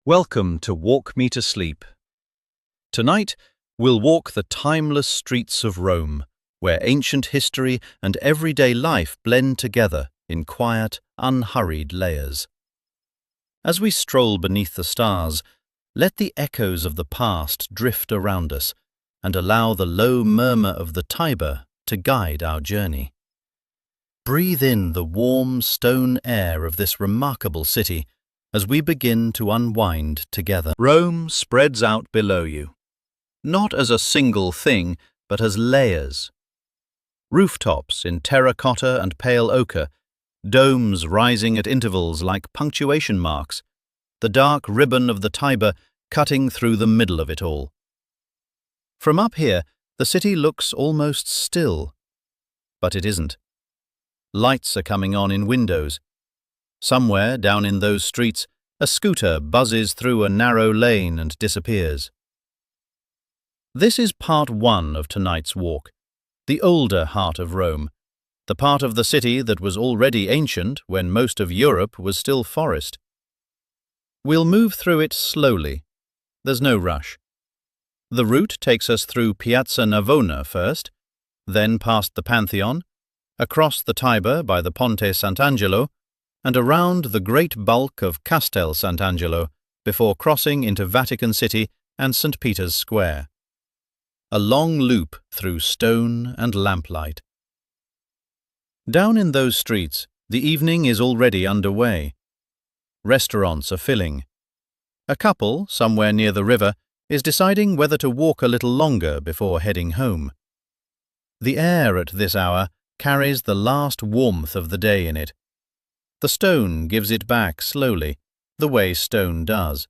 Welcome to Walk Me to Sleep. Tonight, we'll walk the timeless streets of Rome, where ancient history and everyday life blend together in quiet, unhurried layers. As we stroll beneath the stars, let the echoes of the past drift around us and allow the low murmur of the Tiber to guide our journey. Breathe in the warm stone air of this remarkable city as we begin to unwind together. Rome spreads out below you, not as a single thing, but as layers. Rooftops in terracotta and pale ochre, domes rising at intervals like punctuation marks, the dark ribbon of the Tiber cutting through the middle of it all. From up here, the city looks almost still, but it isn't. Lights are coming on in windows. Somewhere down in those streets, a scooter buzzes through a narrow lane and disappears. This is part one of tonight's walk, the older heart of Rome, the part of the city that was already ancient when most of Europe was still forest. We'll move through it slowly. There's no rush. The route takes us through Piazza Navona first, then past the Pantheon, across the Tiber by the Ponte Sant'Angelo, and around the great bulk of Castel Sant'Angelo before crossing into Vatican City and St. Peter's Square. A long loop through stone and lamplight. Down in those streets, the evening is already underway. Restaurants are filling. A couple, somewhere near the river, is deciding whether to walk a little longer before heading home. The air at this hour carries the last warmth of the day in it. The stone gives it back slowly, the way stone does.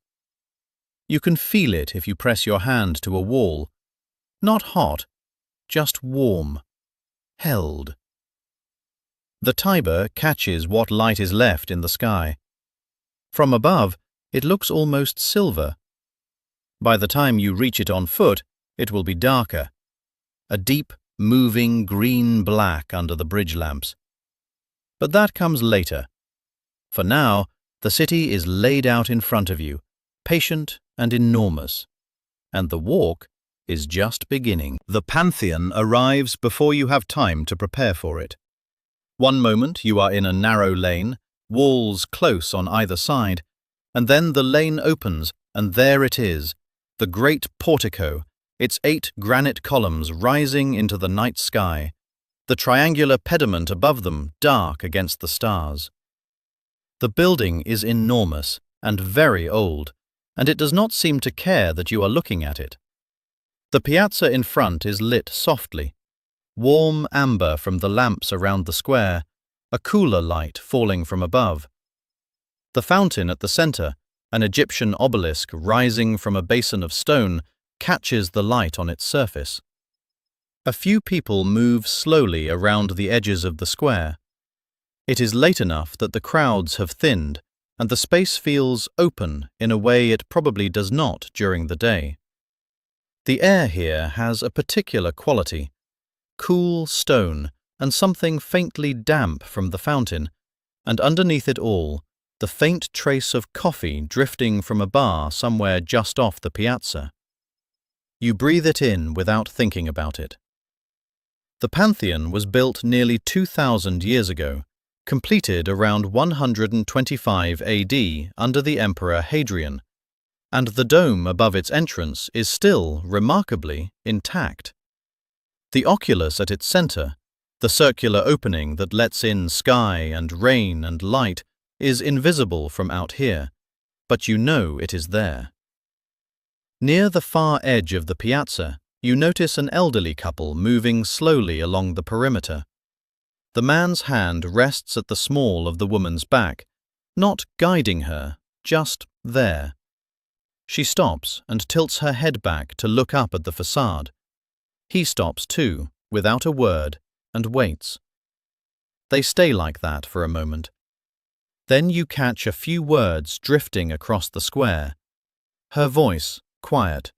You can feel it if you press your hand to a wall. Not hot, just warm, held. The Tiber catches what light is left in the sky. From above, it looks almost silver. By the time you reach it on foot, it will be darker, a deep, moving green-black under the bridge lamps. But that comes later. For now, the city is laid out in front of you, patient and enormous. And the walk is just beginning. The Pantheon arrives before you have time to prepare for it. One moment you are in a narrow lane, walls close on either side, and then the lane opens, and there it is, the great portico, its 8 granite columns rising into the night sky, the triangular pediment above them dark against the stars. The building is enormous and very old, and it does not seem to care that you are looking at it. The piazza in front is lit softly, warm amber from the lamps around the square, a cooler light falling from above. The fountain at the center, an Egyptian obelisk rising from a basin of stone, catches the light on its surface. A few people move slowly around the edges of the square. It is late enough that the crowds have thinned, and the space feels open in a way it probably does not during the day. The air here has a particular quality, cool stone and something faintly damp from the fountain, and underneath it all, the faint trace of coffee drifting from a bar somewhere just off the piazza. You breathe it in without thinking about it. The Pantheon was built nearly 2,000 years ago, completed around 125 AD under the Emperor Hadrian, and the dome above its entrance is still, remarkably, intact. The oculus at its center, the circular opening that lets in sky and rain and light, is invisible from out here, but you know it is there. Near the far edge of the piazza, you notice an elderly couple moving slowly along the perimeter. The man's hand rests at the small of the woman's back, not guiding her, just there. She stops and tilts her head back to look up at the facade. He stops too, without a word, and waits. They stay like that for a moment. Then you catch a few words drifting across the square. Her voice, quiet.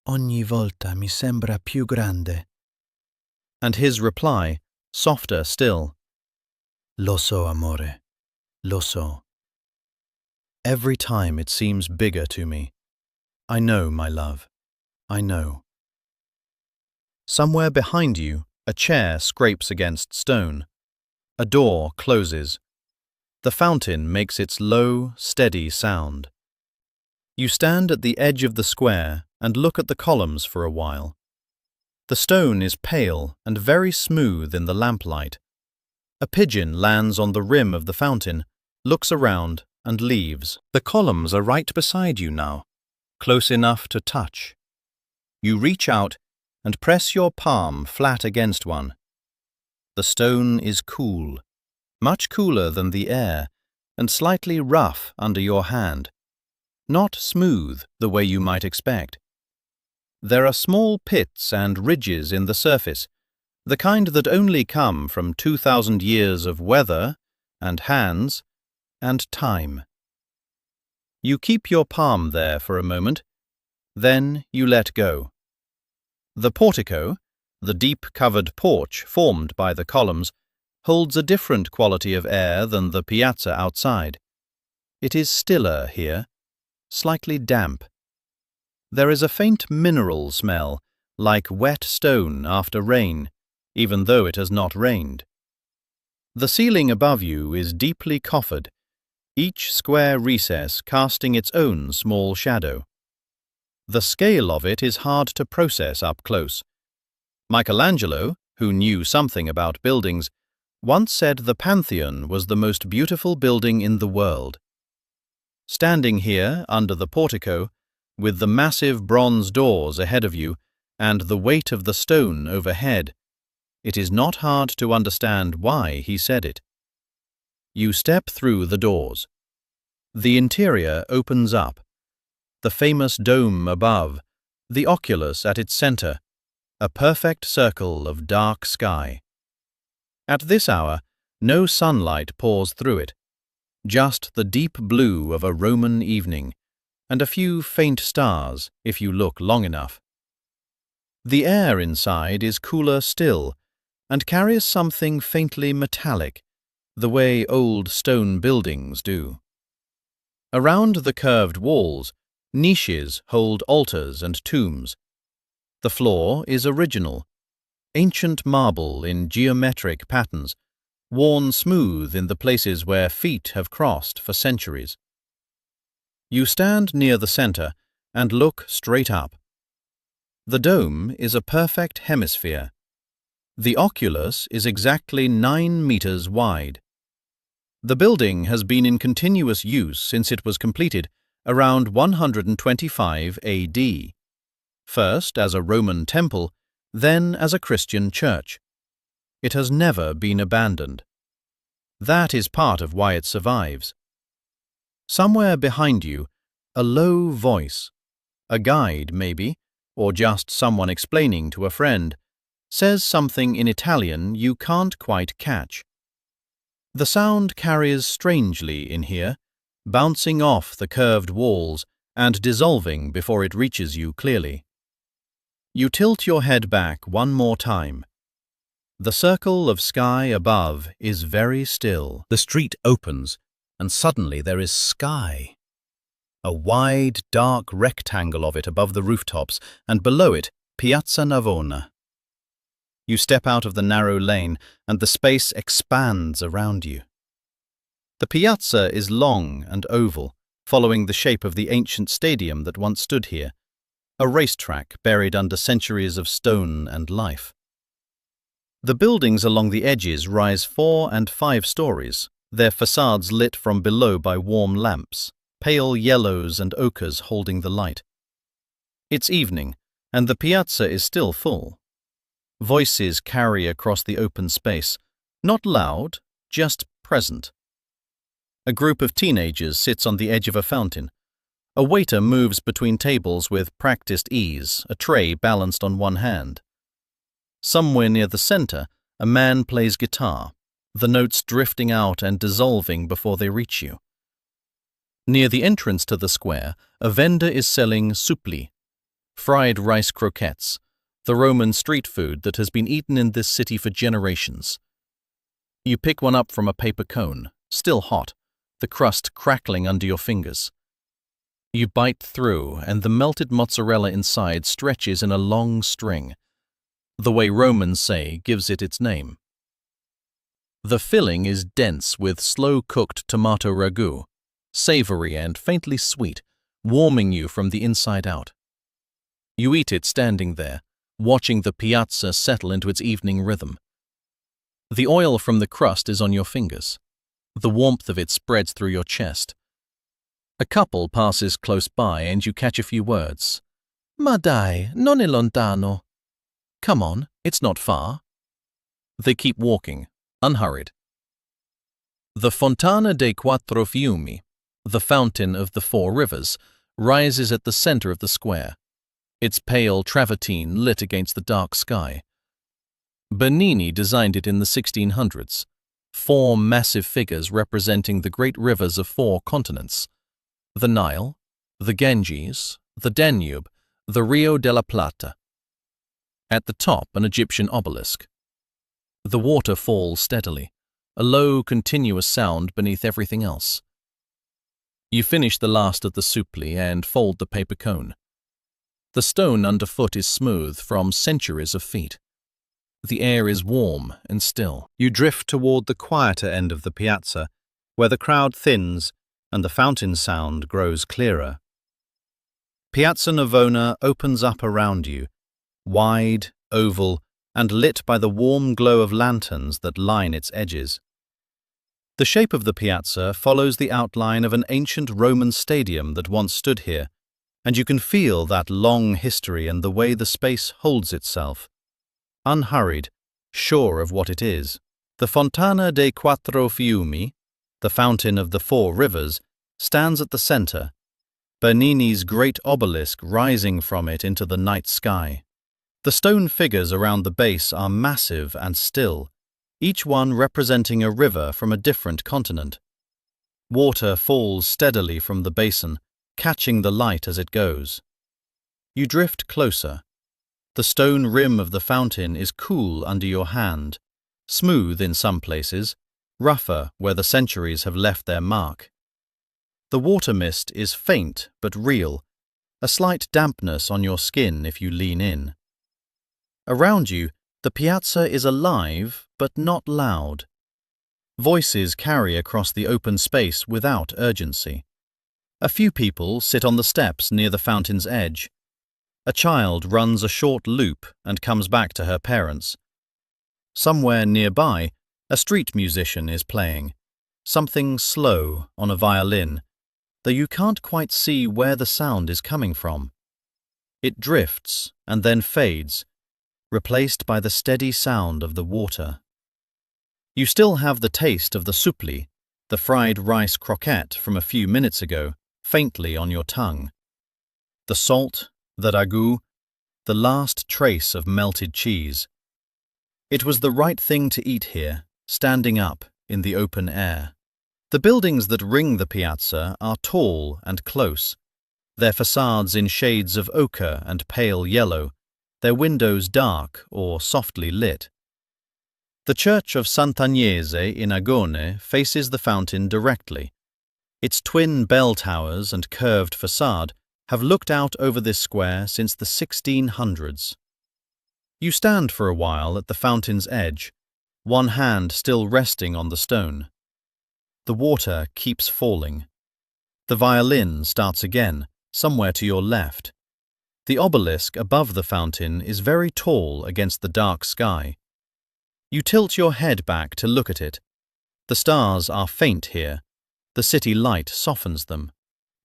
Ogni volta mi sembra più grande. And his reply, softer still. Lo so, amore. Lo so. Every time it seems bigger to me. I know, my love. I know. Somewhere behind you, a chair scrapes against stone. A door closes. The fountain makes its low, steady sound. You stand at the edge of the square and look at the columns for a while. The stone is pale and very smooth in the lamplight. A pigeon lands on the rim of the fountain, looks around, and leaves. The columns are right beside you now, close enough to touch. You reach out and press your palm flat against one. The stone is cool, much cooler than the air, and slightly rough under your hand. Not smooth the way you might expect. There are small pits and ridges in the surface, the kind that only come from 2,000 years of weather and hands and time. You keep your palm there for a moment, then you let go. The portico, the deep covered porch formed by the columns, holds a different quality of air than the piazza outside. It is stiller here, slightly damp. There is a faint mineral smell, like wet stone after rain, even though it has not rained. The ceiling above you is deeply coffered, each square recess casting its own small shadow. The scale of it is hard to process up close. Michelangelo, who knew something about buildings, once said the Pantheon was the most beautiful building in the world. Standing here under the portico, with the massive bronze doors ahead of you and the weight of the stone overhead, it is not hard to understand why he said it. You step through the doors. The interior opens up. The famous dome above, the oculus at its center, a perfect circle of dark sky. At this hour, no sunlight pours through it, just the deep blue of a Roman evening, and a few faint stars if you look long enough. The air inside is cooler still, and carries something faintly metallic, the way old stone buildings do. Around the curved walls, niches hold altars and tombs. The floor is original, ancient marble in geometric patterns, worn smooth in the places where feet have crossed for centuries. You stand near the center and look straight up. The dome is a perfect hemisphere. The oculus is exactly 9 meters wide. The building has been in continuous use since it was completed around 125 AD, first as a Roman temple, then as a Christian church. It has never been abandoned. That is part of why it survives. Somewhere behind you, a low voice, a guide maybe, or just someone explaining to a friend, says something in Italian you can't quite catch. The sound carries strangely in here, bouncing off the curved walls and dissolving before it reaches you clearly. You tilt your head back one more time. The circle of sky above is very still. The street opens, and suddenly there is sky. A wide, dark rectangle of it above the rooftops, and below it, Piazza Navona. You step out of the narrow lane, and the space expands around you. The piazza is long and oval, following the shape of the ancient stadium that once stood here, a racetrack buried under centuries of stone and life. The buildings along the edges rise 4 and 5 stories, their facades lit from below by warm lamps, pale yellows and ochres holding the light. It's evening, and the piazza is still full. Voices carry across the open space, not loud, just present. A group of teenagers sits on the edge of a fountain. A waiter moves between tables with practiced ease, a tray balanced on one hand. Somewhere near the center, a man plays guitar, the notes drifting out and dissolving before they reach you. Near the entrance to the square, a vendor is selling supli, fried rice croquettes, the Roman street food that has been eaten in this city for generations. You pick one up from a paper cone, still hot, the crust crackling under your fingers. You bite through, and the melted mozzarella inside stretches in a long string. The way Romans say gives it its name. The filling is dense with slow-cooked tomato ragu, savory and faintly sweet, warming you from the inside out. You eat it standing there, watching the piazza settle into its evening rhythm. The oil from the crust is on your fingers. The warmth of it spreads through your chest. A couple passes close by and you catch a few words. Ma dai, non è lontano. Come on, it's not far. They keep walking, unhurried. The Fontana dei Quattro Fiumi, the fountain of the four rivers, rises at the center of the square, its pale travertine lit against the dark sky. Bernini designed it in the 1600s, four massive figures representing the great rivers of four continents: the Nile, the Ganges, the Danube, the Rio della Plata. At the top, an Egyptian obelisk. The water falls steadily, a low, continuous sound beneath everything else. You finish the last of the supli and fold the paper cone. The stone underfoot is smooth from centuries of feet. The air is warm and still. You drift toward the quieter end of the piazza, where the crowd thins and the fountain sound grows clearer. Piazza Navona opens up around you, wide, oval, and lit by the warm glow of lanterns that line its edges. The shape of the piazza follows the outline of an ancient Roman stadium that once stood here, and you can feel that long history and the way the space holds itself. Unhurried, sure of what it is. The Fontana dei Quattro Fiumi, the fountain of the four rivers, stands at the center, Bernini's great obelisk rising from it into the night sky. The stone figures around the base are massive and still, each one representing a river from a different continent. Water falls steadily from the basin, catching the light as it goes. You drift closer. The stone rim of the fountain is cool under your hand, smooth in some places, rougher where the centuries have left their mark. The water mist is faint but real, a slight dampness on your skin if you lean in. Around you, the piazza is alive but not loud. Voices carry across the open space without urgency. A few people sit on the steps near the fountain's edge. A child runs a short loop and comes back to her parents. Somewhere nearby, a street musician is playing, something slow on a violin, though you can't quite see where the sound is coming from. It drifts and then fades, replaced by the steady sound of the water. You still have the taste of the supli, the fried rice croquette from a few minutes ago, faintly on your tongue. The salt, the ragu, the last trace of melted cheese. It was the right thing to eat here, standing up in the open air. The buildings that ring the piazza are tall and close, their facades in shades of ochre and pale yellow, their windows dark or softly lit. The church of Sant'Agnese in Agone faces the fountain directly. Its twin bell towers and curved facade have looked out over this square since the 1600s. You stand for a while at the fountain's edge, one hand still resting on the stone. The water keeps falling. The violin starts again, somewhere to your left. The obelisk above the fountain is very tall against the dark sky. You tilt your head back to look at it. The stars are faint here. The city light softens them,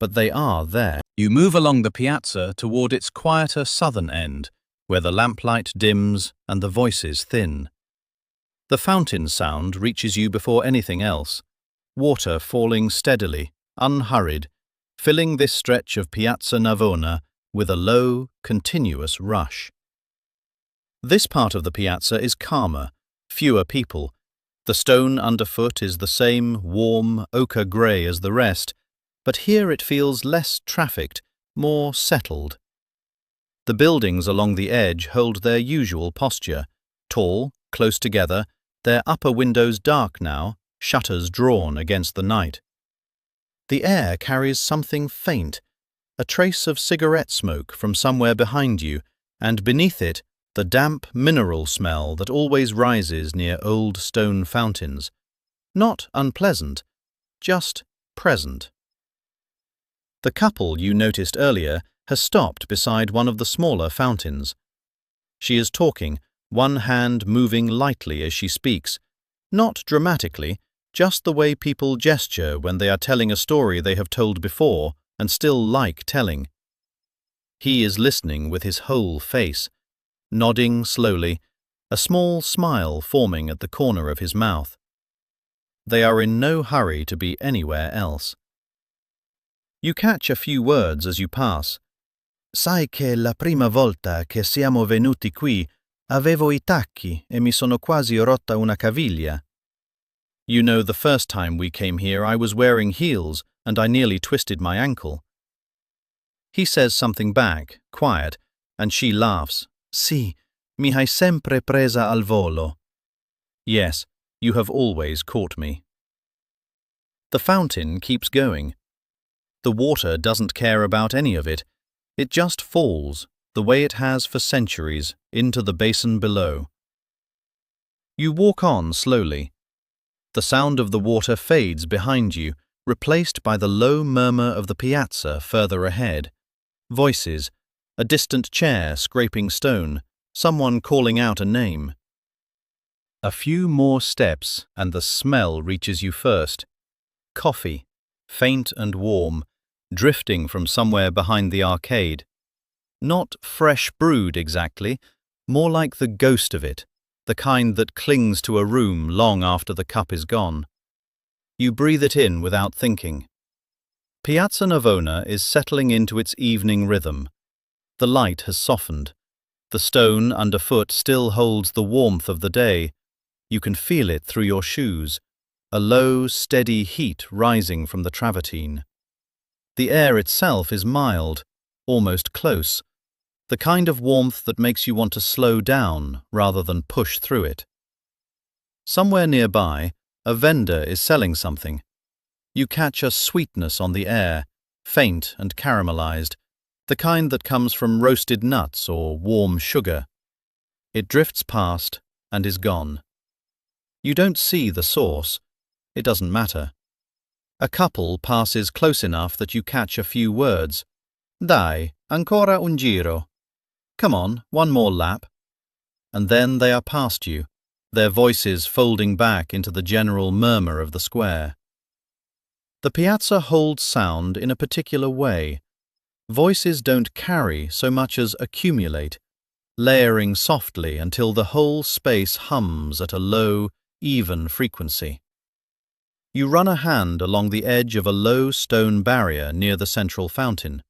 but they are there. You move along the piazza toward its quieter southern end, where the lamplight dims and the voices thin. The fountain sound reaches you before anything else, water falling steadily, unhurried, filling this stretch of Piazza Navona with a low, continuous rush. This part of the piazza is calmer, fewer people. The stone underfoot is the same warm, ochre grey as the rest, but here it feels less trafficked, more settled. The buildings along the edge hold their usual posture, tall, close together, their upper windows dark now, shutters drawn against the night. The air carries something faint, a trace of cigarette smoke from somewhere behind you, and beneath it, the damp mineral smell that always rises near old stone fountains. Not unpleasant, just present. The couple you noticed earlier has stopped beside one of the smaller fountains. She is talking, one hand moving lightly as she speaks, not dramatically, just the way people gesture when they are telling a story they have told before and still like telling. He is listening with his whole face, nodding slowly, a small smile forming at the corner of his mouth. They are in no hurry to be anywhere else. You catch a few words as you pass. Sai che la prima volta che siamo venuti qui avevo I tacchi e mi sono quasi rotta una caviglia. You know, the first time we came here I was wearing heels and I nearly twisted my ankle. He says something back, quiet, and she laughs. Sì, mi hai sempre presa al volo. Yes, you have always caught me. The fountain keeps going. The water doesn't care about any of it. It just falls, the way it has for centuries, into the basin below. You walk on slowly. The sound of the water fades behind you, replaced by the low murmur of the piazza further ahead. Voices, a distant chair scraping stone, someone calling out a name. A few more steps and the smell reaches you first. Coffee, faint and warm, drifting from somewhere behind the arcade. Not fresh brewed exactly, more like the ghost of it, the kind that clings to a room long after the cup is gone. You breathe it in without thinking. Piazza Navona is settling into its evening rhythm. The light has softened. The stone underfoot still holds the warmth of the day. You can feel it through your shoes, a low, steady heat rising from the travertine. The air itself is mild, almost close, the kind of warmth that makes you want to slow down rather than push through it. Somewhere nearby, a vendor is selling something. You catch a sweetness on the air, faint and caramelized, the kind that comes from roasted nuts or warm sugar. It drifts past and is gone. You don't see the source. It doesn't matter. A couple passes close enough that you catch a few words. Dai, ancora un giro. Come on, one more lap. And then they are past you, their voices folding back into the general murmur of the square. The piazza holds sound in a particular way. Voices don't carry so much as accumulate, layering softly until the whole space hums at a low, even frequency. You run a hand along the edge of a low stone barrier near the central fountain.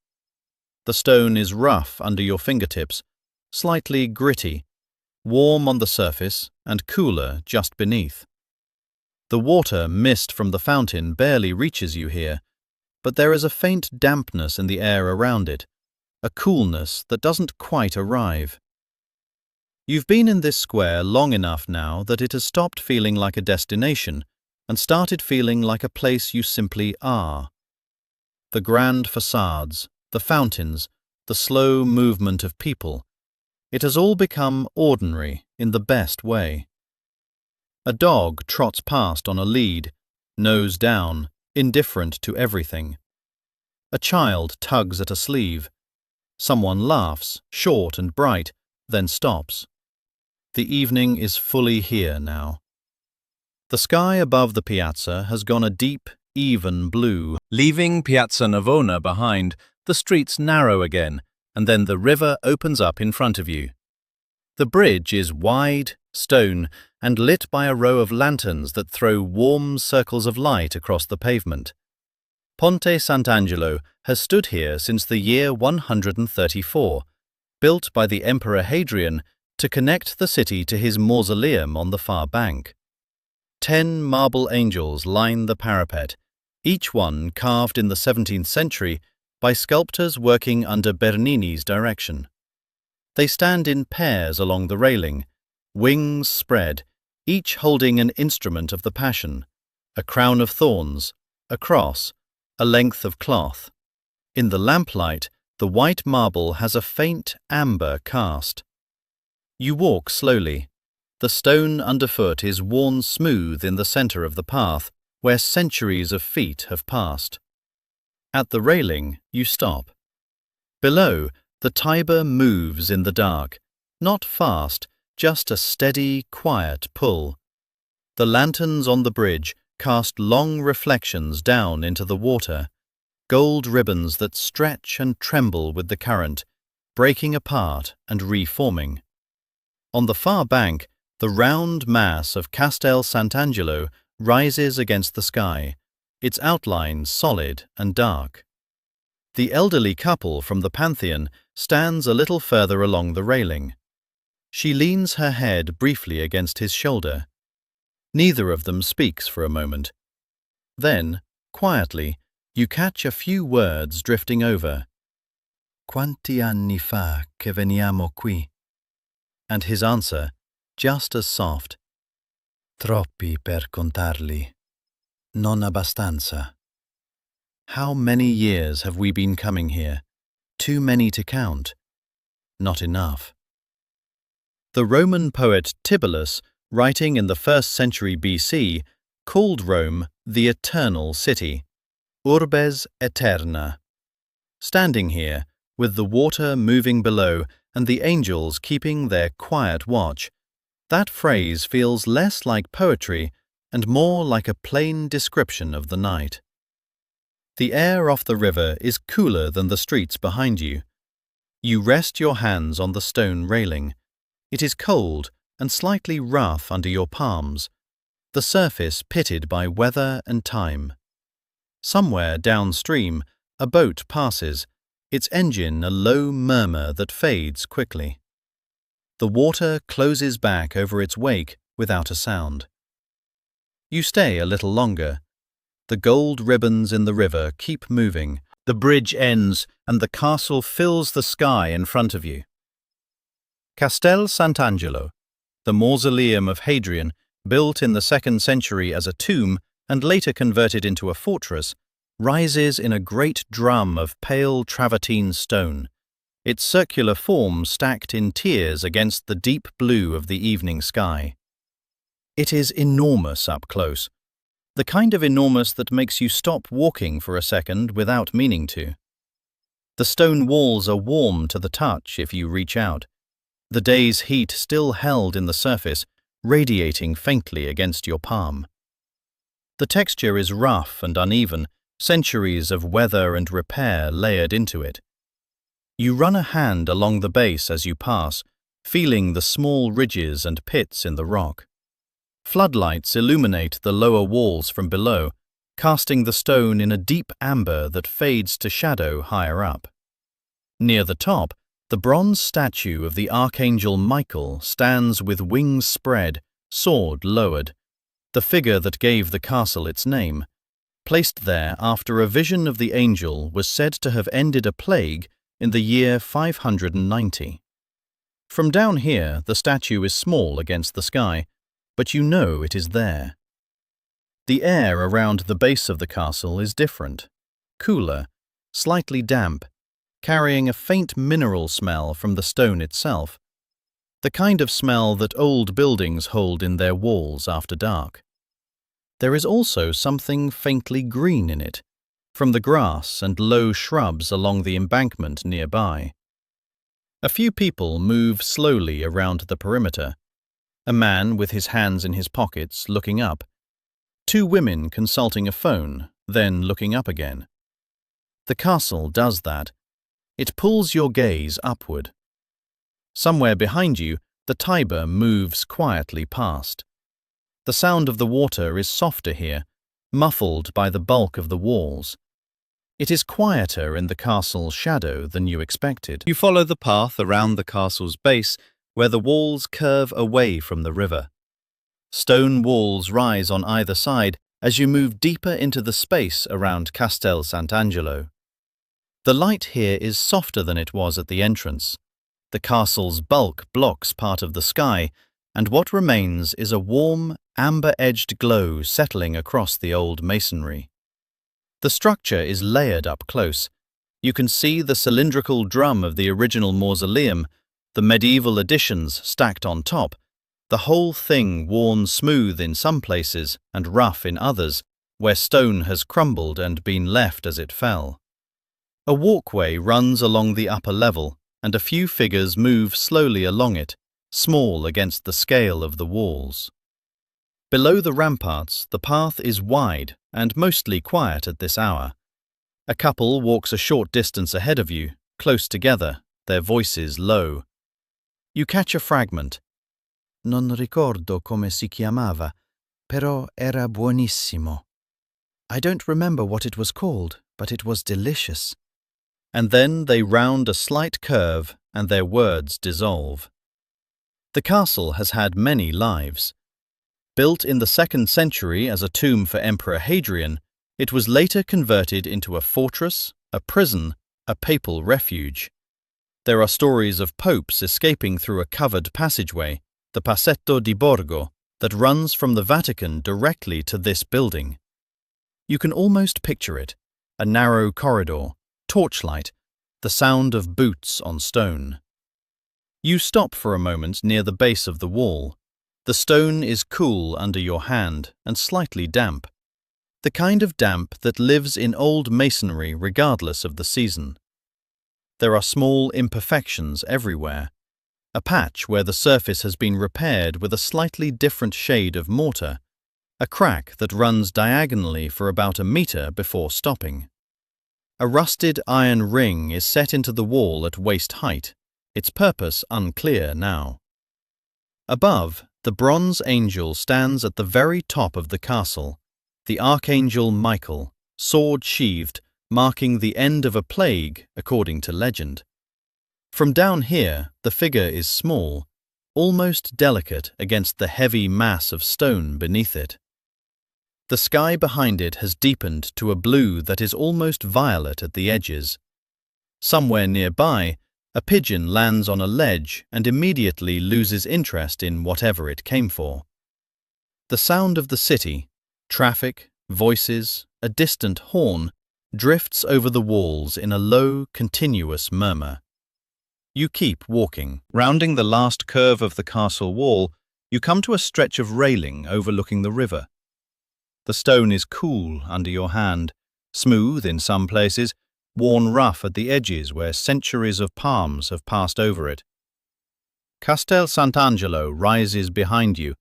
The stone is rough under your fingertips, slightly gritty, warm on the surface and cooler just beneath. The water mist from the fountain barely reaches you here, but there is a faint dampness in the air around it, a coolness that doesn't quite arrive. You've been in this square long enough now that it has stopped feeling like a destination and started feeling like a place you simply are. The grand facades, the fountains, the slow movement of people, it has all become ordinary in the best way. A dog trots past on a lead, nose down, indifferent to everything. A child tugs at a sleeve. Someone laughs, short and bright, then stops. The evening is fully here now. The sky above the piazza has gone a deep, even blue. Leaving Piazza Navona behind, the streets narrow again, and then the river opens up in front of you. The bridge is wide, stone, and lit by a row of lanterns that throw warm circles of light across the pavement. Ponte Sant'Angelo has stood here since the year 134, built by the Emperor Hadrian to connect the city to his mausoleum on the far bank. 10 marble angels line the parapet, each one carved in the 17th century by sculptors working under Bernini's direction. They stand in pairs along the railing, wings spread, each holding an instrument of the Passion, a crown of thorns, a cross, a length of cloth. In the lamplight, the white marble has a faint amber cast. You walk slowly. The stone underfoot is worn smooth in the centre of the path, where centuries of feet have passed. At the railing, you stop. Below, the Tiber moves in the dark, not fast, just a steady, quiet pull. The lanterns on the bridge cast long reflections down into the water, gold ribbons that stretch and tremble with the current, breaking apart and reforming. On the far bank, the round mass of Castel Sant'Angelo rises against the sky, its outline solid and dark. The elderly couple from the Pantheon stands a little further along the railing. She leans her head briefly against his shoulder. Neither of them speaks for a moment. Then, quietly, you catch a few words drifting over. Quanti anni fa che veniamo qui? And his answer, just as soft. Troppi per contarli. Non abbastanza. How many years have we been coming here? Too many to count. Not enough. The Roman poet Tibullus, writing in the 1st century BC, called Rome the Eternal City, Urbes Aeterna. Standing here, with the water moving below and the angels keeping their quiet watch, that phrase feels less like poetry and more like a plain description of the night. The air off the river is cooler than the streets behind you. You rest your hands on the stone railing. It is cold and slightly rough under your palms, the surface pitted by weather and time. Somewhere downstream, a boat passes, its engine a low murmur that fades quickly. The water closes back over its wake without a sound. You stay a little longer. The gold ribbons in the river keep moving. The bridge ends and the castle fills the sky in front of you. Castel Sant'Angelo, the mausoleum of Hadrian, built in the 2nd century as a tomb and later converted into a fortress, rises in a great drum of pale travertine stone, its circular form stacked in tiers against the deep blue of the evening sky. It is enormous up close, the kind of enormous that makes you stop walking for a second without meaning to. The stone walls are warm to the touch if you reach out, the day's heat still held in the surface, radiating faintly against your palm. The texture is rough and uneven, centuries of weather and repair layered into it. You run a hand along the base as you pass, feeling the small ridges and pits in the rock. Floodlights illuminate the lower walls from below, casting the stone in a deep amber that fades to shadow higher up. Near the top, the bronze statue of the Archangel Michael stands with wings spread, sword lowered, the figure that gave the castle its name, placed there after a vision of the angel was said to have ended a plague in the year 590. From down here, the statue is small against the sky, but you know it is there. The air around the base of the castle is different, cooler, slightly damp, carrying a faint mineral smell from the stone itself, the kind of smell that old buildings hold in their walls after dark. There is also something faintly green in it, from the grass and low shrubs along the embankment nearby. A few people move slowly around the perimeter, a man with his hands in his pockets looking up, two women consulting a phone, then looking up again. The castle does that. It pulls your gaze upward. Somewhere behind you, the Tiber moves quietly past. The sound of the water is softer here, muffled by the bulk of the walls. It is quieter in the castle's shadow than you expected. You follow the path around the castle's base, where the walls curve away from the river. Stone walls rise on either side as you move deeper into the space around Castel Sant'Angelo. The light here is softer than it was at the entrance. The castle's bulk blocks part of the sky, and what remains is a warm, amber-edged glow settling across the old masonry. The structure is layered up close. You can see the cylindrical drum of the original mausoleum, the medieval additions stacked on top, the whole thing worn smooth in some places and rough in others, where stone has crumbled and been left as it fell. A walkway runs along the upper level, and a few figures move slowly along it, small against the scale of the walls. Below the ramparts, the path is wide and mostly quiet at this hour. A couple walks a short distance ahead of you, close together, their voices low. You catch a fragment. Non ricordo come si chiamava, però era buonissimo. I don't remember what it was called, but it was delicious. And then they round a slight curve and their words dissolve. The castle has had many lives. Built in the 2nd century as a tomb for Emperor Hadrian, it was later converted into a fortress, a prison, a papal refuge. There are stories of popes escaping through a covered passageway, the Passetto di Borgo, that runs from the Vatican directly to this building. You can almost picture it, a narrow corridor, torchlight, the sound of boots on stone. You stop for a moment near the base of the wall. The stone is cool under your hand and slightly damp, the kind of damp that lives in old masonry regardless of the season. There are small imperfections everywhere, a patch where the surface has been repaired with a slightly different shade of mortar, a crack that runs diagonally for about a metre before stopping. A rusted iron ring is set into the wall at waist height, its purpose unclear now. Above, the bronze angel stands at the very top of the castle, the Archangel Michael, sword sheathed, marking the end of a plague, according to legend. From down here, the figure is small, almost delicate against the heavy mass of stone beneath it. The sky behind it has deepened to a blue that is almost violet at the edges. Somewhere nearby, a pigeon lands on a ledge and immediately loses interest in whatever it came for. The sound of the city, traffic, voices, a distant horn, drifts over the walls in a low, continuous murmur. You keep walking. Rounding the last curve of the castle wall, you come to a stretch of railing overlooking the river. The stone is cool under your hand, smooth in some places, worn rough at the edges where centuries of palms have passed over it. Castel Sant'Angelo rises behind you,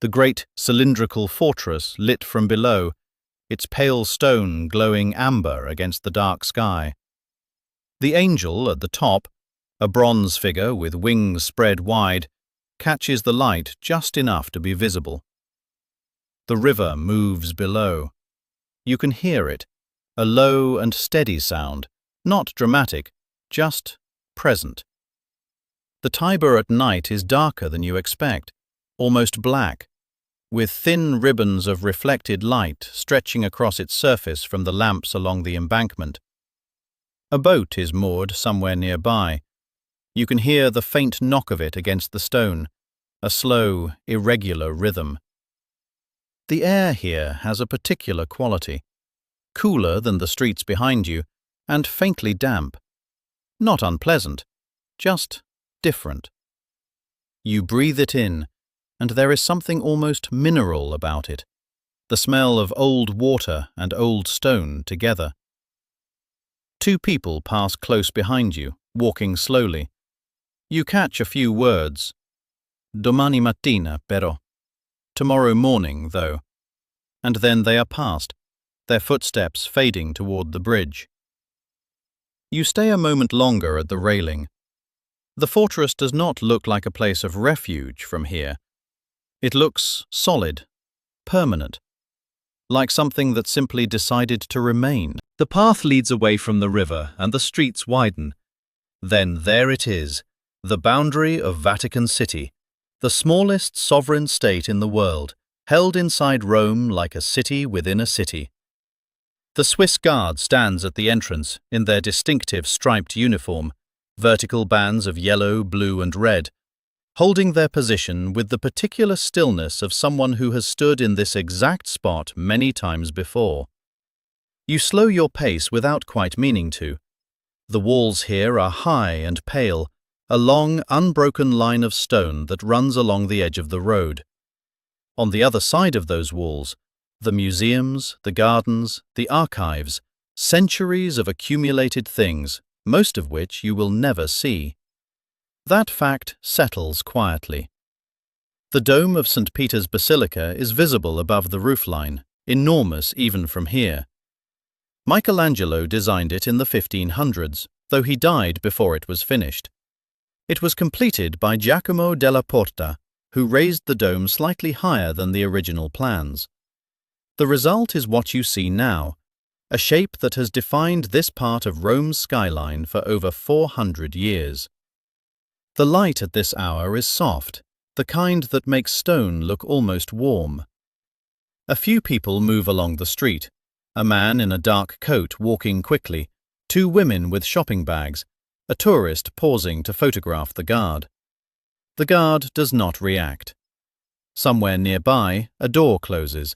the great cylindrical fortress lit from below, its pale stone glowing amber against the dark sky. The angel at the top, a bronze figure with wings spread wide, catches the light just enough to be visible. The river moves below. You can hear it, a low and steady sound, not dramatic, just present. The Tiber at night is darker than you expect, almost black, with thin ribbons of reflected light stretching across its surface from the lamps along the embankment. A boat is moored somewhere nearby. You can hear the faint knock of it against the stone, a slow, irregular rhythm. The air here has a particular quality, cooler than the streets behind you, and faintly damp. Not unpleasant, just different. You breathe it in, and there is something almost mineral about it, the smell of old water and old stone together. Two people pass close behind you, walking slowly. You catch a few words. Domani mattina, però. Tomorrow morning, though. And then they are past, their footsteps fading toward the bridge. You stay a moment longer at the railing. The fortress does not look like a place of refuge from here. It looks solid, permanent, like something that simply decided to remain. The path leads away from the river and the streets widen. Then there it is, the boundary of Vatican City, the smallest sovereign state in the world, held inside Rome like a city within a city. The Swiss Guard stands at the entrance in their distinctive striped uniform, vertical bands of yellow, blue and red, holding their position with the particular stillness of someone who has stood in this exact spot many times before. You slow your pace without quite meaning to. The walls here are high and pale, a long, unbroken line of stone that runs along the edge of the road. On the other side of those walls, the museums, the gardens, the archives, centuries of accumulated things, most of which you will never see. That fact settles quietly. The dome of St. Peter's Basilica is visible above the roofline, enormous even from here. Michelangelo designed it in the 1500s, though he died before it was finished. It was completed by Giacomo della Porta, who raised the dome slightly higher than the original plans. The result is what you see now, a shape that has defined this part of Rome's skyline for over 400 years. The light at this hour is soft, the kind that makes stone look almost warm. A few people move along the street, a man in a dark coat walking quickly, two women with shopping bags, a tourist pausing to photograph the guard. The guard does not react. Somewhere nearby, a door closes.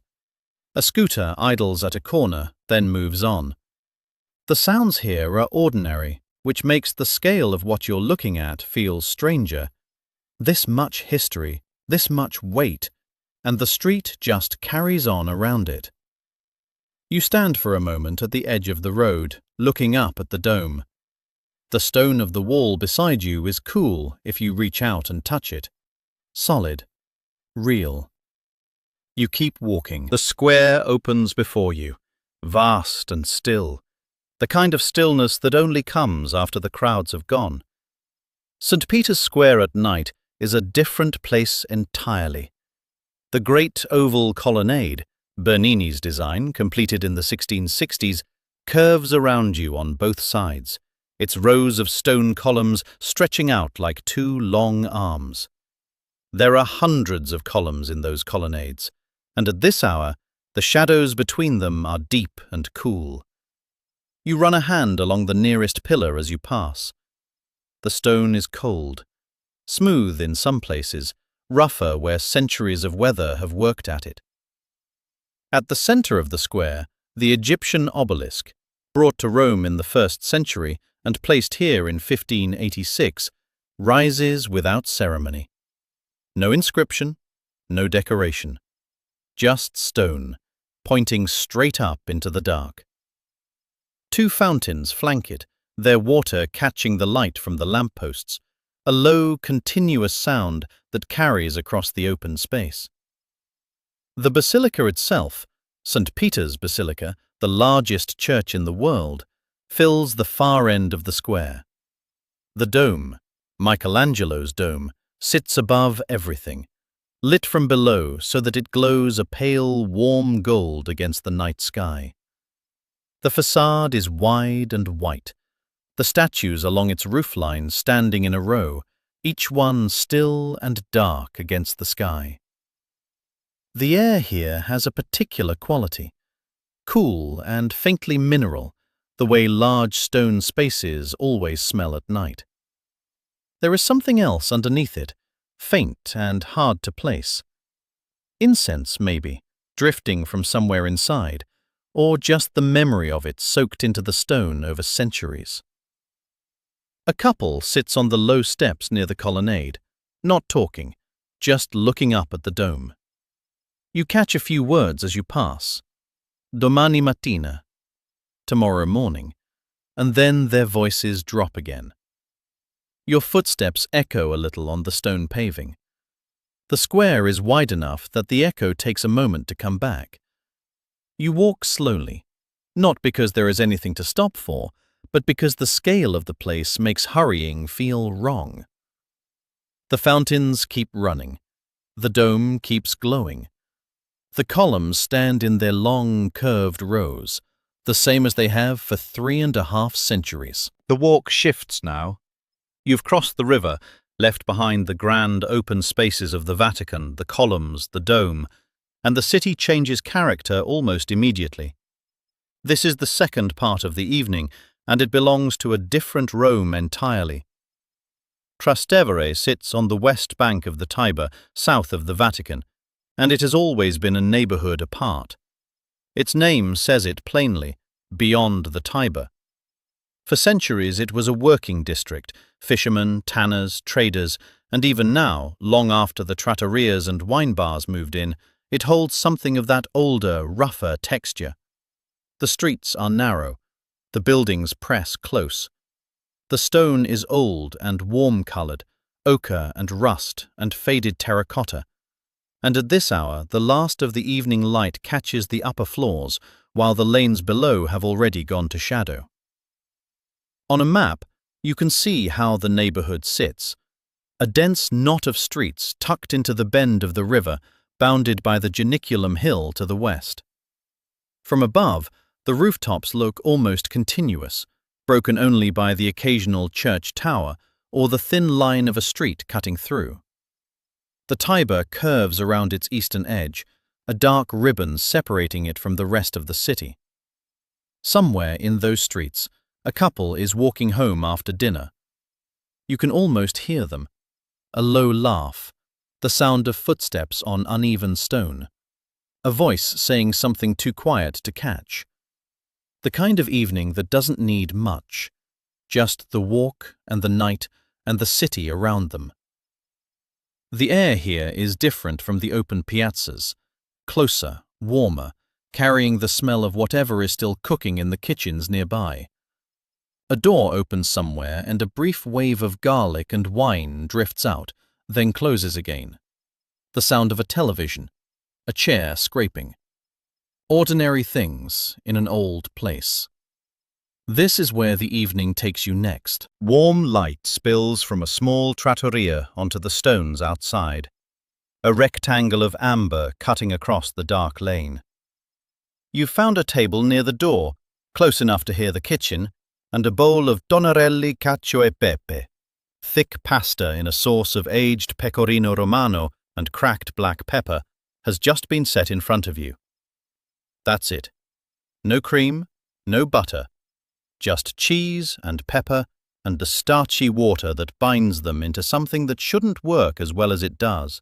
A scooter idles at a corner, then moves on. The sounds here are ordinary, which makes the scale of what you're looking at feel stranger. This much history, this much weight, and the street just carries on around it. You stand for a moment at the edge of the road, looking up at the dome. The stone of the wall beside you is cool if you reach out and touch it. Solid. Real. You keep walking. The square opens before you, vast and still, the kind of stillness that only comes after the crowds have gone. St. Peter's Square at night is a different place entirely. The great oval colonnade, Bernini's design, completed in the 1660s, curves around you on both sides, its rows of stone columns stretching out like two long arms. There are hundreds of columns in those colonnades, and at this hour, the shadows between them are deep and cool. You run a hand along the nearest pillar as you pass. The stone is cold, smooth in some places, rougher where centuries of weather have worked at it. At the center of the square, the Egyptian obelisk, brought to Rome in the 1st century and placed here in 1586, rises without ceremony. No inscription, no decoration. Just stone, pointing straight up into the dark. Two fountains flank it, their water catching the light from the lampposts, a low, continuous sound that carries across the open space. The basilica itself, St. Peter's Basilica, the largest church in the world, fills the far end of the square. The dome, Michelangelo's dome, sits above everything, lit from below so that it glows a pale, warm gold against the night sky. The facade is wide and white, the statues along its roofline standing in a row, each one still and dark against the sky. The air here has a particular quality, cool and faintly mineral, the way large stone spaces always smell at night. There is something else underneath it, faint and hard to place. Incense, maybe, drifting from somewhere inside, or just the memory of it soaked into the stone over centuries. A couple sits on the low steps near the colonnade, not talking, just looking up at the dome. You catch a few words as you pass. Domani mattina, tomorrow morning, and then their voices drop again. Your footsteps echo a little on the stone paving. The square is wide enough that the echo takes a moment to come back. You walk slowly, not because there is anything to stop for, but because the scale of the place makes hurrying feel wrong. The fountains keep running. The dome keeps glowing. The columns stand in their long, curved rows, the same as they have for 3.5 centuries. The walk shifts now. You've crossed the river, left behind the grand open spaces of the Vatican, the columns, the dome, and the city changes character almost immediately. This is the second part of the evening, and it belongs to a different Rome entirely. Trastevere sits on the west bank of the Tiber, south of the Vatican, and it has always been a neighborhood apart. Its name says it plainly, beyond the Tiber. For centuries it was a working district, fishermen, tanners, traders, and even now, long after the trattorias and wine bars moved in, it holds something of that older, rougher texture. The streets are narrow, the buildings press close. The stone is old and warm-coloured, ochre and rust and faded terracotta. And at this hour the last of the evening light catches the upper floors, while the lanes below have already gone to shadow. On a map, you can see how the neighbourhood sits. A dense knot of streets tucked into the bend of the river, bounded by the Janiculum Hill to the west. From above, the rooftops look almost continuous, broken only by the occasional church tower or the thin line of a street cutting through. The Tiber curves around its eastern edge, a dark ribbon separating it from the rest of the city. Somewhere in those streets, a couple is walking home after dinner. You can almost hear them. A low laugh, the sound of footsteps on uneven stone, a voice saying something too quiet to catch. The kind of evening that doesn't need much, just the walk and the night and the city around them. The air here is different from the open piazzas, closer, warmer, carrying the smell of whatever is still cooking in the kitchens nearby. A door opens somewhere and a brief wave of garlic and wine drifts out, then closes again. The sound of a television, a chair scraping. Ordinary things in an old place. This is where the evening takes you next. Warm light spills from a small trattoria onto the stones outside, a rectangle of amber cutting across the dark lane. You've found a table near the door, close enough to hear the kitchen, and a bowl of donarelli, cacio e pepe, thick pasta in a sauce of aged pecorino romano and cracked black pepper, has just been set in front of you. That's it. No cream, no butter, just cheese and pepper and the starchy water that binds them into something that shouldn't work as well as it does.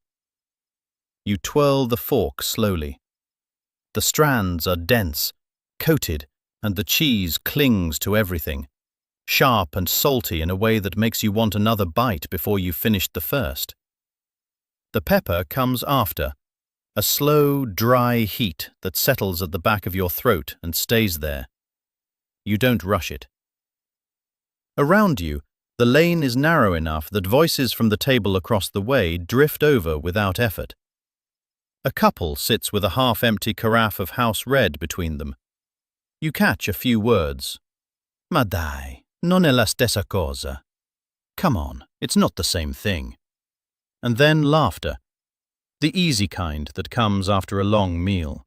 You twirl the fork slowly. The strands are dense, coated, and the cheese clings to everything, sharp and salty in a way that makes you want another bite before you've finished the first. The pepper comes after, a slow, dry heat that settles at the back of your throat and stays there. You don't rush it. Around you, the lane is narrow enough that voices from the table across the way drift over without effort. A couple sits with a half-empty carafe of house red between them. You catch a few words. Ma dai, non è la stessa cosa. Come on, it's not the same thing. And then laughter, the easy kind that comes after a long meal.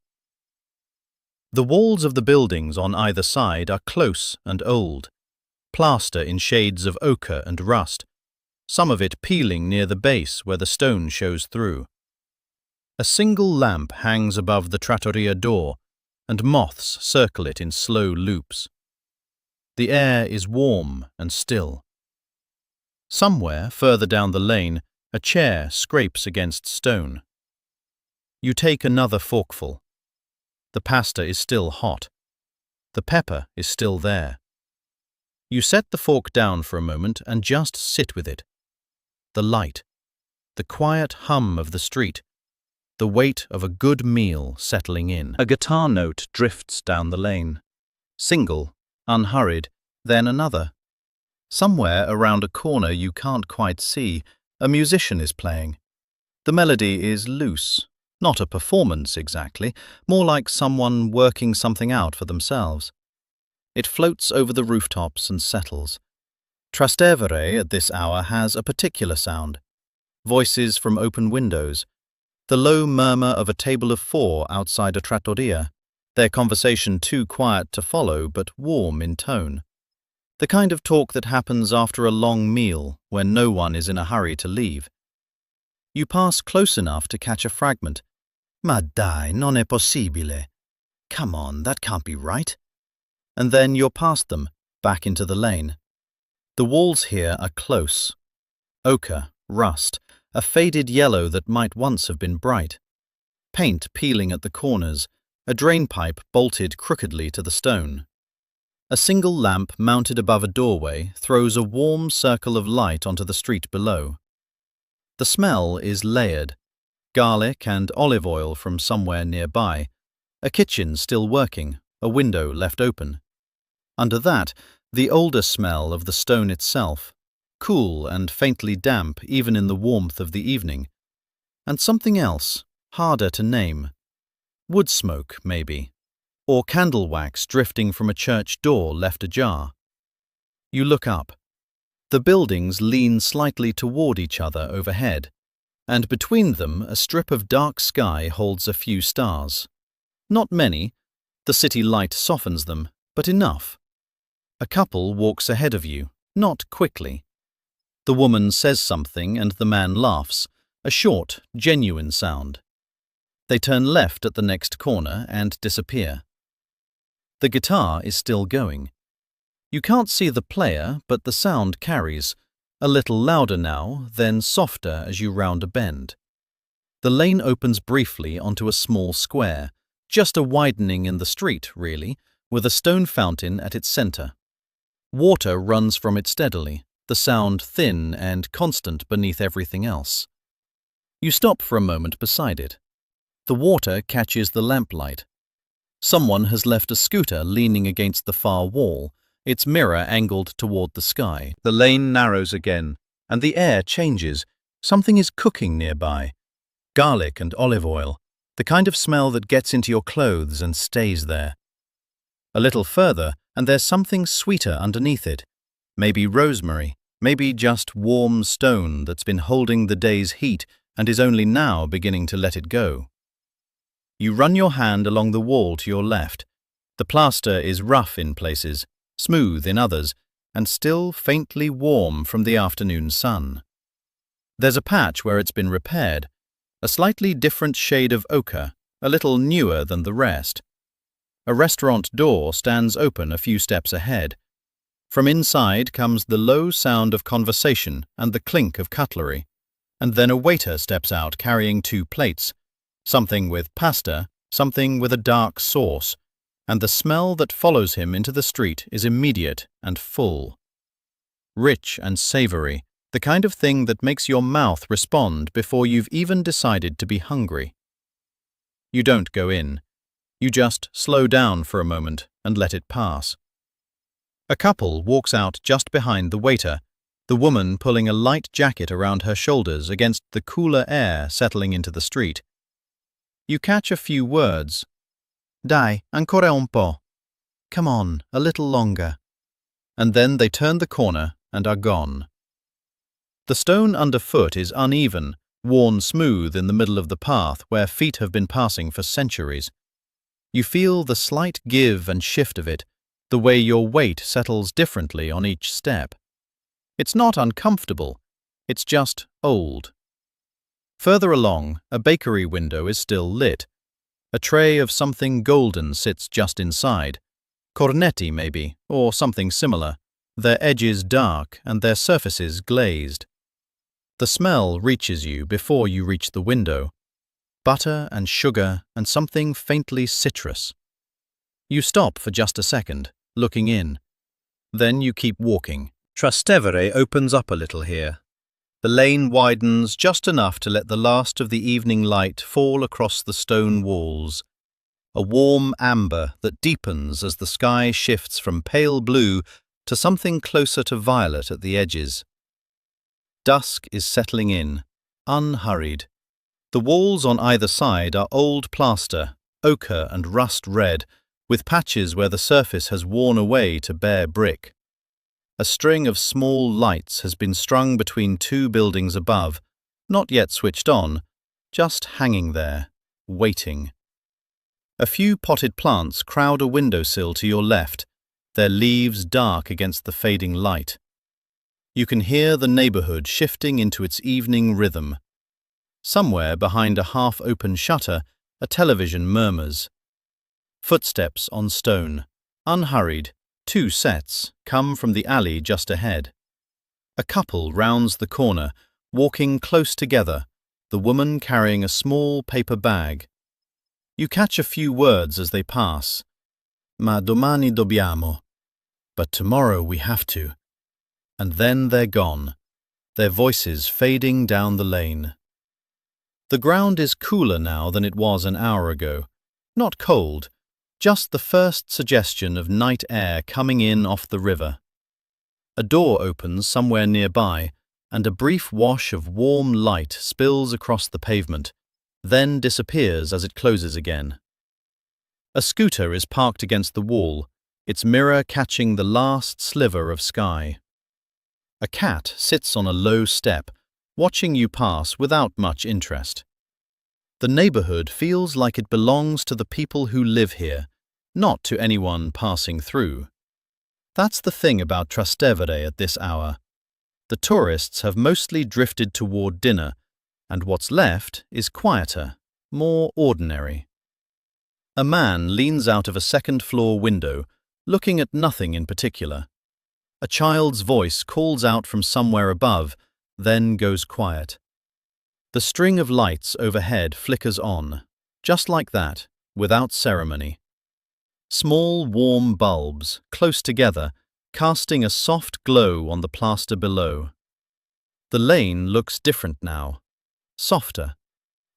The walls of the buildings on either side are close and old, plaster in shades of ochre and rust, some of it peeling near the base where the stone shows through. A single lamp hangs above the trattoria door, and moths circle it in slow loops. The air is warm and still. Somewhere, further down the lane, a chair scrapes against stone. You take another forkful. The pasta is still hot. The pepper is still there. You set the fork down for a moment and just sit with it. The light, the quiet hum of the street, the weight of a good meal settling in. A guitar note drifts down the lane. Single, unhurried, then another. Somewhere around a corner you can't quite see, a musician is playing. The melody is loose, not a performance exactly, more like someone working something out for themselves. It floats over the rooftops and settles. Trastevere at this hour has a particular sound. Voices from open windows. The low murmur of a table of four outside a trattoria, their conversation too quiet to follow but warm in tone. The kind of talk that happens after a long meal when no one is in a hurry to leave. You pass close enough to catch a fragment. Ma dai, non è possibile. Come on, that can't be right. And then you're past them, back into the lane. The walls here are close. Ochre, rust, a faded yellow that might once have been bright. Paint peeling at the corners, a drainpipe bolted crookedly to the stone. A single lamp mounted above a doorway throws a warm circle of light onto the street below. The smell is layered: garlic and olive oil from somewhere nearby, a kitchen still working, a window left open. Under that, the older smell of the stone itself, cool and faintly damp even in the warmth of the evening. And something else, harder to name. Wood smoke, maybe, or candle wax drifting from a church door left ajar. You look up. The buildings lean slightly toward each other overhead, and between them a strip of dark sky holds a few stars. Not many, the city light softens them, but enough. A couple walks ahead of you, not quickly. The woman says something and the man laughs, a short, genuine sound. They turn left at the next corner and disappear. The guitar is still going. You can't see the player, but the sound carries, a little louder now, then softer as you round a bend. The lane opens briefly onto a small square, just a widening in the street, really, with a stone fountain at its centre. Water runs from it steadily, the sound thin and constant beneath everything else. You stop for a moment beside it. The water catches the lamplight. Someone has left a scooter leaning against the far wall, its mirror angled toward the sky. The lane narrows again, and the air changes. Something is cooking nearby. Garlic and olive oil, the kind of smell that gets into your clothes and stays there. A little further, and there's something sweeter underneath it. Maybe rosemary, maybe just warm stone that's been holding the day's heat and is only now beginning to let it go. You run your hand along the wall to your left. The plaster is rough in places, smooth in others, and still faintly warm from the afternoon sun. There's a patch where it's been repaired, a slightly different shade of ochre, a little newer than the rest. A restaurant door stands open a few steps ahead. From inside comes the low sound of conversation and the clink of cutlery, and then a waiter steps out carrying 2 plates, something with pasta, something with a dark sauce, and the smell that follows him into the street is immediate and full. Rich and savoury, the kind of thing that makes your mouth respond before you've even decided to be hungry. You don't go in. You just slow down for a moment and let it pass. A couple walks out just behind the waiter, the woman pulling a light jacket around her shoulders against the cooler air settling into the street. You catch a few words. Dai, ancora un po'. Come on, a little longer. And then they turn the corner and are gone. The stone underfoot is uneven, worn smooth in the middle of the path where feet have been passing for centuries. You feel the slight give and shift of it, the way your weight settles differently on each step. It's not uncomfortable, it's just old. Further along, a bakery window is still lit. A tray of something golden sits just inside. Cornetti, maybe, or something similar, their edges dark and their surfaces glazed. The smell reaches you before you reach the window. Butter and sugar and something faintly citrus. You stop for just a second, looking in. Then you keep walking. Trastevere opens up a little here. The lane widens just enough to let the last of the evening light fall across the stone walls. A warm amber that deepens as the sky shifts from pale blue to something closer to violet at the edges. Dusk is settling in, unhurried. The walls on either side are old plaster, ochre and rust red, with patches where the surface has worn away to bare brick. A string of small lights has been strung between 2 buildings above, not yet switched on, just hanging there, waiting. A few potted plants crowd a windowsill to your left, their leaves dark against the fading light. You can hear the neighbourhood shifting into its evening rhythm. Somewhere behind a half-open shutter, a television murmurs. Footsteps on stone, unhurried, 2 sets, come from the alley just ahead. A couple rounds the corner, walking close together, the woman carrying a small paper bag. You catch a few words as they pass. Ma domani dobbiamo. but tomorrow we have to. And then they're gone, their voices fading down the lane. The ground is cooler now than it was an hour ago. Not cold, just the first suggestion of night air coming in off the river. A door opens somewhere nearby, and a brief wash of warm light spills across the pavement, then disappears as it closes again. A scooter is parked against the wall, its mirror catching the last sliver of sky. A cat sits on a low step, watching you pass without much interest. The neighborhood feels like it belongs to the people who live here, not to anyone passing through. That's the thing about Trastevere at this hour. The tourists have mostly drifted toward dinner, and what's left is quieter, more ordinary. A man leans out of a second-floor window, looking at nothing in particular. A child's voice calls out from somewhere above, then goes quiet. The string of lights overhead flickers on, just like that, without ceremony. Small, warm bulbs, close together, casting a soft glow on the plaster below. The lane looks different now, softer.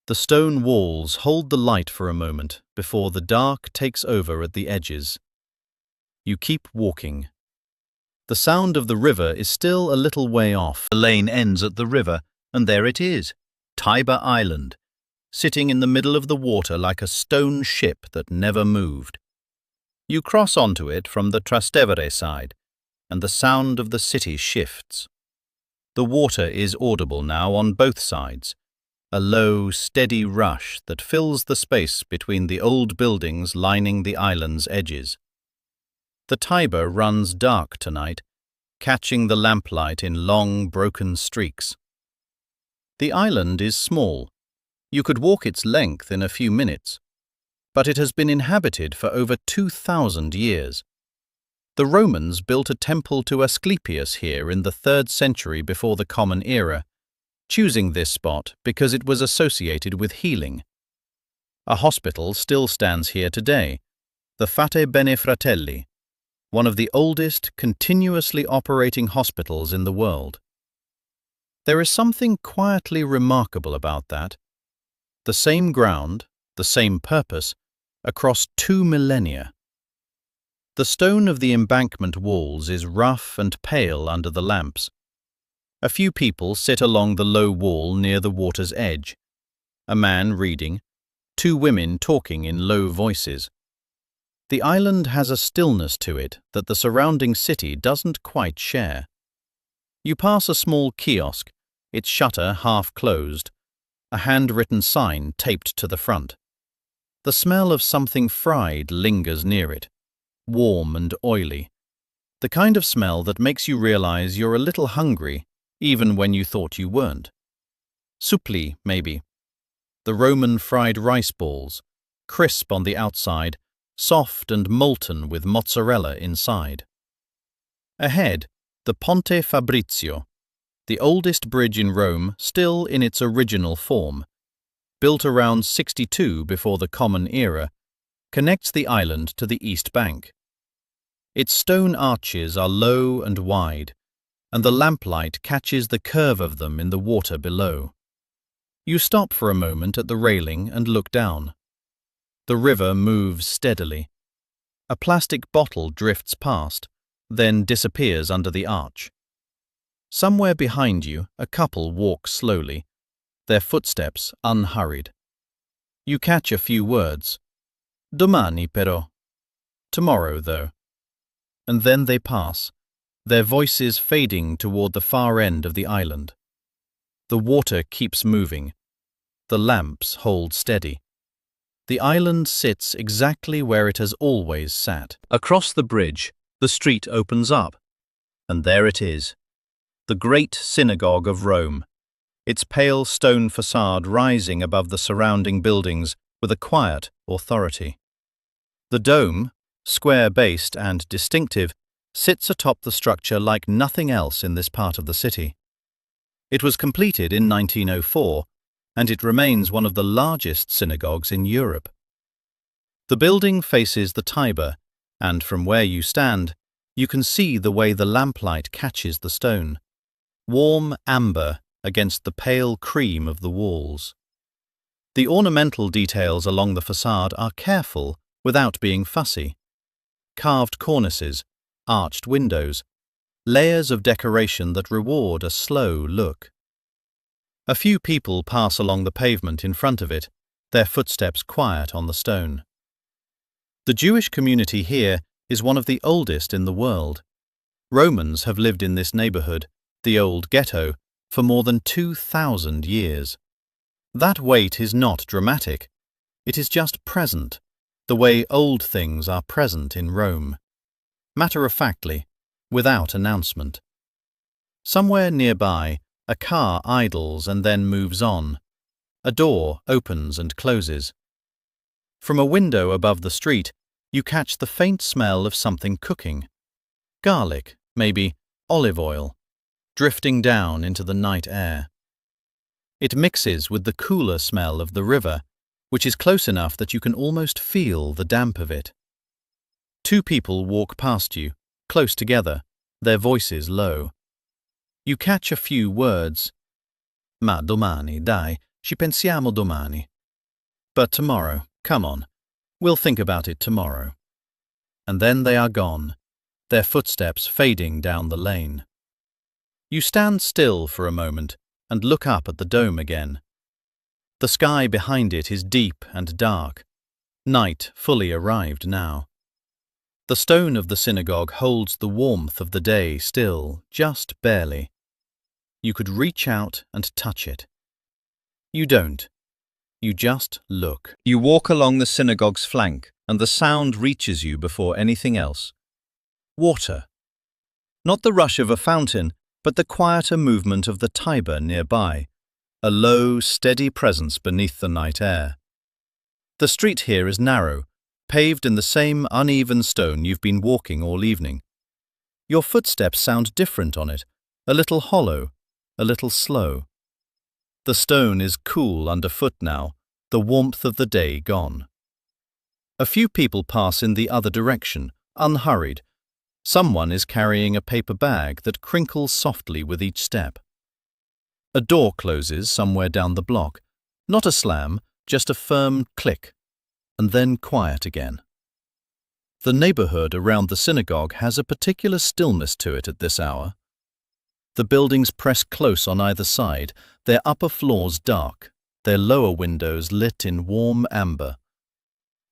The stone walls hold the light for a moment before the dark takes over at the edges. You keep walking. The sound of the river is still a little way off. The lane ends at the river, and there it is, Tiber Island, sitting in the middle of the water like a stone ship that never moved. You cross onto it from the Trastevere side, and the sound of the city shifts. The water is audible now on both sides, a low, steady rush that fills the space between the old buildings lining the island's edges. The Tiber runs dark tonight, catching the lamplight in long, broken streaks. The island is small. You could walk its length in a few minutes, but it has been inhabited for over 2,000 years. The Romans built a temple to Asclepius here in the 3rd century before the Common Era, choosing this spot because it was associated with healing. A hospital still stands here today, the Fate Bene Fratelli, one of the oldest continuously operating hospitals in the world. There is something quietly remarkable about that. The same ground, the same purpose, across 2 millennia. The stone of the embankment walls is rough and pale under the lamps. A few people sit along the low wall near the water's edge. A man reading, 2 women talking in low voices. The island has a stillness to it that the surrounding city doesn't quite share. You pass a small kiosk, its shutter half closed, a handwritten sign taped to the front. The smell of something fried lingers near it, warm and oily, the kind of smell that makes you realize you're a little hungry even when you thought you weren't. Supli, maybe. The Roman fried rice balls, crisp on the outside, soft and molten with mozzarella inside. Ahead, the Ponte Fabrizio, the oldest bridge in Rome still in its original form, built around 62 before the Common Era, connects the island to the east bank. Its stone arches are low and wide, and the lamplight catches the curve of them in the water below. You stop for a moment at the railing and look down. The river moves steadily. A plastic bottle drifts past, then disappears under the arch. Somewhere behind you, a couple walk slowly, their footsteps unhurried. You catch a few words. Domani però. Tomorrow, though. And then they pass, their voices fading toward the far end of the island. The water keeps moving. The lamps hold steady. The island sits exactly where it has always sat. Across the bridge, the street opens up, and there it is, the great synagogue of Rome, its pale stone facade rising above the surrounding buildings with a quiet authority. The dome, square-based and distinctive, sits atop the structure like nothing else in this part of the city. It was completed in 1904, and it remains one of the largest synagogues in Europe. The building faces the Tiber, and from where you stand, You can see the way the lamplight catches the stone. Warm amber against the pale cream of the walls. The ornamental details along the facade are careful without being fussy. Carved cornices, arched windows, layers of decoration that reward a slow look. A few people pass along the pavement in front of it, their footsteps quiet on the stone. The Jewish community here is one of the oldest in the world. Romans have lived in this neighborhood, the old ghetto, for more than 2,000 years. That weight is not dramatic. It is just present, the way old things are present in Rome. Matter-of-factly, without announcement. Somewhere nearby, a car idles and then moves on. A door opens and closes. From a window above the street, you catch the faint smell of something cooking. Garlic, maybe olive oil, drifting down into the night air. It mixes with the cooler smell of the river, which is close enough that you can almost feel the damp of it. Two people walk past you, close together, their voices low. You catch a few words. Ma domani, dai, ci pensiamo domani. But tomorrow, come on, we'll think about it tomorrow. And then they are gone, their footsteps fading down the lane. You stand still for a moment and look up at the dome again. The sky behind it is deep and dark. Night fully arrived now. The stone of the synagogue holds the warmth of the day still, just barely. You could reach out and touch it. You don't. You just look. You walk along the synagogue's flank, and the sound reaches you before anything else. Water. Not the rush of a fountain, but the quieter movement of the Tiber nearby, a low, steady presence beneath the night air. The street here is narrow, paved in the same uneven stone you've been walking all evening. Your footsteps sound different on it, a little hollow, a little slow. The stone is cool underfoot now, the warmth of the day gone. A few people pass in the other direction, unhurried. Someone is carrying a paper bag that crinkles softly with each step. A door closes somewhere down the block, not a slam, just a firm click, and then quiet again. The neighborhood around the synagogue has a particular stillness to it at this hour. The buildings press close on either side, their upper floors dark, their lower windows lit in warm amber.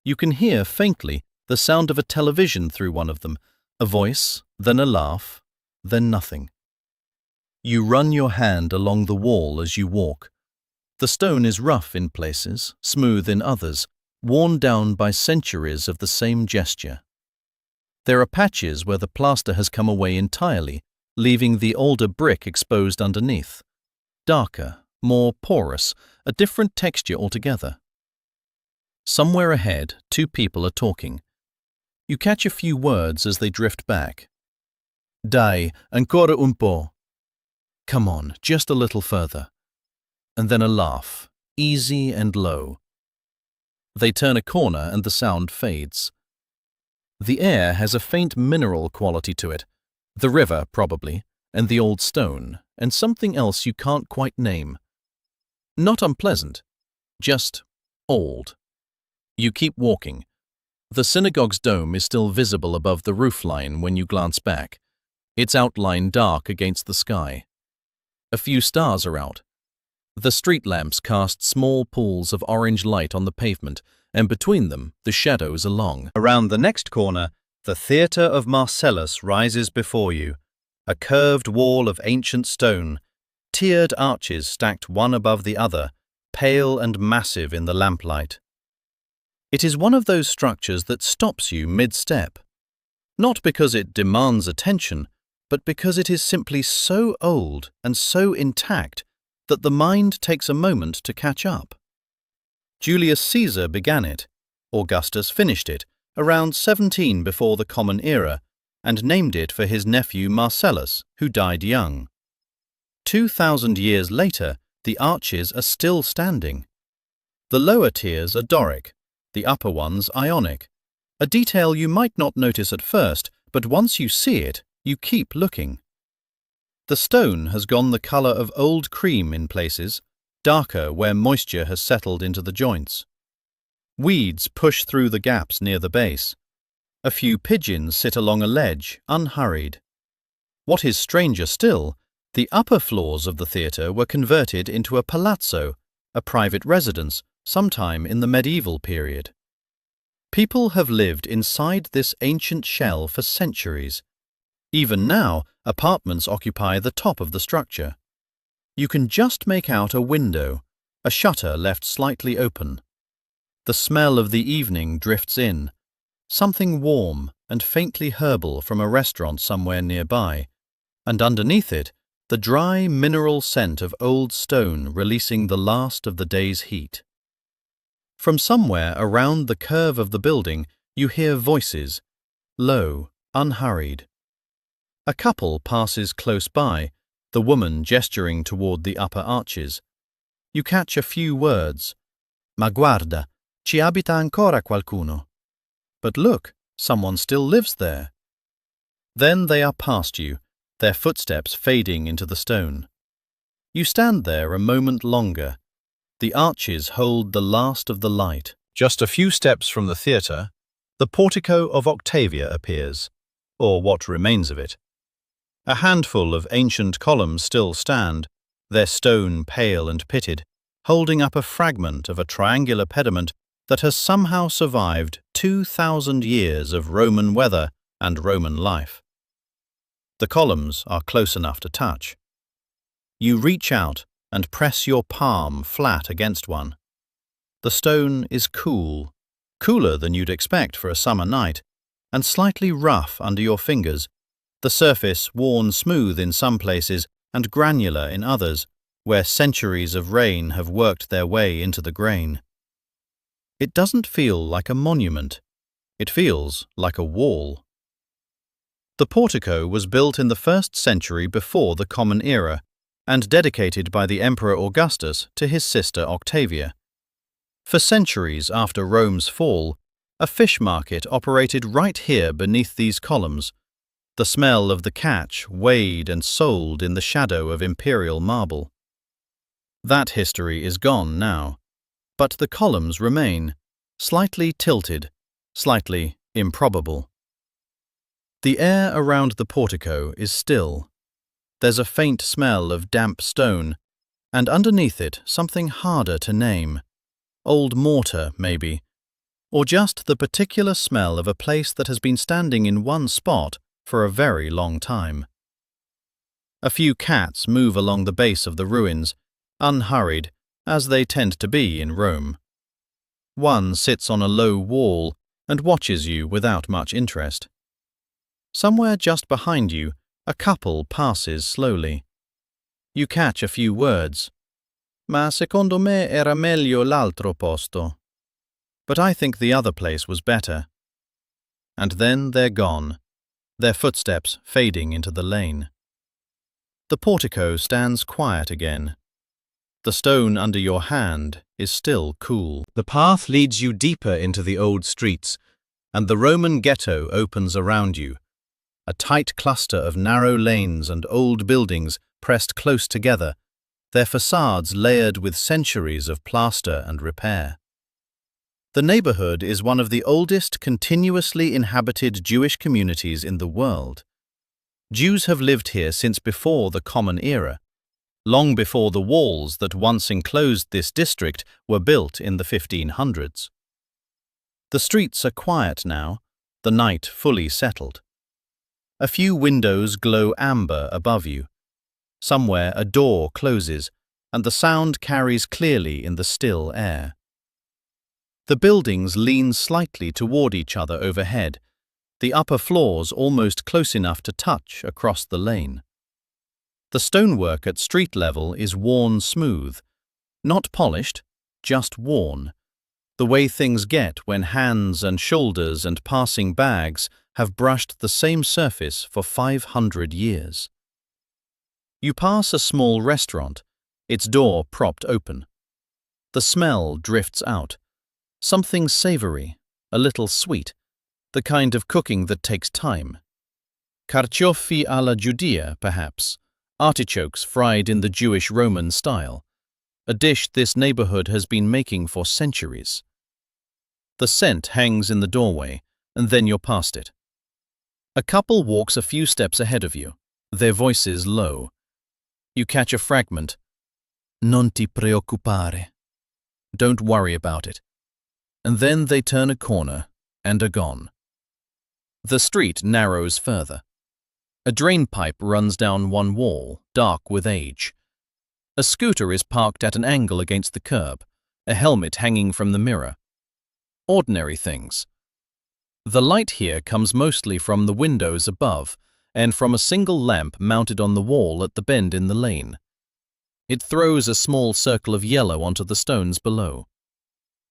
You can hear faintly the sound of a television through one of them, a voice, then a laugh, then nothing. You run your hand along the wall as you walk. The stone is rough in places, smooth in others, worn down by centuries of the same gesture. There are patches where the plaster has come away entirely, leaving the older brick exposed underneath. Darker, more porous, a different texture altogether. Somewhere ahead, two people are talking. You catch a few words as they drift back. Dai, ancora un po'. Come on, just a little further. And then a laugh, easy and low. They turn a corner and the sound fades. The air has a faint mineral quality to it. The river, probably, and the old stone, and something else you can't quite name. Not unpleasant, just old. You keep walking. The synagogue's dome is still visible above the roofline when you glance back, its outline dark against the sky. A few stars are out. The street lamps cast small pools of orange light on the pavement, and between them the shadows are long. Around the next corner, the Theatre of Marcellus rises before you, a curved wall of ancient stone, tiered arches stacked one above the other, pale and massive in the lamplight. It is one of those structures that stops you mid-step, not because it demands attention, but because it is simply so old and so intact that the mind takes a moment to catch up. Julius Caesar began it, Augustus finished it, around 17 before the Common Era, and named it for his nephew Marcellus, who died young. 2,000 years later, the arches are still standing. The lower tiers are Doric, the upper ones Ionic, a detail you might not notice at first, but once you see it, you keep looking. The stone has gone the color of old cream in places, darker where moisture has settled into the joints. Weeds push through the gaps near the base. A few pigeons sit along a ledge, unhurried. What is stranger still, the upper floors of the theatre were converted into a palazzo, a private residence, sometime in the medieval period. People have lived inside this ancient shell for centuries. Even now, apartments occupy the top of the structure. You can just make out a window, a shutter left slightly open. The smell of the evening drifts in, something warm and faintly herbal from a restaurant somewhere nearby, and underneath it, the dry mineral scent of old stone releasing the last of the day's heat. From somewhere around the curve of the building, you hear voices, low, unhurried. A couple passes close by, the woman gesturing toward the upper arches. You catch a few words. Ma guarda, ci abita ancora qualcuno. But look, someone still lives there. Then they are past you, their footsteps fading into the stone. You stand there a moment longer. The arches hold the last of the light. Just a few steps from the theatre, the portico of Octavia appears, or what remains of it. A handful of ancient columns still stand, their stone pale and pitted, holding up a fragment of a triangular pediment that has somehow survived 2,000 years of Roman weather and Roman life. The columns are close enough to touch. You reach out and press your palm flat against one. The stone is cool, cooler than you'd expect for a summer night, and slightly rough under your fingers, the surface worn smooth in some places and granular in others, where centuries of rain have worked their way into the grain. It doesn't feel like a monument. It feels like a wall. The portico was built in the 1st century before the Common Era, and dedicated by the Emperor Augustus to his sister Octavia. For centuries after Rome's fall, a fish market operated right here beneath these columns. The smell of the catch weighed and sold in the shadow of imperial marble. That history is gone now, but the columns remain, slightly tilted, slightly improbable. The air around the portico is still. There's a faint smell of damp stone, and underneath it something harder to name. Old mortar, maybe, or just the particular smell of a place that has been standing in one spot for a very long time. A few cats move along the base of the ruins, unhurried, as they tend to be in Rome. One sits on a low wall and watches you without much interest. Somewhere just behind you, a couple passes slowly. You catch a few words. Ma secondo me era meglio l'altro posto. But I think the other place was better. And then they're gone, their footsteps fading into the lane. The portico stands quiet again. The stone under your hand is still cool. The path leads you deeper into the old streets, and the Roman ghetto opens around you. A tight cluster of narrow lanes and old buildings pressed close together, their facades layered with centuries of plaster and repair. The neighborhood is one of the oldest continuously inhabited Jewish communities in the world. Jews have lived here since before the Common Era, long before the walls that once enclosed this district were built in the 1500s. The streets are quiet now, the night fully settled. A few windows glow amber above you. Somewhere a door closes, and the sound carries clearly in the still air. The buildings lean slightly toward each other overhead, the upper floors almost close enough to touch across the lane. The stonework at street level is worn smooth, not polished, just worn, the way things get when hands and shoulders and passing bags have brushed the same surface for 500 years. You pass a small restaurant, its door propped open. The smell drifts out, something savory, a little sweet, the kind of cooking that takes time. Carciofi alla Judea, perhaps, artichokes fried in the Jewish-Roman style, a dish this neighborhood has been making for centuries. The scent hangs in the doorway, and then you're past it. A couple walks a few steps ahead of you, their voices low. You catch a fragment. Non ti preoccupare. Don't worry about it. And then they turn a corner and are gone. The street narrows further. A drain pipe runs down one wall, dark with age. A scooter is parked at an angle against the curb, a helmet hanging from the mirror. Ordinary things. The light here comes mostly from the windows above and from a single lamp mounted on the wall at the bend in the lane. It throws a small circle of yellow onto the stones below.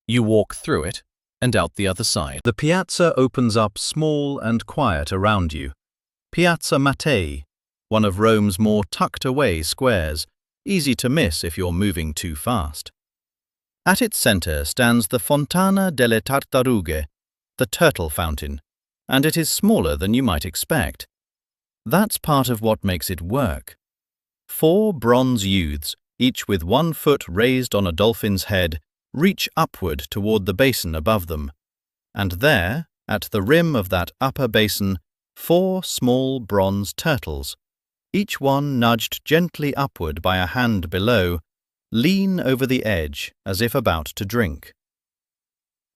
You walk through it and out the other side. The piazza opens up small and quiet around you. Piazza Mattei, one of Rome's more tucked-away squares, easy to miss if you're moving too fast. At its center stands the Fontana delle Tartarughe, the turtle fountain, and it is smaller than you might expect. That's part of what makes it work. 4 bronze youths, each with 1 foot raised on a dolphin's head, reach upward toward the basin above them. And there, at the rim of that upper basin, 4 small bronze turtles, each one nudged gently upward by a hand below, lean over the edge as if about to drink.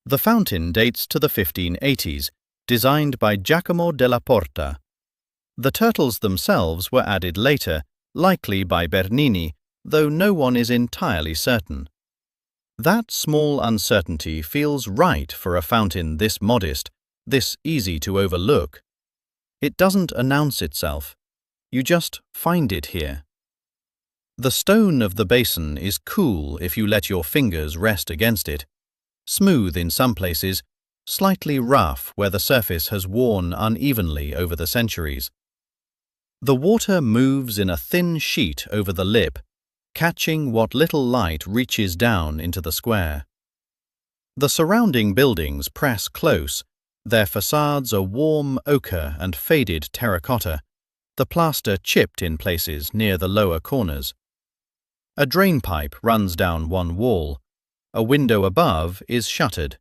The fountain dates to the 1580s, designed by Giacomo della Porta. The turtles themselves were added later, likely by Bernini, though no one is entirely certain. That small uncertainty feels right for a fountain this modest, this easy to overlook. It doesn't announce itself. You just find it here. The stone of the basin is cool if you let your fingers rest against it. Smooth in some places, slightly rough where the surface has worn unevenly over the centuries. The water moves in a thin sheet over the lip, catching what little light reaches down into the square. The surrounding buildings press close, their facades are warm ochre and faded terracotta, the plaster chipped in places near the lower corners. A drain pipe runs down one wall. A window above is shuttered.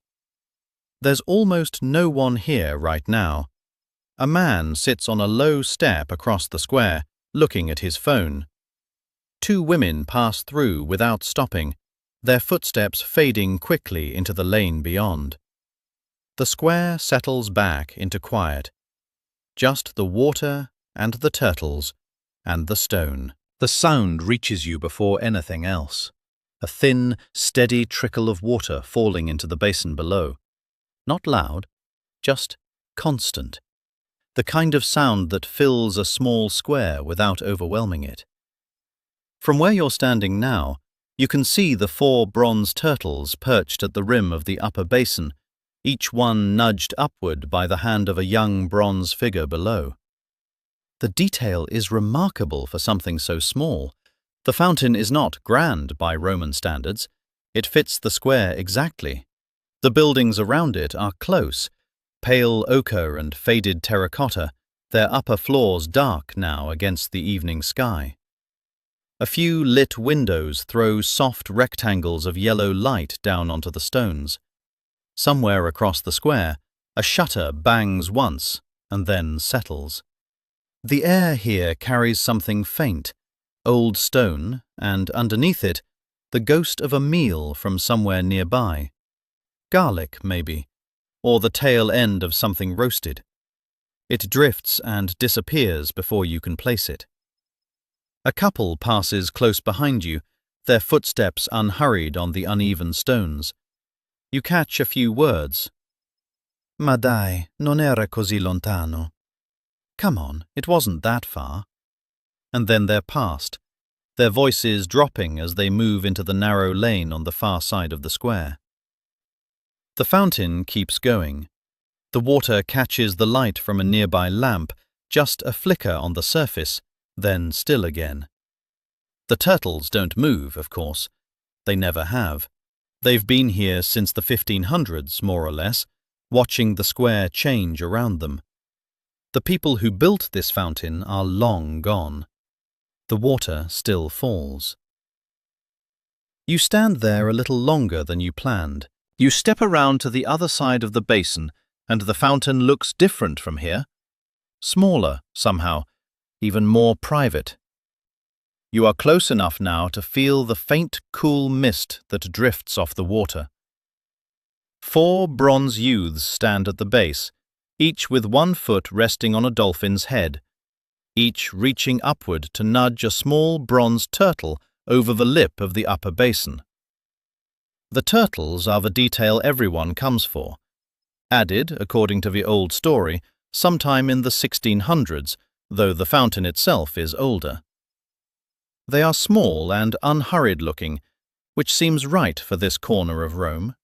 There's almost no one here right now. A man sits on a low step across the square, looking at his phone. 2 women pass through without stopping, their footsteps fading quickly into the lane beyond. The square settles back into quiet. Just the water and the turtles and the stone. The sound reaches you before anything else. A thin, steady trickle of water falling into the basin below. Not loud, just constant. The kind of sound that fills a small square without overwhelming it. From where you're standing now, you can see the 4 bronze turtles perched at the rim of the upper basin, each one nudged upward by the hand of a young bronze figure below. The detail is remarkable for something so small. The fountain is not grand by Roman standards. It fits the square exactly. The buildings around it are close, pale ochre and faded terracotta, their upper floors dark now against the evening sky. A few lit windows throw soft rectangles of yellow light down onto the stones. Somewhere across the square, a shutter bangs once and then settles. The air here carries something faint, old stone, and underneath it, the ghost of a meal from somewhere nearby. Garlic, maybe, or the tail end of something roasted. It drifts and disappears before you can place it. A couple passes close behind you, their footsteps unhurried on the uneven stones. You catch a few words. Ma dai, non era così lontano. Come on, it wasn't that far. And then they're past, their voices dropping as they move into the narrow lane on the far side of the square. The fountain keeps going. The water catches the light from a nearby lamp, just a flicker on the surface, then still again. The turtles don't move, of course. They never have. They've been here since the 1500s, more or less, watching the square change around them. The people who built this fountain are long gone. The water still falls. You stand there a little longer than you planned. You step around to the other side of the basin, and the fountain looks different from here. Smaller, somehow, even more private. You are close enough now to feel the faint, cool mist that drifts off the water. 4 bronze youths stand at the base, each with one foot resting on a dolphin's head, each reaching upward to nudge a small bronze turtle over the lip of the upper basin. The turtles are the detail everyone comes for, added, according to the old story, sometime in the 1600s, though the fountain itself is older. They are small and unhurried-looking, which seems right for this corner of Rome.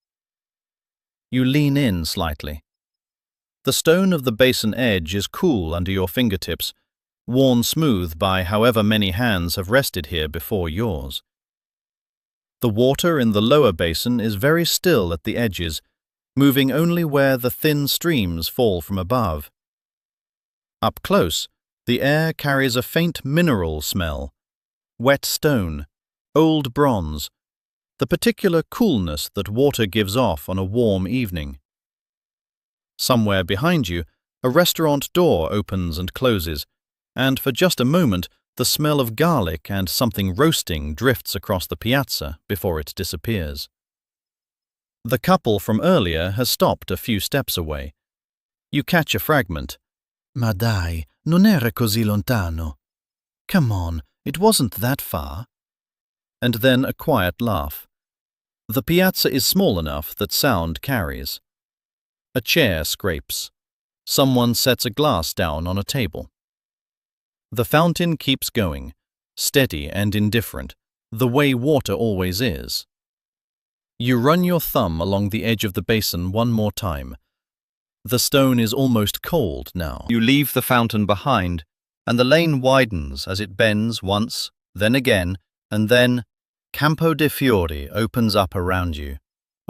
You lean in slightly. The stone of the basin edge is cool under your fingertips, worn smooth by however many hands have rested here before yours. The water in the lower basin is very still at the edges, moving only where the thin streams fall from above. Up close, the air carries a faint mineral smell, wet stone, old bronze, the particular coolness that water gives off on a warm evening. Somewhere behind you, a restaurant door opens and closes, and for just a moment the smell of garlic and something roasting drifts across the piazza before it disappears. The couple from earlier has stopped a few steps away. You catch a fragment. Ma dai, non era così lontano. Come on, it wasn't that far. And then a quiet laugh. The piazza is small enough that sound carries. A chair scrapes. Someone sets a glass down on a table. The fountain keeps going, steady and indifferent, the way water always is. You run your thumb along the edge of the basin one more time. The stone is almost cold now. You leave the fountain behind, and the lane widens as it bends once, then again, and then Campo de' Fiori opens up around you.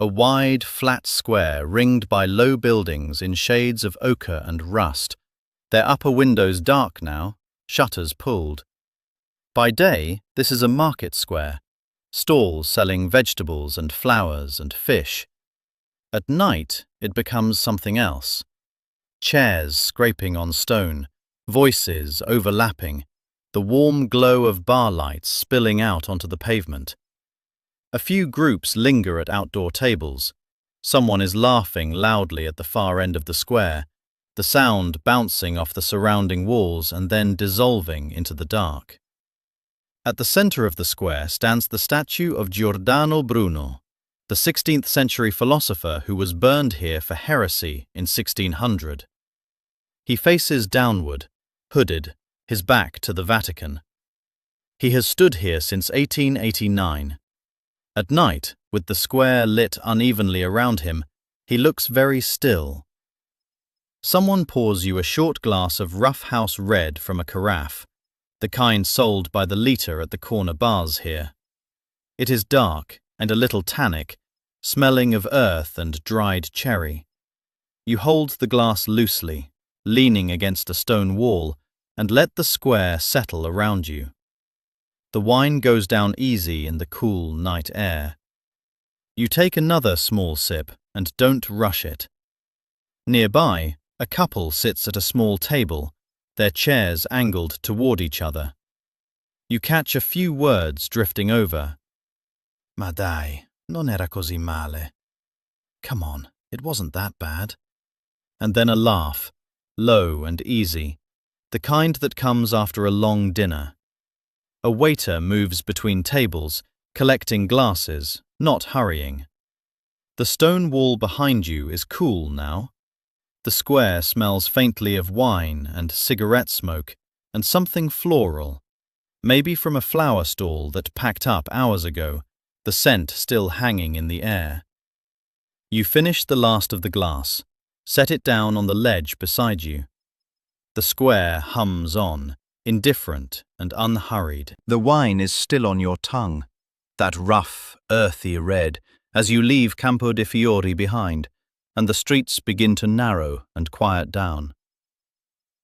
A wide, flat square ringed by low buildings in shades of ochre and rust, their upper windows dark now, shutters pulled. By day, this is a market square, stalls selling vegetables and flowers and fish. At night, it becomes something else. Chairs scraping on stone, voices overlapping, the warm glow of bar lights spilling out onto the pavement. A few groups linger at outdoor tables. Someone is laughing loudly at the far end of the square, the sound bouncing off the surrounding walls and then dissolving into the dark. At the center of the square stands the statue of Giordano Bruno, the 16th century philosopher who was burned here for heresy in 1600. He faces downward, hooded, his back to the Vatican. He has stood here since 1889. At night, with the square lit unevenly around him, he looks very still. Someone pours you a short glass of rough house red from a carafe, the kind sold by the litre at the corner bars here. It is dark and a little tannic, smelling of earth and dried cherry. You hold the glass loosely, leaning against a stone wall, and let the square settle around you. The wine goes down easy in the cool night air. You take another small sip and don't rush it. Nearby, a couple sits at a small table, their chairs angled toward each other. You catch a few words drifting over. Ma dai, non era così male. Come on, it wasn't that bad. And then a laugh, low and easy, the kind that comes after a long dinner. A waiter moves between tables, collecting glasses, not hurrying. The stone wall behind you is cool now. The square smells faintly of wine and cigarette smoke and something floral, maybe from a flower stall that packed up hours ago, the scent still hanging in the air. You finish the last of the glass, set it down on the ledge beside you. The square hums on, indifferent and unhurried. The wine is still on your tongue, that rough, earthy red, as you leave Campo de' Fiori behind, and the streets begin to narrow and quiet down.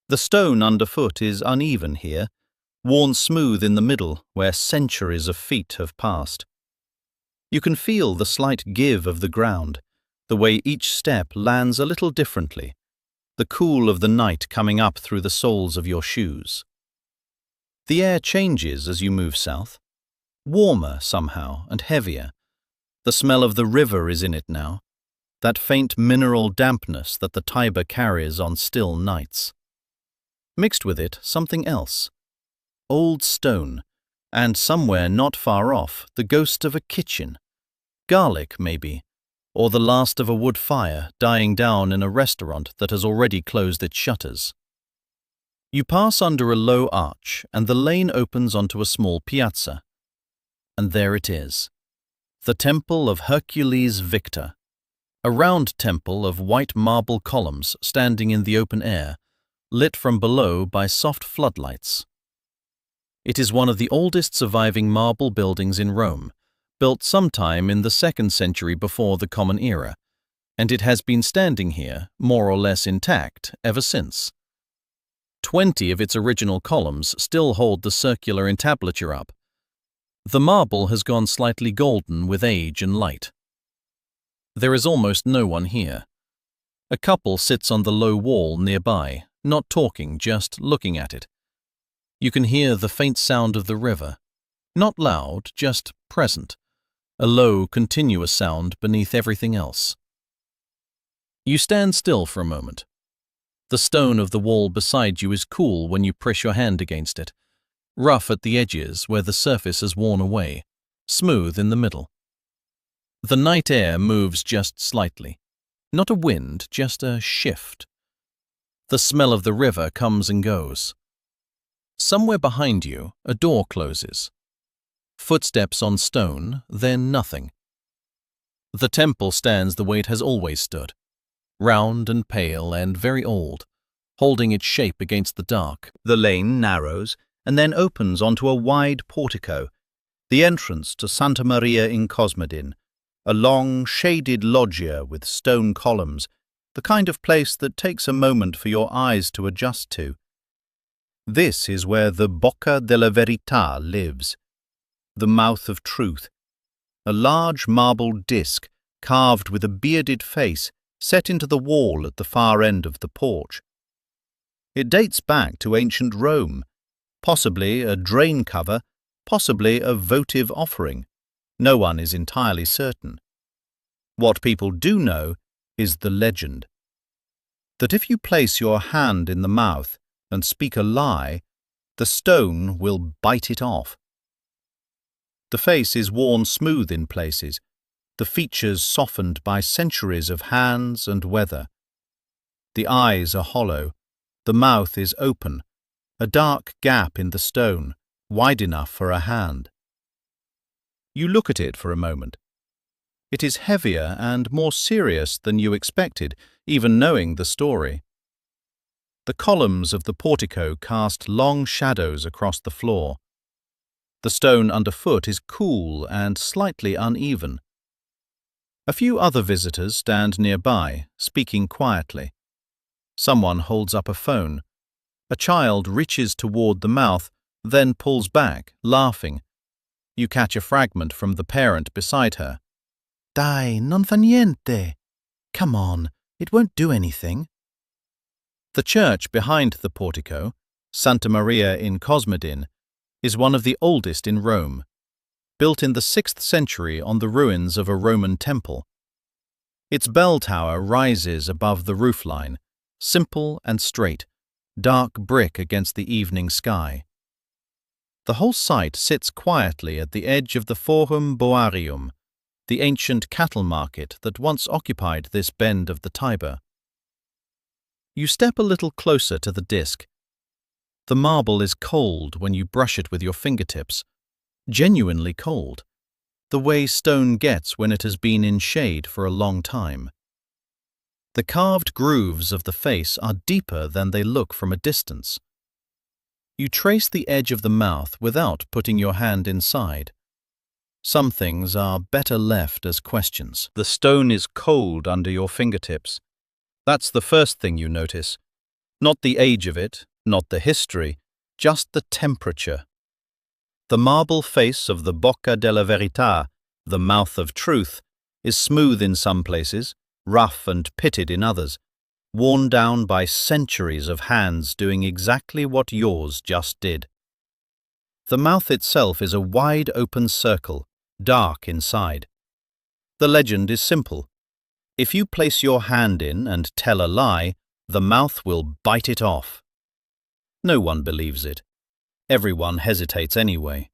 The stone underfoot is uneven here, worn smooth in the middle where centuries of feet have passed. You can feel the slight give of the ground, the way each step lands a little differently, the cool of the night coming up through the soles of your shoes. The air changes as you move south, warmer somehow and heavier. The smell of the river is in it now, that faint mineral dampness that the Tiber carries on still nights. Mixed with it, something else. Old stone, and somewhere not far off, the ghost of a kitchen. Garlic, maybe, or the last of a wood fire dying down in a restaurant that has already closed its shutters. You pass under a low arch, and the lane opens onto a small piazza. And there it is, the Temple of Hercules Victor, a round temple of white marble columns standing in the open air, lit from below by soft floodlights. It is one of the oldest surviving marble buildings in Rome, built sometime in the 2nd century before the Common Era, and it has been standing here, more or less intact, ever since. 20 of its original columns still hold the circular entablature up. The marble has gone slightly golden with age and light. There is almost no one here. A couple sits on the low wall nearby, not talking, just looking at it. You can hear the faint sound of the river. Not loud, just present. A low, continuous sound beneath everything else. You stand still for a moment. The stone of the wall beside you is cool when you press your hand against it, rough at the edges where the surface has worn away, smooth in the middle. The night air moves just slightly. Not a wind, just a shift. The smell of the river comes and goes. Somewhere behind you, a door closes. Footsteps on stone, then nothing. The temple stands the way it has always stood, round and pale and very old, holding its shape against the dark. The lane narrows and then opens onto a wide portico, the entrance to Santa Maria in Cosmedin, a long, shaded loggia with stone columns, the kind of place that takes a moment for your eyes to adjust to. This is where the Bocca della Verità lives, the mouth of truth, a large marble disc carved with a bearded face set into the wall at the far end of the porch. It dates back to ancient Rome, possibly a drain cover, possibly a votive offering. No one is entirely certain. What people do know is the legend. That if you place your hand in the mouth and speak a lie, the stone will bite it off. The face is worn smooth in places, the features softened by centuries of hands and weather. The eyes are hollow, the mouth is open, a dark gap in the stone, wide enough for a hand. You look at it for a moment. It is heavier and more serious than you expected, even knowing the story. The columns of the portico cast long shadows across the floor. The stone underfoot is cool and slightly uneven. A few other visitors stand nearby, speaking quietly. Someone holds up a phone. A child reaches toward the mouth, then pulls back, laughing. You catch a fragment from the parent beside her. Dai, non fa niente. Come on, it won't do anything. The church behind the portico, Santa Maria in Cosmedin, is one of the oldest in Rome, built in the 6th century on the ruins of a Roman temple. Its bell tower rises above the roofline, simple and straight, dark brick against the evening sky. The whole site sits quietly at the edge of the Forum Boarium, the ancient cattle market that once occupied this bend of the Tiber. You step a little closer to the disc. The marble is cold when you brush it with your fingertips, genuinely cold, the way stone gets when it has been in shade for a long time. The carved grooves of the face are deeper than they look from a distance. You trace the edge of the mouth without putting your hand inside. Some things are better left as questions. The stone is cold under your fingertips. That's the first thing you notice. Not the age of it, not the history, just the temperature. The marble face of the Bocca della Verità, the mouth of truth, is smooth in some places, rough and pitted in others, worn down by centuries of hands doing exactly what yours just did. The mouth itself is a wide open circle, dark inside. The legend is simple. If you place your hand in and tell a lie, the mouth will bite it off. No one believes it. Everyone hesitates anyway.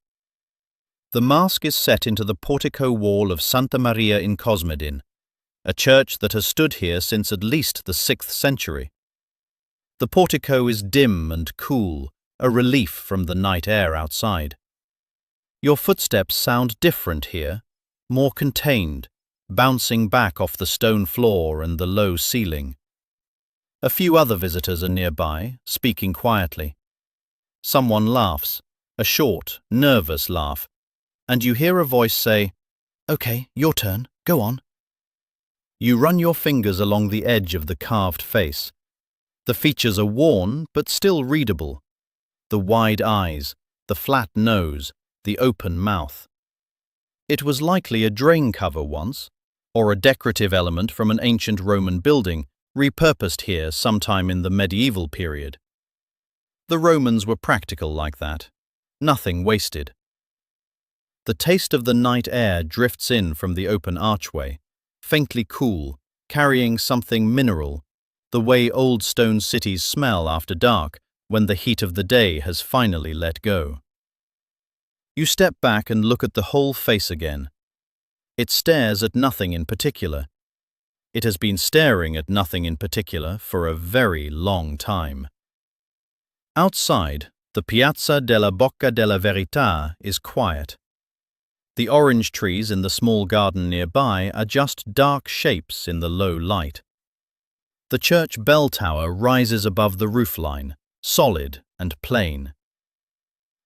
The mask is set into the portico wall of Santa Maria in Cosmedin, a church that has stood here since at least the 6th century. The portico is dim and cool, a relief from the night air outside. Your footsteps sound different here, more contained, bouncing back off the stone floor and the low ceiling. A few other visitors are nearby, speaking quietly. Someone laughs, a short, nervous laugh, and you hear a voice say, "Okay, your turn, go on." You run your fingers along the edge of the carved face. The features are worn, but still readable. The wide eyes, the flat nose, the open mouth. It was likely a drain cover once, or a decorative element from an ancient Roman building, repurposed here sometime in the medieval period. The Romans were practical like that. Nothing wasted. The taste of the night air drifts in from the open archway, faintly cool, carrying something mineral, the way old stone cities smell after dark when the heat of the day has finally let go. You step back and look at the whole face again. It stares at nothing in particular. It has been staring at nothing in particular for a very long time. Outside, the Piazza della Bocca della Verità is quiet. The orange trees in the small garden nearby are just dark shapes in the low light. The church bell tower rises above the roofline, solid and plain.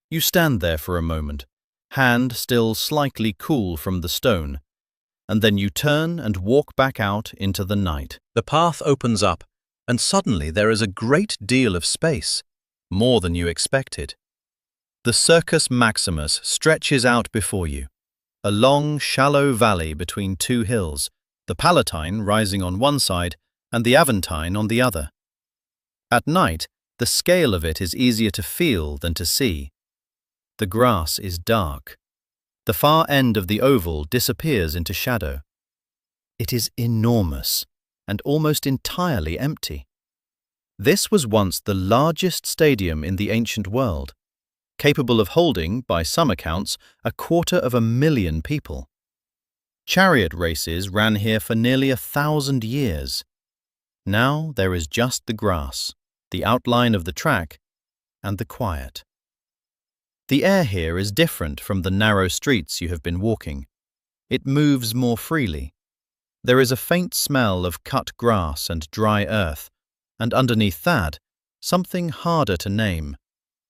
You stand there for a moment, hand still slightly cool from the stone, and then you turn and walk back out into the night. The path opens up, and suddenly there is a great deal of space, more than you expected. The Circus Maximus stretches out before you, a long, shallow valley between two hills, the Palatine rising on one side and the Aventine on the other. At night, the scale of it is easier to feel than to see. The grass is dark. The far end of the oval disappears into shadow. It is enormous and almost entirely empty. This was once the largest stadium in the ancient world, capable of holding, by some accounts, 250,000 people. Chariot races ran here for nearly 1,000 years. Now there is just the grass, the outline of the track, and the quiet. The air here is different from the narrow streets you have been walking. It moves more freely. There is a faint smell of cut grass and dry earth, and underneath that, something harder to name,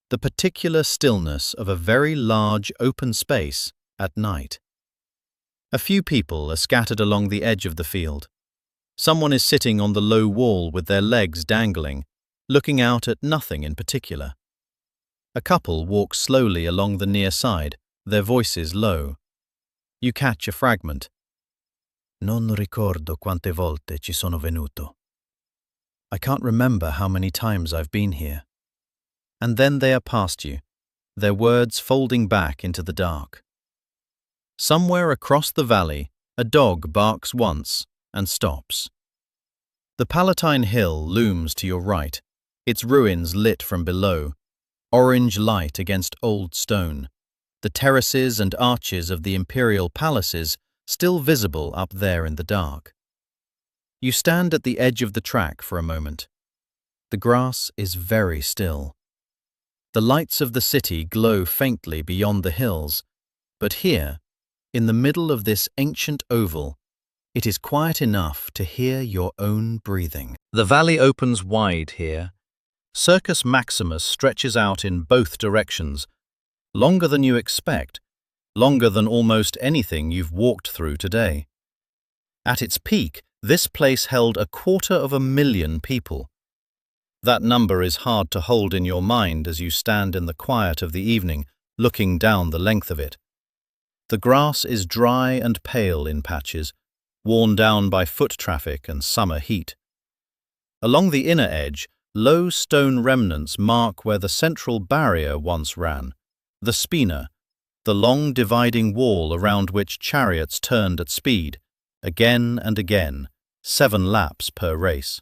the particular stillness of a very large open space at night. A few people are scattered along the edge of the field. Someone is sitting on the low wall with their legs dangling, looking out at nothing in particular. A couple walk slowly along the near side, their voices low. You catch a fragment. Non ricordo quante volte ci sono venuto. I can't remember how many times I've been here. And then they are past you, their words folding back into the dark. Somewhere across the valley, a dog barks once and stops. The Palatine Hill looms to your right, its ruins lit from below, orange light against old stone, the terraces and arches of the imperial palaces still visible up there in the dark. You stand at the edge of the track for a moment. The grass is very still. The lights of the city glow faintly beyond the hills, but here, in the middle of this ancient oval, it is quiet enough to hear your own breathing. The valley opens wide here. Circus Maximus stretches out in both directions, longer than you expect, longer than almost anything you've walked through today. At its peak, this place held 250,000 people. That number is hard to hold in your mind as you stand in the quiet of the evening, looking down the length of it. The grass is dry and pale in patches, worn down by foot traffic and summer heat. Along the inner edge, low stone remnants mark where the central barrier once ran, the spina, the long dividing wall around which chariots turned at speed, again and again, 7 laps per race.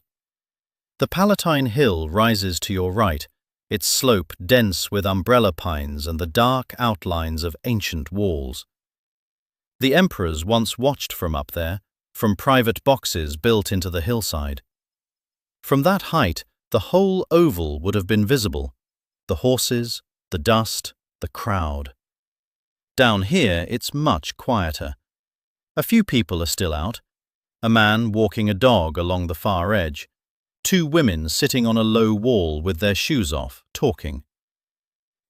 The Palatine Hill rises to your right, its slope dense with umbrella pines and the dark outlines of ancient walls. The emperors once watched from up there, from private boxes built into the hillside. From that height, the whole oval would have been visible, the horses, the dust, the crowd. Down here, it's much quieter. A few people are still out, a man walking a dog along the far edge, 2 women sitting on a low wall with their shoes off, talking.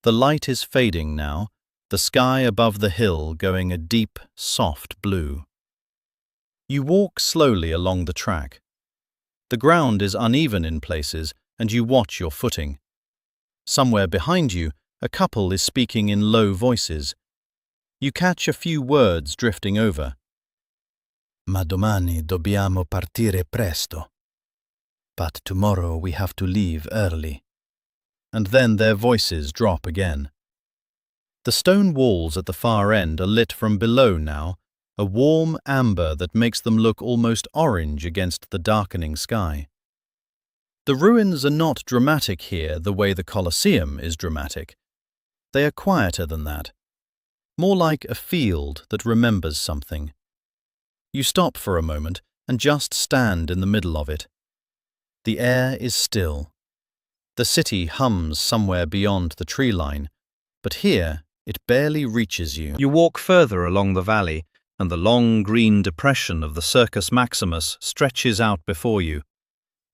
The light is fading now, the sky above the hill going a deep, soft blue. You walk slowly along the track. The ground is uneven in places, and you watch your footing. Somewhere behind you, a couple is speaking in low voices. You catch a few words drifting over. Ma domani dobbiamo partire presto. But tomorrow we have to leave early. And then their voices drop again. The stone walls at the far end are lit from below now, a warm amber that makes them look almost orange against the darkening sky. The ruins are not dramatic here the way the Colosseum is dramatic. They are quieter than that, more like a field that remembers something. You stop for a moment and just stand in the middle of it. The air is still. The city hums somewhere beyond the tree line, but here it barely reaches you. You walk further along the valley, and the long green depression of the Circus Maximus stretches out before you,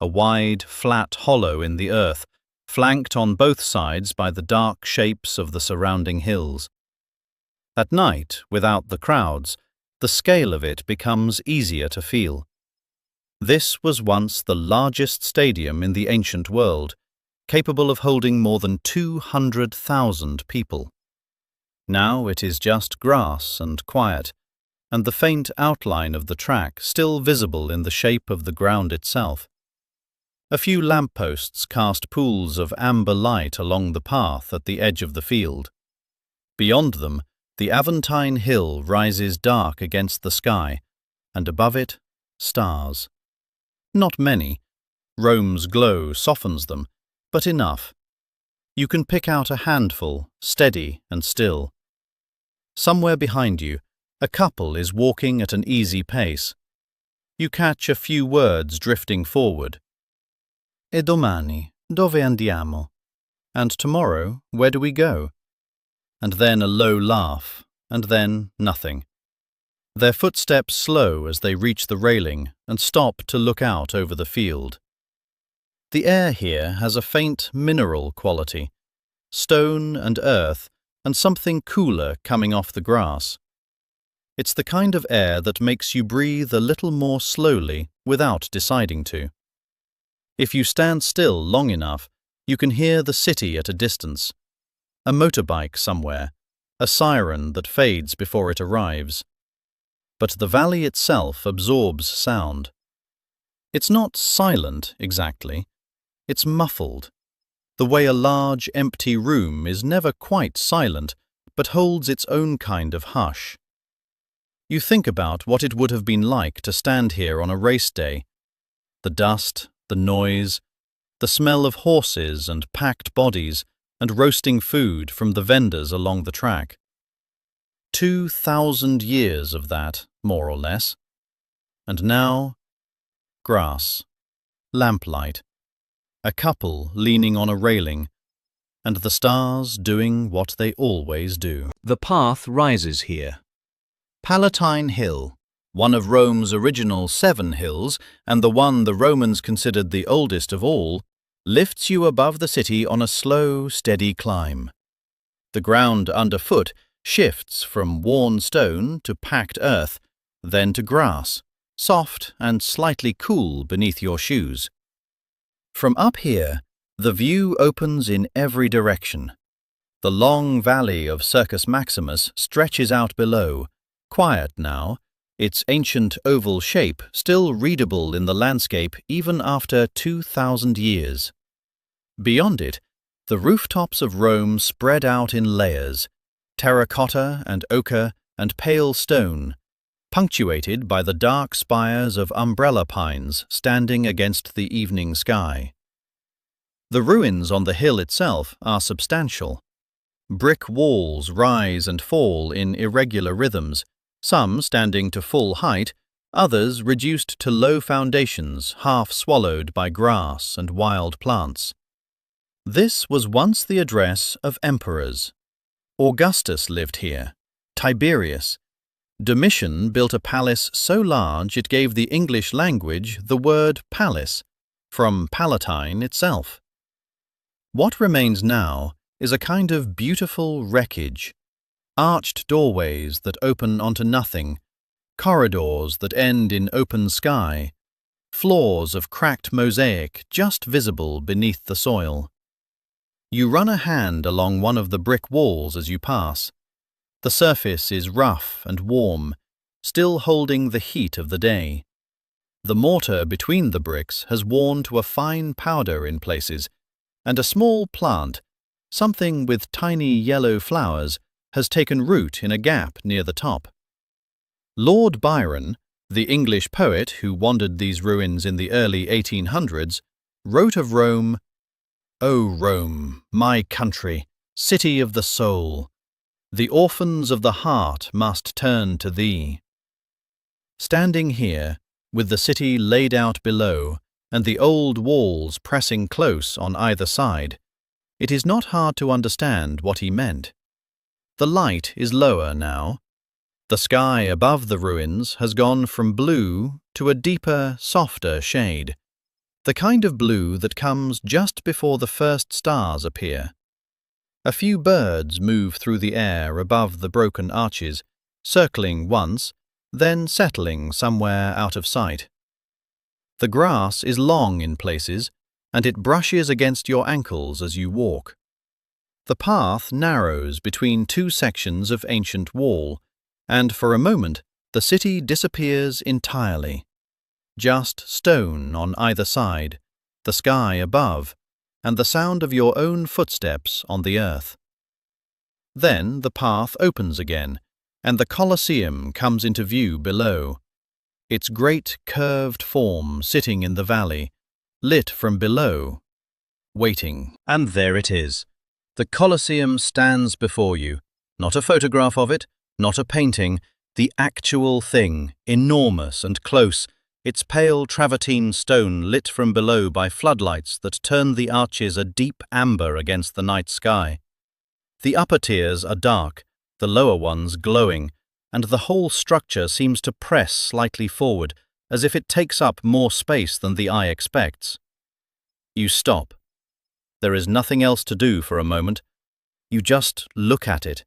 a wide, flat hollow in the earth, flanked on both sides by the dark shapes of the surrounding hills. At night, without the crowds, the scale of it becomes easier to feel. This was once the largest stadium in the ancient world, capable of holding more than 200,000 people. Now it is just grass and quiet, and the faint outline of the track still visible in the shape of the ground itself. A few lampposts cast pools of amber light along the path at the edge of the field. Beyond them, the Aventine Hill rises dark against the sky, and above it, stars. Not many. Rome's glow softens them, but enough. You can pick out a handful, steady and still. Somewhere behind you, a couple is walking at an easy pace. You catch a few words drifting forward. E domani, dove andiamo? And tomorrow, where do we go? And then a low laugh, and then nothing. Their footsteps slow as they reach the railing and stop to look out over the field. The air here has a faint mineral quality, stone and earth, and something cooler coming off the grass. It's the kind of air that makes you breathe a little more slowly without deciding to. If you stand still long enough, you can hear the city at a distance. A motorbike somewhere, a siren that fades before it arrives. But the valley itself absorbs sound. It's not silent exactly, it's muffled. The way a large, empty room is never quite silent, but holds its own kind of hush. You think about what it would have been like to stand here on a race day. The dust, the noise, the smell of horses and packed bodies, and roasting food from the vendors along the track. 2,000 years of that, more or less. And now, grass, lamplight, a couple leaning on a railing, and the stars doing what they always do. The path rises here. Palatine Hill, one of Rome's original 7 hills, and the one the Romans considered the oldest of all, lifts you above the city on a slow, steady climb. The ground underfoot shifts from worn stone to packed earth, then to grass, soft and slightly cool beneath your shoes. From up here, The view opens in every direction. The long valley of Circus Maximus stretches out below, quiet now, its ancient oval shape still readable in the landscape even after 2,000 years. Beyond it, the rooftops of Rome spread out in layers, terracotta and ochre and pale stone, punctuated by the dark spires of umbrella pines standing against the evening sky. The ruins on the hill itself are substantial. Brick walls rise and fall in irregular rhythms, some standing to full height, others reduced to low foundations half swallowed by grass and wild plants. This was once the address of emperors. Augustus lived here, Tiberius. Domitian built a palace so large it gave the English language the word palace, from Palatine itself. What remains now is a kind of beautiful wreckage, arched doorways that open onto nothing, corridors that end in open sky, floors of cracked mosaic just visible beneath the soil. You run a hand along one of the brick walls as you pass. The surface is rough and warm, still holding the heat of the day. The mortar between the bricks has worn to a fine powder in places, and a small plant, something with tiny yellow flowers, has taken root in a gap near the top. Lord Byron, the English poet who wandered these ruins in the early 1800s, wrote of Rome, "O Rome, my country, city of the soul, the orphans of the heart must turn to thee." Standing here, with the city laid out below, and the old walls pressing close on either side, it is not hard to understand what he meant. The light is lower now. The sky above the ruins has gone from blue to a deeper, softer shade, the kind of blue that comes just before the first stars appear. A few birds move through the air above the broken arches, circling once, then settling somewhere out of sight. The grass is long in places, and it brushes against your ankles as you walk. The path narrows between two sections of ancient wall, and for a moment the city disappears entirely. Just stone on either side, the sky above, and the sound of your own footsteps on the earth. Then the path opens again, and the Colosseum comes into view below. Its great curved form sitting in the valley, lit from below, waiting. And there it is. The Colosseum stands before you. Not a photograph of it, not a painting, the actual thing, enormous and close, its pale travertine stone lit from below by floodlights that turn the arches a deep amber against the night sky. The upper tiers are dark, the lower ones glowing, and the whole structure seems to press slightly forward, as if it takes up more space than the eye expects. You stop. There is nothing else to do for a moment. You just look at it.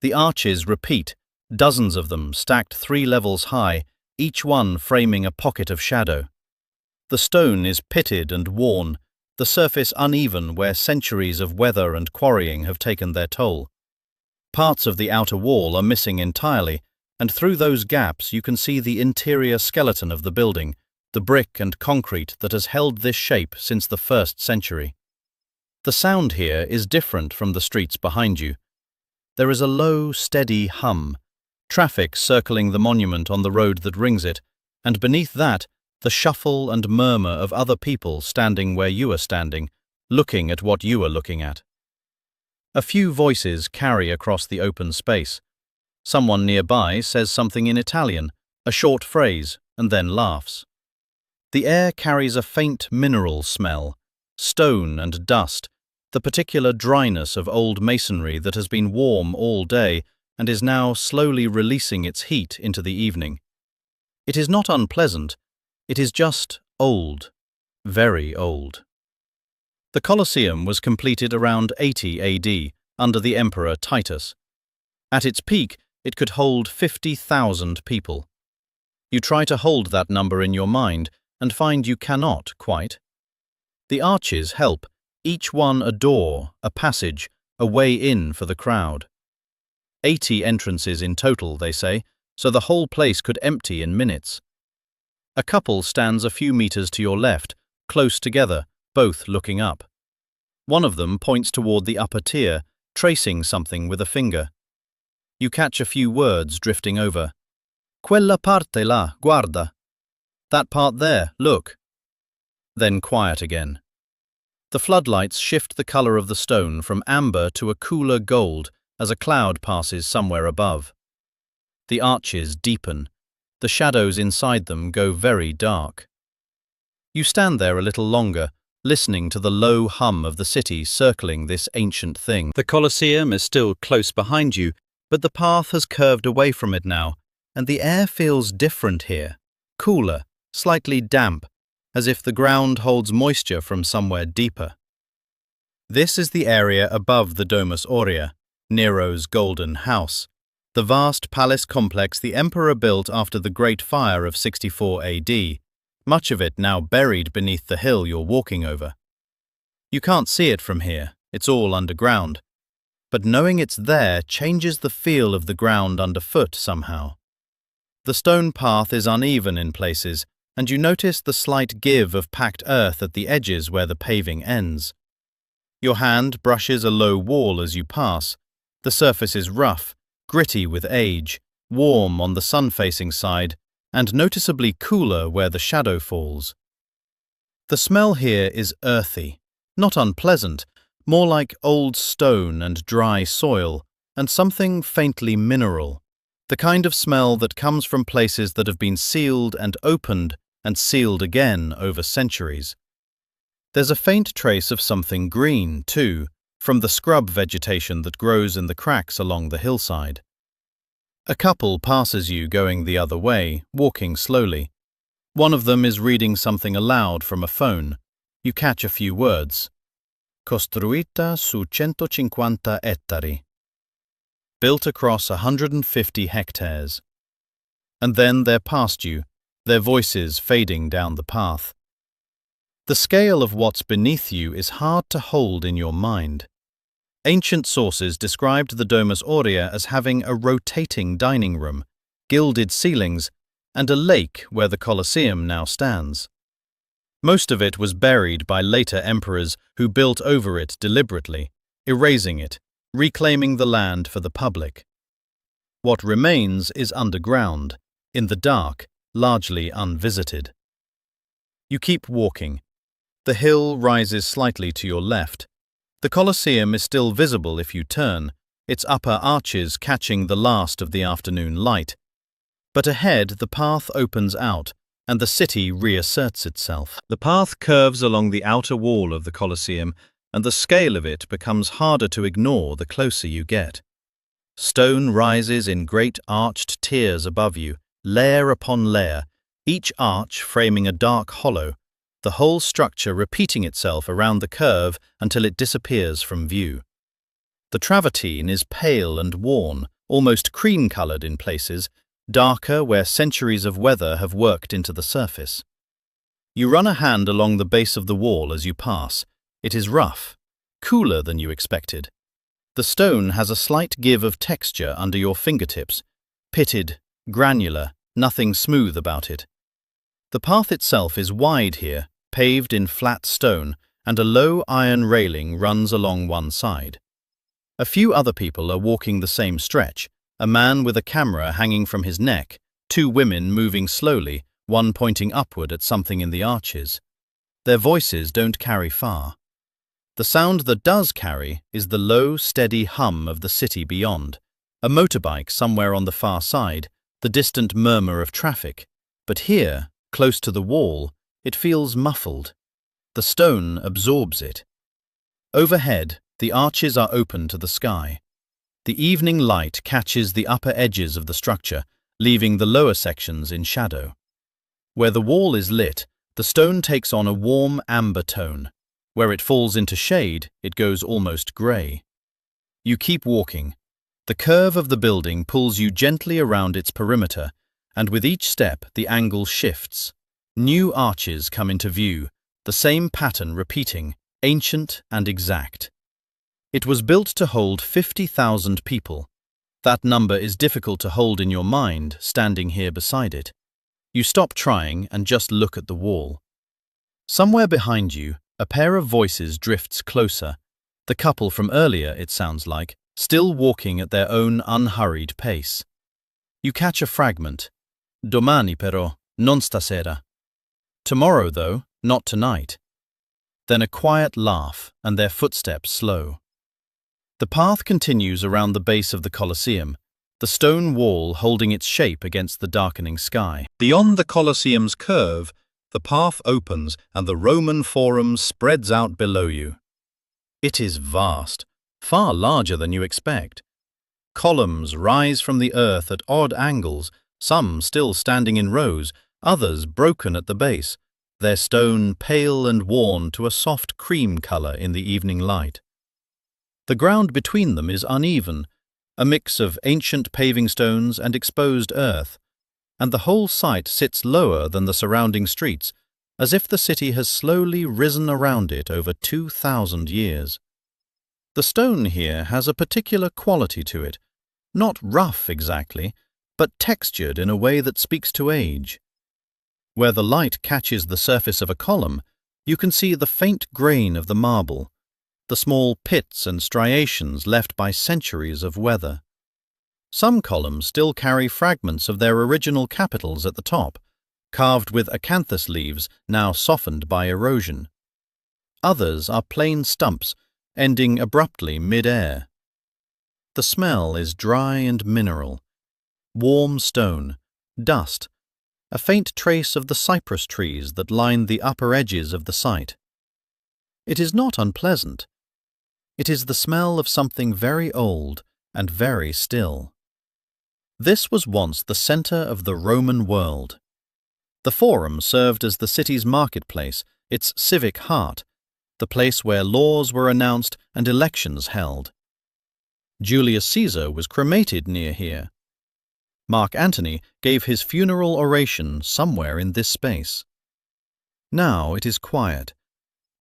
The arches repeat, dozens of them stacked 3 levels high, each one framing a pocket of shadow. The stone is pitted and worn, the surface uneven where centuries of weather and quarrying have taken their toll. Parts of the outer wall are missing entirely, and through those gaps you can see the interior skeleton of the building, the brick and concrete that has held this shape since the 1st century. The sound here is different from the streets behind you. There is a low, steady hum, traffic circling the monument on the road that rings it, and beneath that, the shuffle and murmur of other people standing where you are standing, looking at what you are looking at. A few voices carry across the open space. Someone nearby says something in Italian, a short phrase, and then laughs. The air carries a faint mineral smell, stone and dust, the particular dryness of old masonry that has been warm all day and is now slowly releasing its heat into the evening. It is not unpleasant, it is just old, very old. The Colosseum was completed around 80 AD under the Emperor Titus. At its peak, it could hold 50,000 people. You try to hold that number in your mind and find you cannot quite. The arches help, each one a door, a passage, a way in for the crowd. 80 entrances in total, they say, so the whole place could empty in minutes. A couple stands a few meters to your left, close together, both looking up. One of them points toward the upper tier, tracing something with a finger. You catch a few words drifting over. Quella parte là, guarda. That part there, look. Then quiet again. The floodlights shift the color of the stone from amber to a cooler gold as a cloud passes somewhere above. The arches deepen. The shadows inside them go very dark. You stand there a little longer, listening to the low hum of the city circling this ancient thing. The Colosseum is still close behind you, but the path has curved away from it now, and the air feels different here, cooler, slightly damp, as if the ground holds moisture from somewhere deeper. This is the area above the Domus Aurea, Nero's golden house, the vast palace complex the emperor built after the Great Fire of 64 AD, much of it now buried beneath the hill you're walking over. You can't see it from here, it's all underground, but knowing it's there changes the feel of the ground underfoot somehow. The stone path is uneven in places, and you notice the slight give of packed earth at the edges where the paving ends. Your hand brushes a low wall as you pass. The surface is rough, gritty with age, warm on the sun-facing side, and noticeably cooler where the shadow falls. The smell here is earthy, not unpleasant, more like old stone and dry soil, and something faintly mineral, the kind of smell that comes from places that have been sealed and opened and sealed again over centuries. There's a faint trace of something green, too, from the scrub vegetation that grows in the cracks along the hillside. A couple passes you going the other way, walking slowly. One of them is reading something aloud from a phone. You catch a few words. Costruita su 150 ettari. Built across 150 hectares. And then they're past you, their voices fading down the path. The scale of what's beneath you is hard to hold in your mind. Ancient sources described the Domus Aurea as having a rotating dining room, gilded ceilings, and a lake where the Colosseum now stands. Most of it was buried by later emperors who built over it deliberately, erasing it, reclaiming the land for the public. What remains is underground, in the dark, largely unvisited. You keep walking. The hill rises slightly to your left. The Colosseum is still visible if you turn, its upper arches catching the last of the afternoon light. But ahead the path opens out, and the city reasserts itself. The path curves along the outer wall of the Colosseum, and the scale of it becomes harder to ignore the closer you get. Stone rises in great arched tiers above you, layer upon layer, each arch framing a dark hollow, the whole structure repeating itself around the curve until it disappears from view. The travertine is pale and worn, almost cream-coloured in places, darker where centuries of weather have worked into the surface. You run a hand along the base of the wall as you pass. It is rough, cooler than you expected. The stone has a slight give of texture under your fingertips, pitted, granular, nothing smooth about it. The path itself is wide here, paved in flat stone, and a low iron railing runs along one side. A few other people are walking the same stretch, a man with a camera hanging from his neck, two women moving slowly, one pointing upward at something in the arches. Their voices don't carry far. The sound that does carry is the low, steady hum of the city beyond, a motorbike somewhere on the far side, the distant murmur of traffic. But here, close to the wall, it feels muffled. The stone absorbs it. Overhead, the arches are open to the sky. The evening light catches the upper edges of the structure, leaving the lower sections in shadow. Where the wall is lit, the stone takes on a warm amber tone. Where it falls into shade, it goes almost grey. You keep walking. The curve of the building pulls you gently around its perimeter, and with each step the angle shifts. New arches come into view, the same pattern repeating, ancient and exact. It was built to hold 50,000 people. That number is difficult to hold in your mind, standing here beside it. You stop trying and just look at the wall. Somewhere behind you, a pair of voices drifts closer. The couple from earlier, it sounds like, still walking at their own unhurried pace. You catch a fragment. Domani però, non stasera. Tomorrow, though, not tonight. Then a quiet laugh, and their footsteps slow. The path continues around the base of the Colosseum, the stone wall holding its shape against the darkening sky. Beyond the Colosseum's curve, the path opens and the Roman Forum spreads out below you. It is vast, far larger than you expect. Columns rise from the earth at odd angles, some still standing in rows, others broken at the base, their stone pale and worn to a soft cream color in the evening light. The ground between them is uneven, a mix of ancient paving stones and exposed earth, and the whole site sits lower than the surrounding streets, as if the city has slowly risen around it over 2,000 years. The stone here has a particular quality to it, not rough exactly, but textured in a way that speaks to age. Where the light catches the surface of a column, you can see the faint grain of the marble, the small pits and striations left by centuries of weather. Some columns still carry fragments of their original capitals at the top, carved with acanthus leaves now softened by erosion. Others are plain stumps, ending abruptly mid-air. The smell is dry and mineral. Warm stone, dust, a faint trace of the cypress trees that line the upper edges of the site. It is not unpleasant. It is the smell of something very old and very still. This was once the center of the Roman world. The Forum served as the city's marketplace, its civic heart, the place where laws were announced and elections held. Julius Caesar was cremated near here. Mark Antony gave his funeral oration somewhere in this space. Now it is quiet,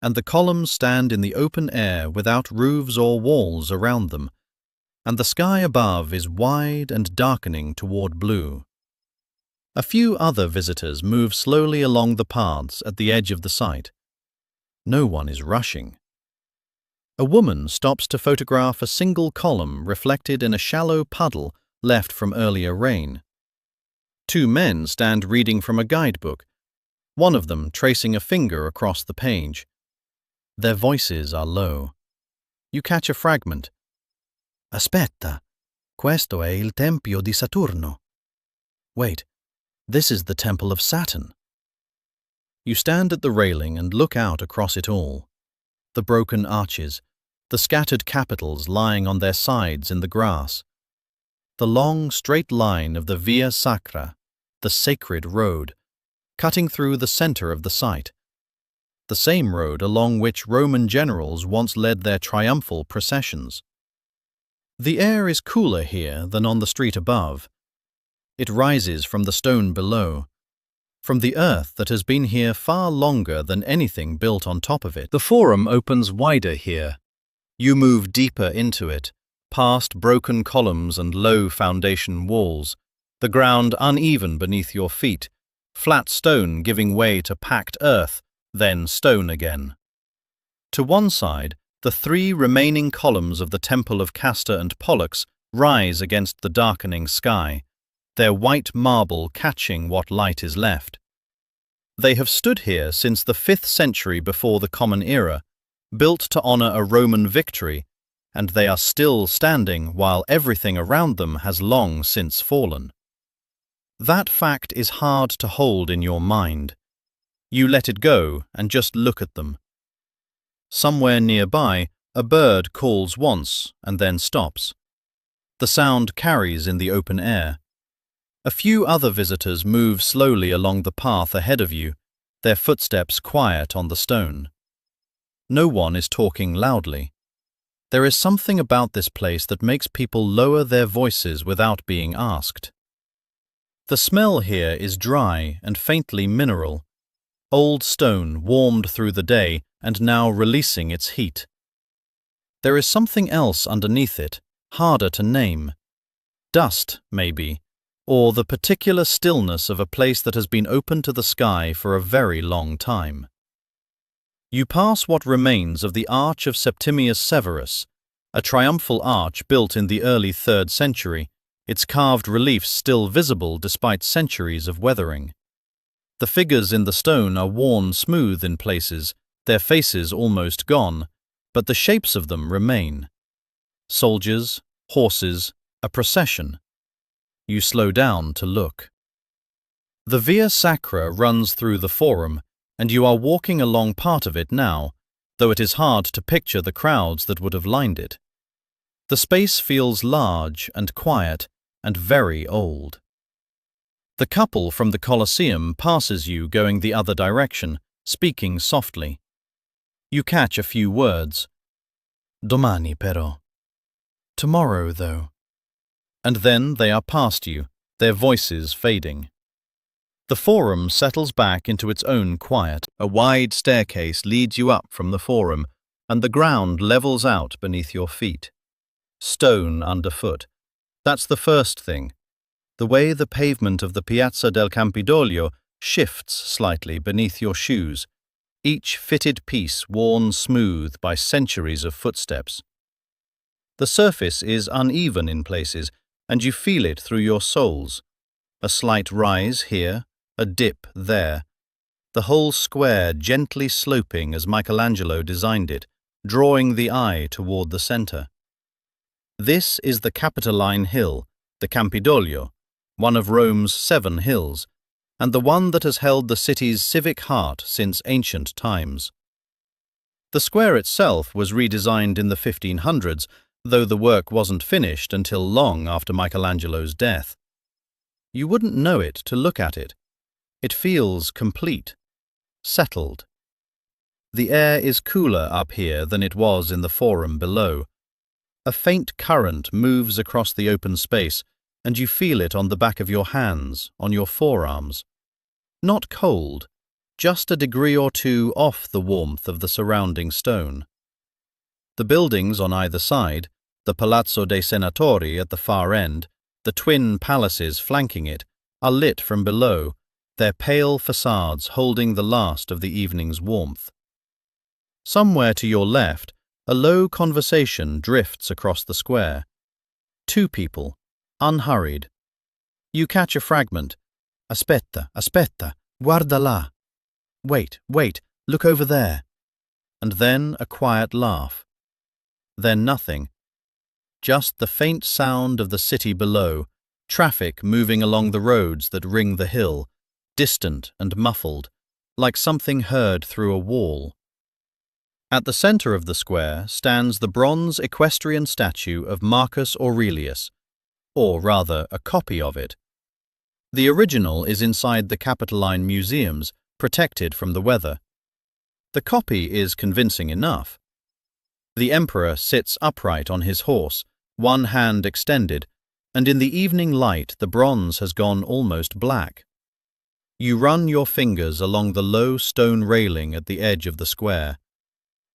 and the columns stand in the open air without roofs or walls around them, and the sky above is wide and darkening toward blue. A few other visitors move slowly along the paths at the edge of the site. No one is rushing. A woman stops to photograph a single column reflected in a shallow puddle left from earlier rain. Two men stand reading from a guidebook, one of them tracing a finger across the page. Their voices are low. You catch a fragment. Aspetta, questo è il tempio di Saturno. Wait, this is the temple of Saturn. You stand at the railing and look out across it all. The broken arches, the scattered capitals lying on their sides in the grass, the long straight line of the Via Sacra, the sacred road, cutting through the center of the site, the same road along which Roman generals once led their triumphal processions. The air is cooler here than on the street above. It rises from the stone below, from the earth that has been here far longer than anything built on top of it. The Forum opens wider here. You move deeper into it, past broken columns and low foundation walls, the ground uneven beneath your feet, flat stone giving way to packed earth, then stone again. To one side, the three remaining columns of the Temple of Castor and Pollux rise against the darkening sky, their white marble catching what light is left. They have stood here since the 5th century before the Common Era, built to honor a Roman victory, and they are still standing while everything around them has long since fallen. That fact is hard to hold in your mind. You let it go and just look at them. Somewhere nearby, a bird calls once and then stops. The sound carries in the open air. A few other visitors move slowly along the path ahead of you, their footsteps quiet on the stone. No one is talking loudly. There is something about this place that makes people lower their voices without being asked. The smell here is dry and faintly mineral, old stone warmed through the day and now releasing its heat. There is something else underneath it, harder to name. Dust, maybe, or the particular stillness of a place that has been open to the sky for a very long time. You pass what remains of the Arch of Septimius Severus, a triumphal arch built in the early 3rd century, its carved reliefs still visible despite centuries of weathering. The figures in the stone are worn smooth in places, their faces almost gone, but the shapes of them remain. Soldiers, horses, a procession. You slow down to look. The Via Sacra runs through the Forum, and you are walking along part of it now, though it is hard to picture the crowds that would have lined it. The space feels large and quiet and very old. The couple from the Colosseum passes you going the other direction, speaking softly. You catch a few words. Domani però. Tomorrow, though. And then they are past you, their voices fading. The Forum settles back into its own quiet. A wide staircase leads you up from the Forum, and the ground levels out beneath your feet. Stone underfoot. That's the first thing. The way the pavement of the Piazza del Campidoglio shifts slightly beneath your shoes, each fitted piece worn smooth by centuries of footsteps. The surface is uneven in places, and you feel it through your soles. A slight rise here, a dip there. The whole square gently sloping as Michelangelo designed it, drawing the eye toward the center. This is the Capitoline Hill, the Campidoglio, one of Rome's 7 hills, and the one that has held the city's civic heart since ancient times. The square itself was redesigned in the 1500s, though the work wasn't finished until long after Michelangelo's death. You wouldn't know it to look at it. It feels complete, settled. The air is cooler up here than it was in the Forum below. A faint current moves across the open space, and you feel it on the back of your hands, on your forearms. Not cold, just a degree or two off the warmth of the surrounding stone. The buildings on either side, the Palazzo dei Senatori at the far end, the twin palaces flanking it, are lit from below, their pale facades holding the last of the evening's warmth. Somewhere to your left, a low conversation drifts across the square. 2 people, unhurried. You catch a fragment. Aspetta, aspetta, guarda là. Wait, look over there. And then a quiet laugh. Then nothing. Just the faint sound of the city below, traffic moving along the roads that ring the hill, distant and muffled, like something heard through a wall. At the center of the square stands the bronze equestrian statue of Marcus Aurelius, or rather a copy of it. The original is inside the Capitoline museums, protected from the weather. The copy is convincing enough. The emperor sits upright on his horse, one hand extended, and in the evening light the bronze has gone almost black. You run your fingers along the low stone railing at the edge of the square.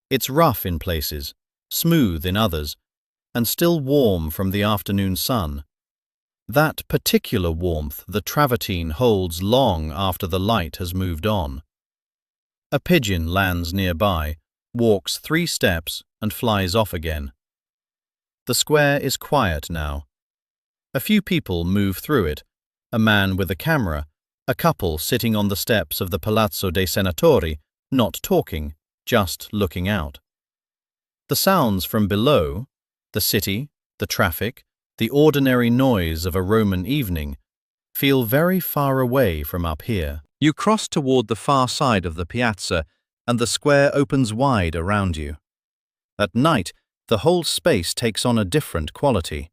It's rough in places, smooth in others, and still warm from the afternoon sun. That particular warmth the travertine holds long after the light has moved on. A pigeon lands nearby, walks 3 steps, and flies off again. The square is quiet now. A few people move through it, a man with a camera, a couple sitting on the steps of the Palazzo dei Senatori, not talking, just looking out. The sounds from below, the city, the traffic, the ordinary noise of a Roman evening, feel very far away from up here. You cross toward the far side of the piazza, and the square opens wide around you. At night, the whole space takes on a different quality.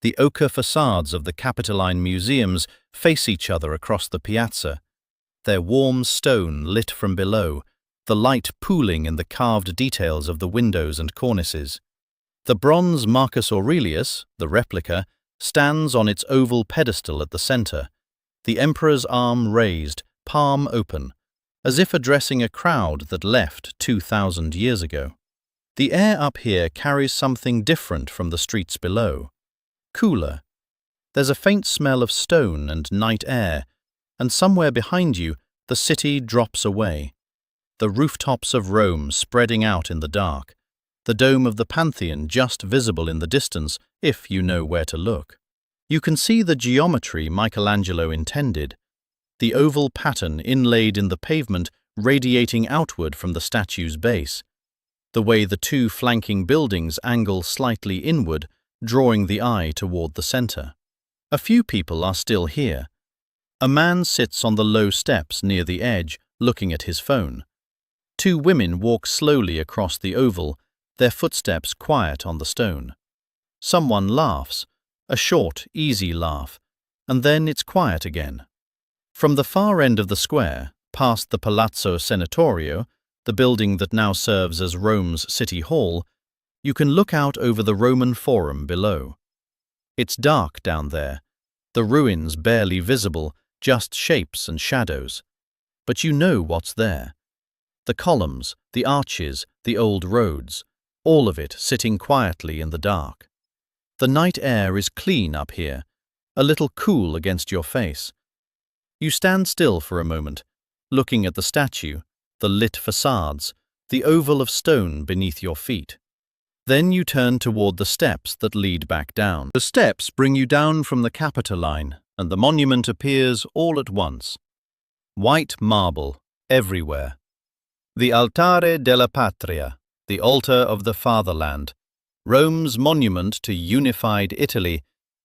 The ochre facades of the Capitoline museums face each other across the piazza, their warm stone lit from below, the light pooling in the carved details of the windows and cornices. The bronze Marcus Aurelius, the replica, stands on its oval pedestal at the center, the emperor's arm raised, palm open, as if addressing a crowd that left 2,000 years ago. The air up here carries something different from the streets below. Cooler. There's a faint smell of stone and night air, and somewhere behind you, the city drops away. The rooftops of Rome spreading out in the dark, the dome of the Pantheon just visible in the distance if you know where to look. You can see the geometry Michelangelo intended, the oval pattern inlaid in the pavement radiating outward from the statue's base, the way the two flanking buildings angle slightly inward, drawing the eye toward the center. A few people are still here. A man sits on the low steps near the edge, looking at his phone. Two women walk slowly across the oval, their footsteps quiet on the stone. Someone laughs, a short, easy laugh, and then it's quiet again. From the far end of the square, past the Palazzo Senatorio, the building that now serves as Rome's city hall, you can look out over the Roman Forum below. It's dark down there, the ruins barely visible, just shapes and shadows. But you know what's there. The columns, the arches, the old roads, all of it sitting quietly in the dark. The night air is clean up here, a little cool against your face. You stand still for a moment, looking at the statue, the lit facades, the oval of stone beneath your feet. Then you turn toward the steps that lead back down. The steps bring you down from the Capitoline, and the monument appears all at once. White marble, everywhere. The Altare della Patria, the altar of the fatherland, Rome's monument to unified Italy,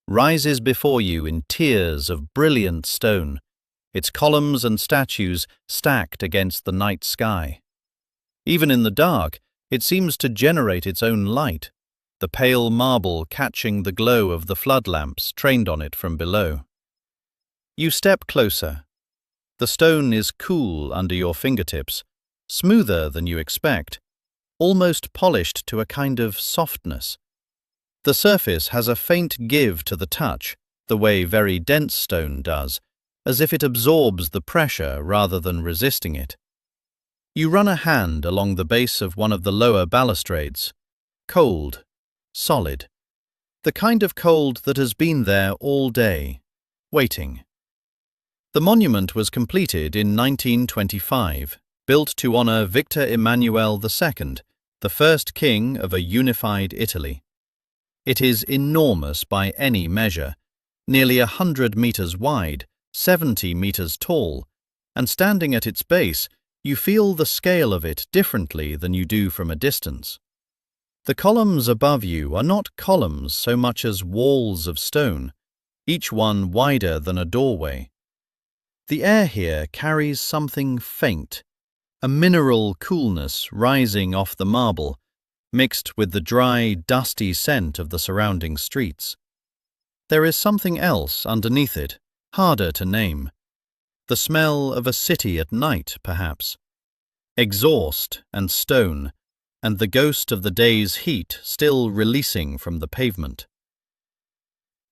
rises before you in tiers of brilliant stone, its columns and statues stacked against the night sky. Even in the dark, it seems to generate its own light, the pale marble catching the glow of the flood lamps trained on it from below. You step closer. The stone is cool under your fingertips, smoother than you expect, almost polished to a kind of softness. The surface has a faint give to the touch, the way very dense stone does, as if it absorbs the pressure rather than resisting it. You run a hand along the base of one of the lower balustrades. Cold, solid. The kind of cold that has been there all day, waiting. The monument was completed in 1925, built to honor Victor Emmanuel II, the first king of a unified Italy. It is enormous by any measure, nearly 100 meters wide, 70 meters tall, and standing at its base, you feel the scale of it differently than you do from a distance. The columns above you are not columns so much as walls of stone, each one wider than a doorway. The air here carries something faint, a mineral coolness rising off the marble, mixed with the dry, dusty scent of the surrounding streets. There is something else underneath it, harder to name. The smell of a city at night, perhaps. Exhaust and stone, and the ghost of the day's heat still releasing from the pavement.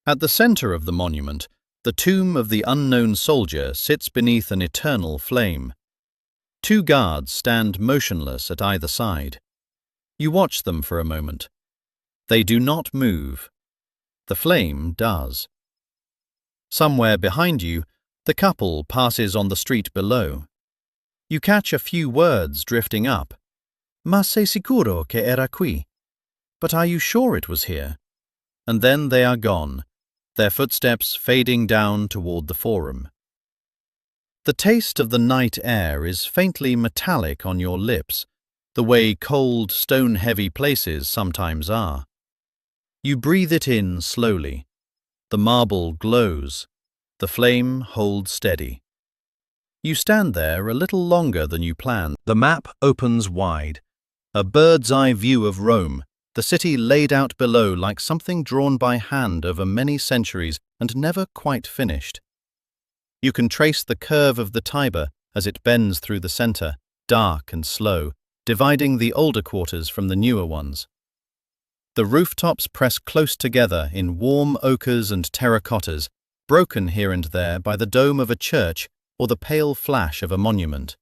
At the center of the monument, the tomb of the unknown soldier sits beneath an eternal flame. Two guards stand motionless at either side. You watch them for a moment. They do not move. The flame does. Somewhere behind you, the couple passes on the street below. You catch a few words drifting up. Ma sei sicuro che era qui? But are you sure it was here? And then they are gone, their footsteps fading down toward the Forum. The taste of the night air is faintly metallic on your lips, the way cold, stone-heavy places sometimes are. You breathe it in slowly. The marble glows. The flame holds steady. You stand there a little longer than you planned. The map opens wide. A bird's-eye view of Rome, the city laid out below like something drawn by hand over many centuries and never quite finished. You can trace the curve of the Tiber as it bends through the center, dark and slow, dividing the older quarters from the newer ones. The rooftops press close together in warm ochres and terracottas, broken here and there by the dome of a church or the pale flash of a monument.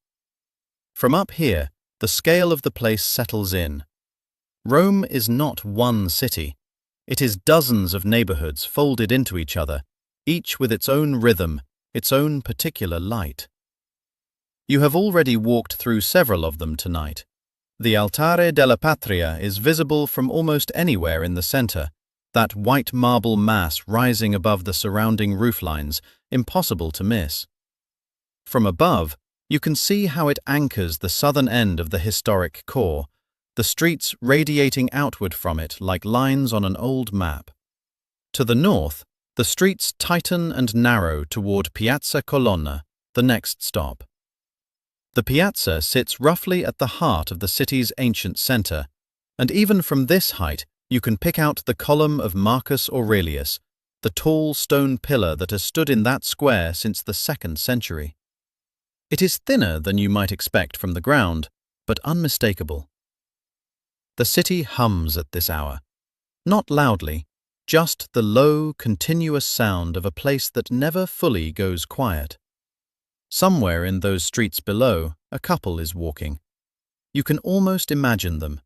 From up here, the scale of the place settles in. Rome is not one city. It is dozens of neighborhoods folded into each other, each with its own rhythm, its own particular light. You have already walked through several of them tonight. The Altare della Patria is visible from almost anywhere in the center, that white marble mass rising above the surrounding rooflines, impossible to miss. From above, you can see how it anchors the southern end of the historic core, the streets radiating outward from it like lines on an old map. To the north, the streets tighten and narrow toward Piazza Colonna, the next stop. The piazza sits roughly at the heart of the city's ancient center, and even from this height you can pick out the column of Marcus Aurelius, the tall stone pillar that has stood in that square since the 2nd century. It is thinner than you might expect from the ground, but unmistakable. The city hums at this hour. Not loudly, just the low, continuous sound of a place that never fully goes quiet. Somewhere in those streets below, a couple is walking. You can almost imagine them,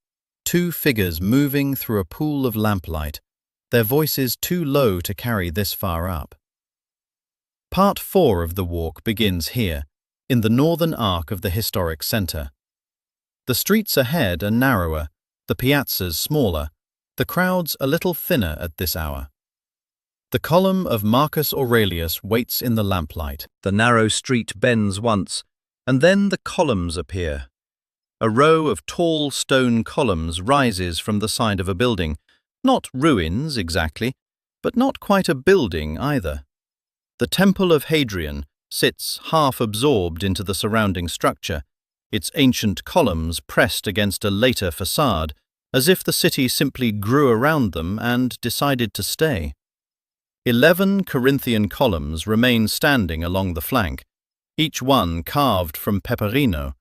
2 figures moving through a pool of lamplight, their voices too low to carry this far up. Part 4 of the walk begins here, in the northern arc of the historic center. The streets ahead are narrower, the piazzas smaller, the crowds a little thinner at this hour. The column of Marcus Aurelius waits in the lamplight. The narrow street bends once, and then the columns appear. A row of tall stone columns rises from the side of a building, not ruins exactly, but not quite a building either. The Temple of Hadrian sits half absorbed into the surrounding structure, its ancient columns pressed against a later facade, as if the city simply grew around them and decided to stay. 11 Corinthian columns remain standing along the flank, each one carved from peperino,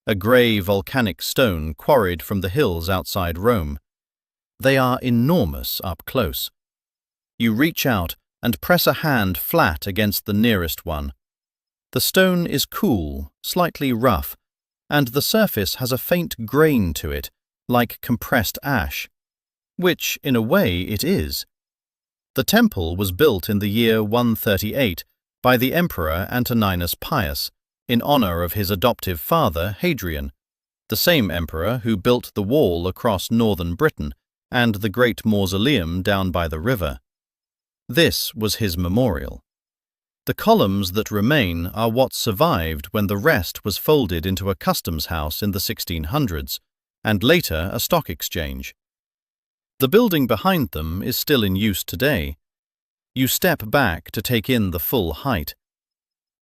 a grey volcanic stone quarried from the hills outside Rome. They are enormous up close. You reach out and press a hand flat against the nearest one. The stone is cool, slightly rough, and the surface has a faint grain to it, like compressed ash, which, in a way, it is. The temple was built in the year 138 by the Emperor Antoninus Pius, in honor of his adoptive father Hadrian, the same emperor who built the wall across northern Britain and the great mausoleum down by the river. This was his memorial. The columns that remain are what survived when the rest was folded into a customs house in the 1600s, and later a stock exchange. The building behind them is still in use today. You step back to take in the full height.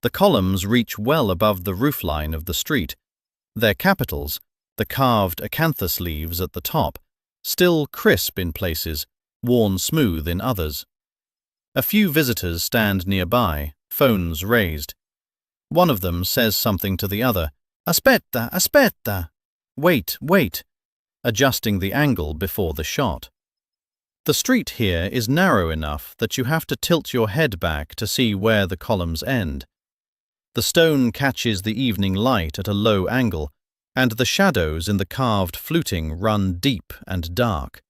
The columns reach well above the roofline of the street. Their capitals, the carved acanthus leaves at the top, still crisp in places, worn smooth in others. A few visitors stand nearby, phones raised. One of them says something to the other. "Aspetta, aspetta!" Wait, wait, adjusting the angle before the shot. The street here is narrow enough that you have to tilt your head back to see where the columns end. The stone catches the evening light at a low angle, and the shadows in the carved fluting run deep and dark.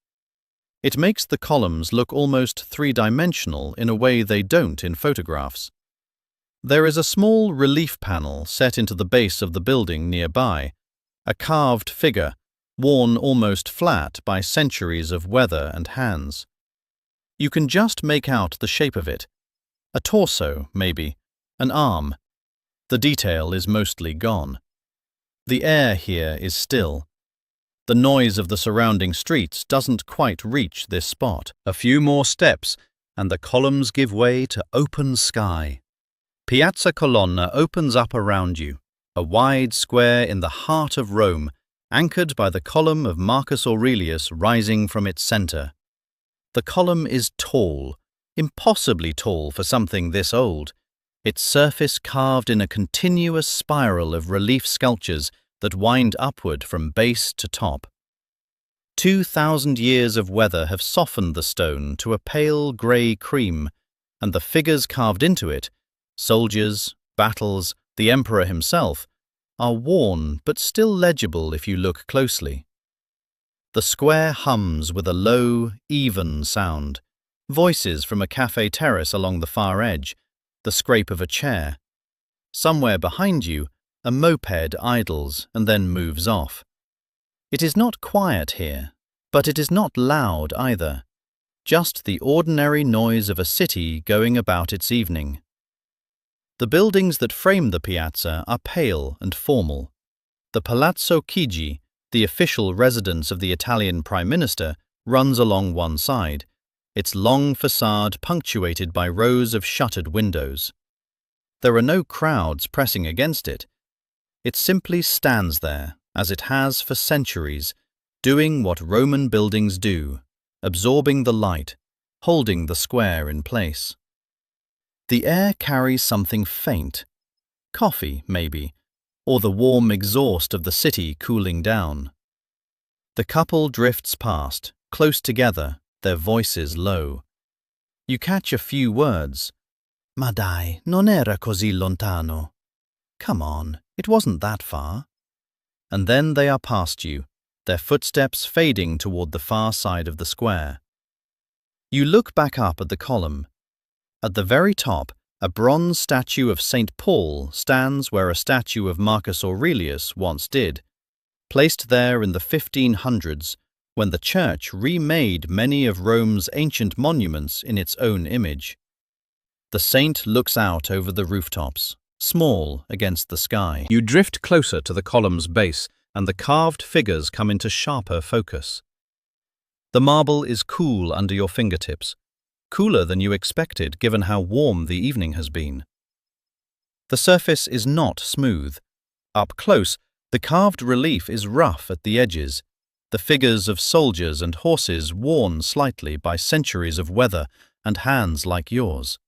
It makes the columns look almost three-dimensional in a way they don't in photographs. There is a small relief panel set into the base of the building nearby, a carved figure, worn almost flat by centuries of weather and hands. You can just make out the shape of it. A torso, maybe, an arm. The detail is mostly gone. The air here is still. The noise of the surrounding streets doesn't quite reach this spot. A few more steps, and the columns give way to open sky. Piazza Colonna opens up around you, a wide square in the heart of Rome, anchored by the column of Marcus Aurelius rising from its center. The column is tall, impossibly tall for something this old, its surface carved in a continuous spiral of relief sculptures that wind upward from base to top. 2,000 years of weather have softened the stone to a pale grey cream, and the figures carved into it, soldiers, battles, the emperor himself, are worn but still legible if you look closely. The square hums with a low, even sound. Voices from a cafe terrace along the far edge, the scrape of a chair. Somewhere behind you, a moped idles and then moves off. It is not quiet here, but it is not loud either. Just the ordinary noise of a city going about its evening. The buildings that frame the piazza are pale and formal. The Palazzo Chigi, the official residence of the Italian Prime Minister, runs along one side, its long facade punctuated by rows of shuttered windows. There are no crowds pressing against it. It simply stands there, as it has for centuries, doing what Roman buildings do, absorbing the light, holding the square in place. The air carries something faint. Coffee, maybe, or the warm exhaust of the city cooling down. The couple drifts past, close together, their voices low. You catch a few words. Ma dai, non era così lontano. Come on, it wasn't that far. And then they are past you, their footsteps fading toward the far side of the square. You look back up at the column. At the very top, a bronze statue of St. Paul stands where a statue of Marcus Aurelius once did, placed there in the 1500s when the church remade many of Rome's ancient monuments in its own image. The saint looks out over the rooftops, small against the sky. You drift closer to the column's base, and the carved figures come into sharper focus. The marble is cool under your fingertips, cooler than you expected given how warm the evening has been. The surface is not smooth. Up close, the carved relief is rough at the edges, the figures of soldiers and horses worn slightly by centuries of weather and hands like yours.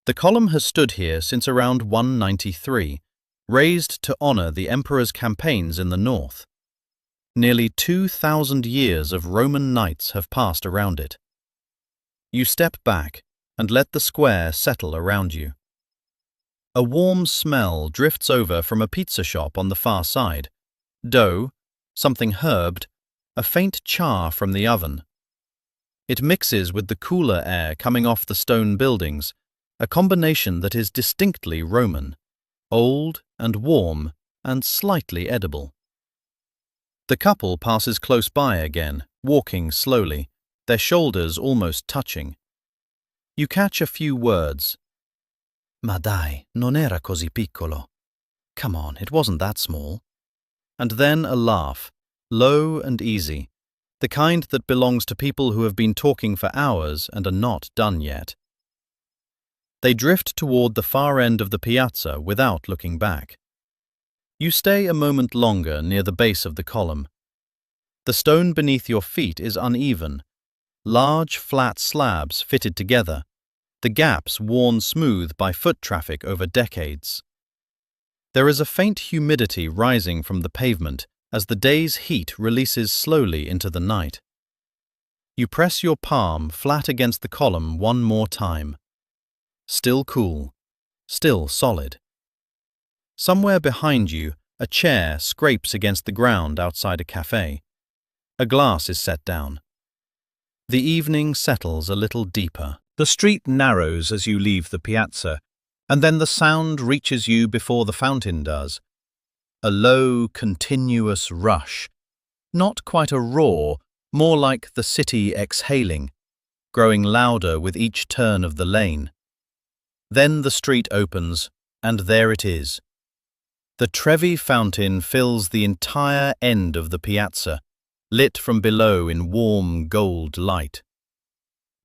The column has stood here since around 193, raised to honor the emperor's campaigns in the north. Nearly 2,000 years of Roman knights have passed around it. You step back and let the square settle around you. A warm smell drifts over from a pizza shop on the far side. Dough, something herbed, a faint char from the oven. It mixes with the cooler air coming off the stone buildings, a combination that is distinctly Roman, old and warm and slightly edible. The couple passes close by again, walking slowly, their shoulders almost touching. You catch a few words. Ma dai, non era così piccolo. Come on, it wasn't that small. And then a laugh, low and easy, the kind that belongs to people who have been talking for hours and are not done yet. They drift toward the far end of the piazza without looking back. You stay a moment longer near the base of the column. The stone beneath your feet is uneven, large flat slabs fitted together, the gaps worn smooth by foot traffic over decades. There is a faint humidity rising from the pavement as the day's heat releases slowly into the night. You press your palm flat against the column one more time. Still cool, still solid. Somewhere behind you, a chair scrapes against the ground outside a cafe. A glass is set down. The evening settles a little deeper. The street narrows as you leave the piazza, and then the sound reaches you before the fountain does. A low, continuous rush. Not quite a roar, more like the city exhaling, growing louder with each turn of the lane. Then the street opens, and there it is. The Trevi fountain fills the entire end of the piazza, lit from below in warm gold light.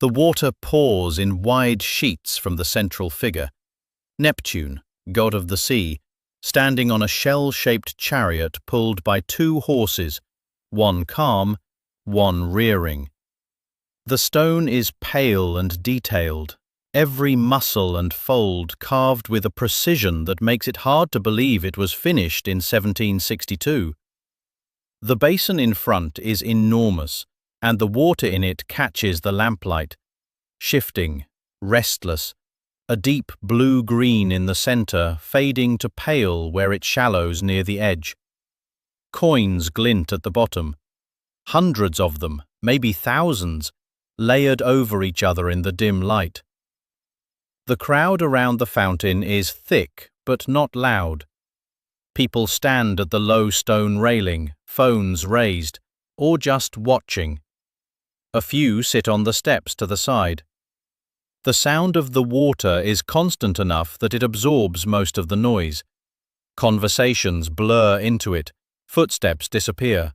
The water pours in wide sheets from the central figure, Neptune, god of the sea, standing on a shell-shaped chariot pulled by two horses, one calm, one rearing. The stone is pale and detailed, every muscle and fold carved with a precision that makes it hard to believe it was finished in 1762. The basin in front is enormous, and the water in it catches the lamplight, shifting, restless, a deep blue-green in the center, fading to pale where it shallows near the edge. Coins glint at the bottom. Hundreds of them, maybe thousands, layered over each other in the dim light. The crowd around the fountain is thick but not loud. People stand at the low stone railing, phones raised, or just watching. A few sit on the steps to the side. The sound of the water is constant enough that it absorbs most of the noise. Conversations blur into it, footsteps disappear.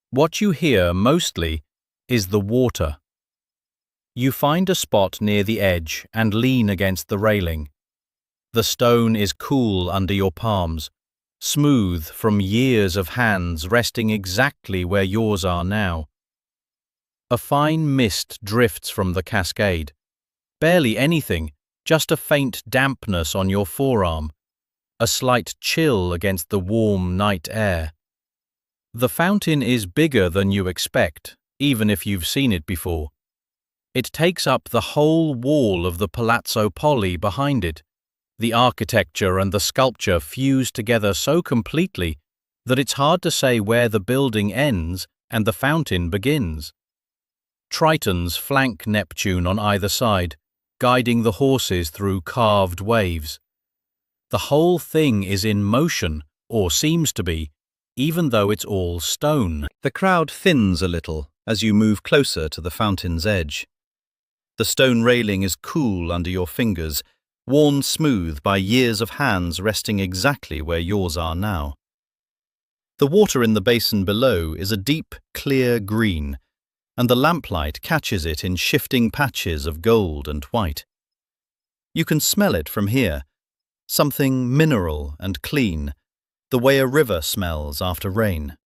What you hear mostly is the water. You find a spot near the edge and lean against the railing. The stone is cool under your palms, smooth from years of hands resting exactly where yours are now. A fine mist drifts from the cascade. Barely anything, just a faint dampness on your forearm, a slight chill against the warm night air. The fountain is bigger than you expect, even if you've seen it before. It takes up the whole wall of the Palazzo Poli behind it. The architecture and the sculpture fuse together so completely that it's hard to say where the building ends and the fountain begins. Tritons flank Neptune on either side, guiding the horses through carved waves. The whole thing is in motion, or seems to be, even though it's all stone. The crowd thins a little as you move closer to the fountain's edge. The stone railing is cool under your fingers, worn smooth by years of hands resting exactly where yours are now. The water in the basin below is a deep, clear green, and the lamplight catches it in shifting patches of gold and white. You can smell it from here, something mineral and clean, the way a river smells after rain.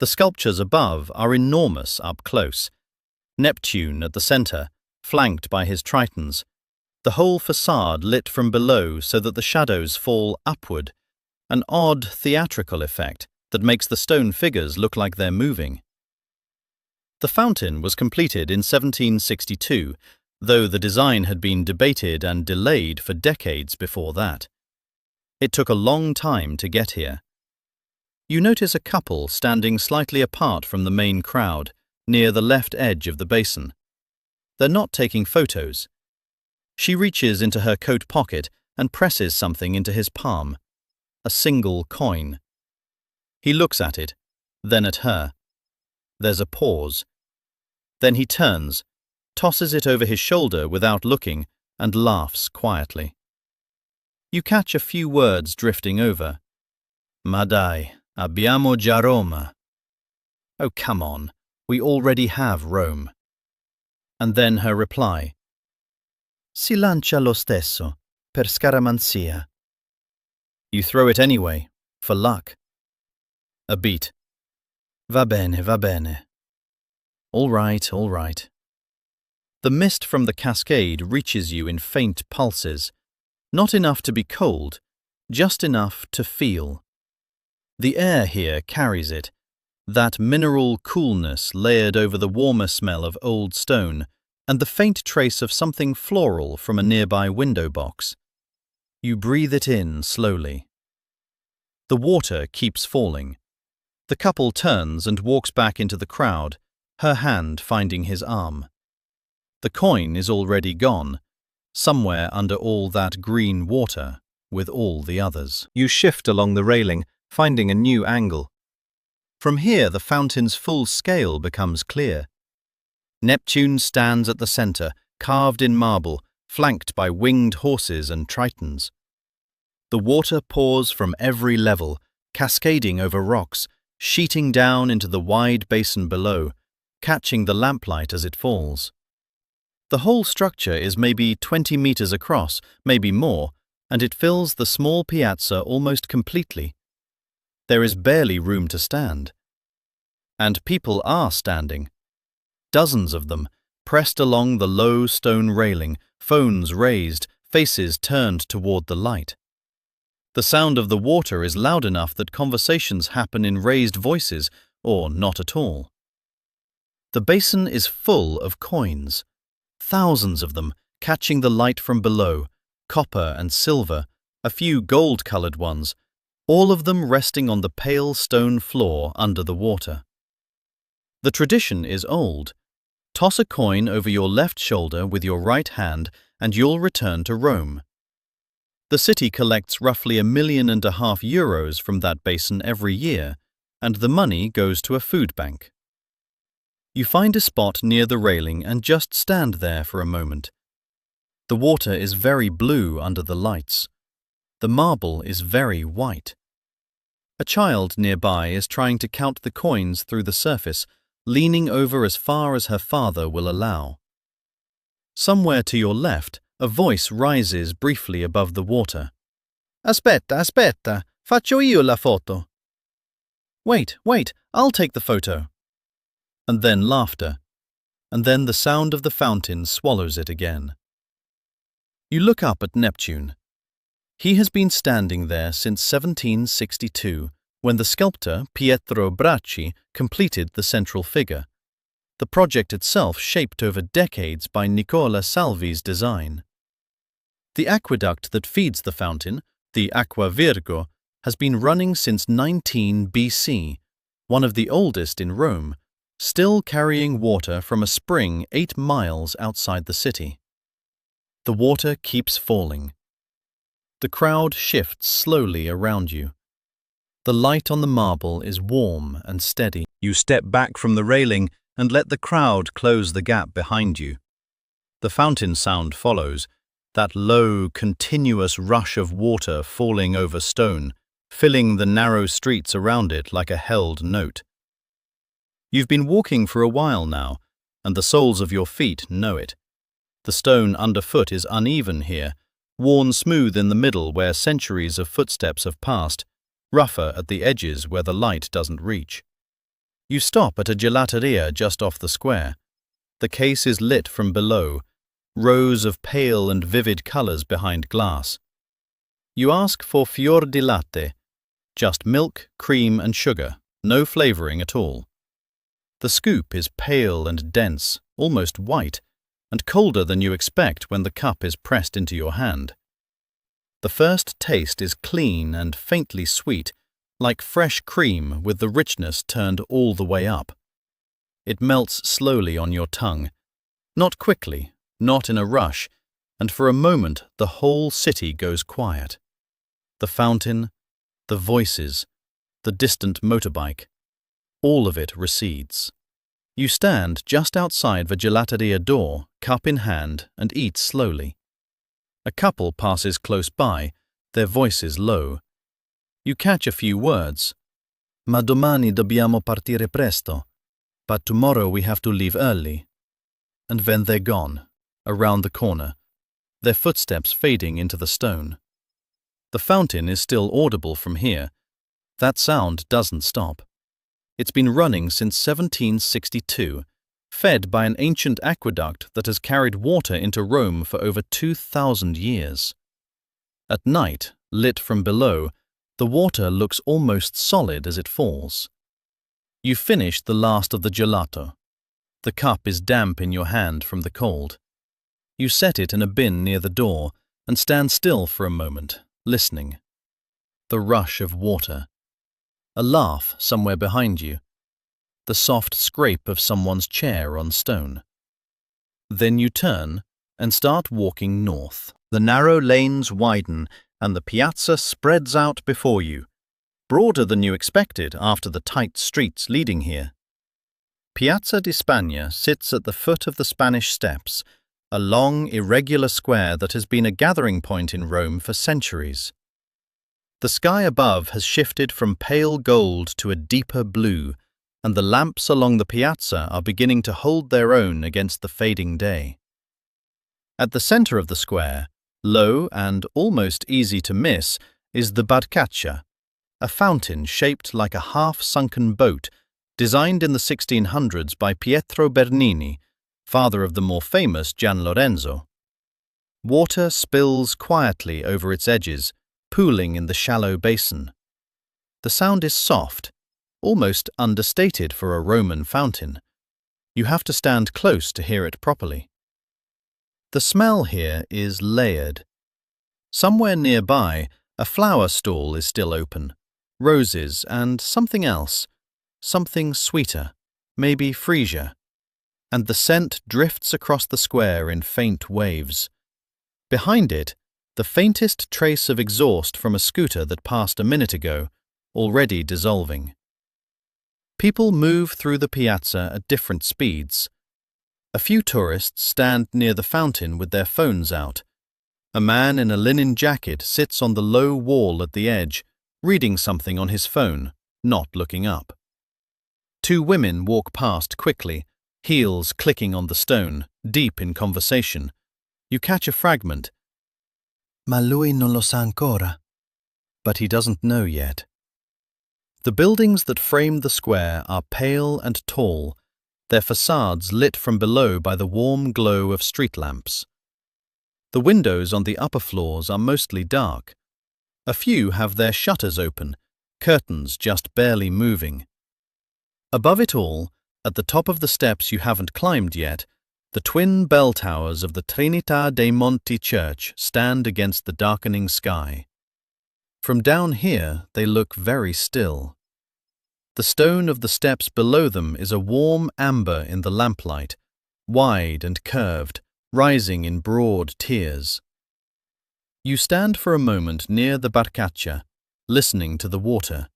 The sculptures above are enormous up close. Neptune at the center, flanked by his tritons, the whole facade lit from below so that the shadows fall upward, an odd theatrical effect that makes the stone figures look like they're moving. The fountain was completed in 1762, though the design had been debated and delayed for decades before that. It took a long time to get here. You notice a couple standing slightly apart from the main crowd, near the left edge of the basin. They're not taking photos. She reaches into her coat pocket and presses something into his palm, a single coin. He looks at it, then at her. There's a pause. Then he turns, tosses it over his shoulder without looking, and laughs quietly. You catch a few words drifting over. Ma dai, abbiamo già Roma. Oh, come on, we already have Rome. And then her reply. Si lancia lo stesso, per scaramanzia. You throw it anyway, for luck. A beat. Va bene, va bene. All right, all right. The mist from the cascade reaches you in faint pulses, not enough to be cold, just enough to feel. The air here carries it, that mineral coolness layered over the warmer smell of old stone and the faint trace of something floral from a nearby window box. You breathe it in slowly. The water keeps falling. The couple turns and walks back into the crowd, her hand finding his arm. The coin is already gone, somewhere under all that green water, with all the others. You shift along the railing, finding a new angle. From here the fountain's full scale becomes clear. Neptune stands at the center, carved in marble, flanked by winged horses and tritons. The water pours from every level, cascading over rocks, sheeting down into the wide basin below, catching the lamplight as it falls. The whole structure is maybe 20 meters across, maybe more, and it fills the small piazza almost completely. There is barely room to stand. And people are standing. Dozens of them, pressed along the low stone railing, phones raised, faces turned toward the light. The sound of the water is loud enough that conversations happen in raised voices, or not at all. The basin is full of coins, thousands of them, catching the light from below, copper and silver, a few gold-colored ones, all of them resting on the pale stone floor under the water. The tradition is old. Toss a coin over your left shoulder with your right hand and you'll return to Rome. The city collects roughly €1.5 million from that basin every year, and the money goes to a food bank. You find a spot near the railing and just stand there for a moment. The water is very blue under the lights. The marble is very white. A child nearby is trying to count the coins through the surface, leaning over as far as her father will allow. Somewhere to your left, a voice rises briefly above the water. Aspetta, aspetta, faccio io la foto. Wait, I'll take the photo. And then laughter, and then the sound of the fountain swallows it again. You look up at Neptune. He has been standing there since 1762, when the sculptor Pietro Bracci completed the central figure. The project itself shaped over decades by Nicola Salvi's design. The aqueduct that feeds the fountain, the Acqua Virgo, has been running since 19 BC, one of the oldest in Rome, still carrying water from a spring 8 miles outside the city. The water keeps falling. The crowd shifts slowly around you. The light on the marble is warm and steady. You step back from the railing and let the crowd close the gap behind you. The fountain sound follows, that low, continuous rush of water falling over stone, filling the narrow streets around it like a held note. You've been walking for a while now, and the soles of your feet know it. The stone underfoot is uneven here, worn smooth in the middle where centuries of footsteps have passed, rougher at the edges where the light doesn't reach. You stop at a gelateria just off the square. The case is lit from below, rows of pale and vivid colors behind glass. You ask for fior di latte, just milk, cream and sugar, no flavoring at all. The scoop is pale and dense, almost white, and colder than you expect when the cup is pressed into your hand. The first taste is clean and faintly sweet, like fresh cream with the richness turned all the way up. It melts slowly on your tongue, not quickly, not in a rush, and for a moment the whole city goes quiet. The fountain, the voices, the distant motorbike, all of it recedes. You stand just outside the gelateria door, cup in hand, and eat slowly. A couple passes close by, their voices low. You catch a few words. Ma domani dobbiamo partire presto. But tomorrow we have to leave early. And then they're gone, around the corner, their footsteps fading into the stone. The fountain is still audible from here. That sound doesn't stop. It's been running since 1762, fed by an ancient aqueduct that has carried water into Rome for over 2,000 years. At night, lit from below, the water looks almost solid as it falls. You finish the last of the gelato. The cup is damp in your hand from the cold. You set it in a bin near the door and stand still for a moment, listening. The rush of water. A laugh somewhere behind you. The soft scrape of someone's chair on stone. Then you turn and start walking north. The narrow lanes widen and the piazza spreads out before you, broader than you expected after the tight streets leading here. Piazza di Spagna sits at the foot of the Spanish Steps, a long, irregular square that has been a gathering point in Rome for centuries. The sky above has shifted from pale gold to a deeper blue, and the lamps along the piazza are beginning to hold their own against the fading day. At the center of the square, low and almost easy to miss, is the Barcaccia, a fountain shaped like a half-sunken boat, designed in the 1600s by Pietro Bernini, father of the more famous Gian Lorenzo. Water spills quietly over its edges, pooling in the shallow basin. The sound is soft, almost understated for a Roman fountain. You have to stand close to hear it properly. The smell here is layered. Somewhere nearby, a flower stall is still open. Roses and something else. Something sweeter, maybe freesia. And the scent drifts across the square in faint waves. Behind it, the faintest trace of exhaust from a scooter that passed a minute ago, already dissolving. People move through the piazza at different speeds. A few tourists stand near the fountain with their phones out. A man in a linen jacket sits on the low wall at the edge, reading something on his phone, not looking up. Two women walk past quickly, heels clicking on the stone, deep in conversation. You catch a fragment. Ma lui non lo sa ancora. But he doesn't know yet. The buildings that frame the square are pale and tall, their facades lit from below by the warm glow of street lamps. The windows on the upper floors are mostly dark. A few have their shutters open, curtains just barely moving. Above it all, at the top of the steps you haven't climbed yet, the twin bell towers of the Trinità dei Monti church stand against the darkening sky. From down here they look very still. The stone of the steps below them is a warm amber in the lamplight, wide and curved, rising in broad tiers. You stand for a moment near the barcaccia, listening to the water.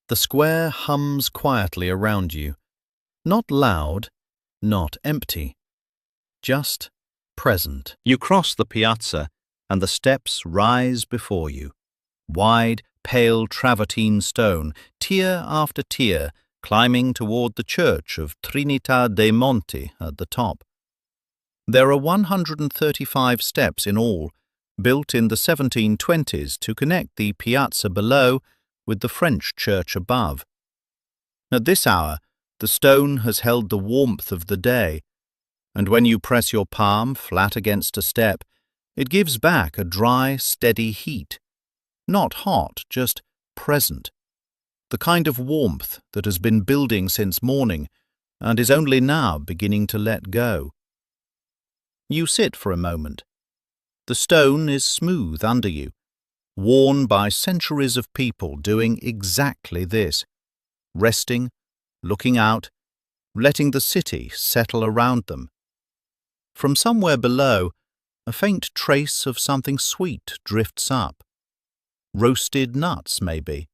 The square hums quietly around you, not loud, not empty, just present. You cross the piazza and the steps rise before you. Wide, pale travertine stone, tier after tier, climbing toward the church of Trinità dei Monti at the top. There are 135 steps in all, built in the 1720s to connect the piazza below with the French church above. At this hour, the stone has held the warmth of the day, and when you press your palm flat against a step, it gives back a dry, steady heat. Not hot, just present. The kind of warmth that has been building since morning and is only now beginning to let go. You sit for a moment. The stone is smooth under you, worn by centuries of people doing exactly this, resting, looking out, letting the city settle around them. From somewhere below, a faint trace of something sweet drifts up. Roasted nuts, maybe,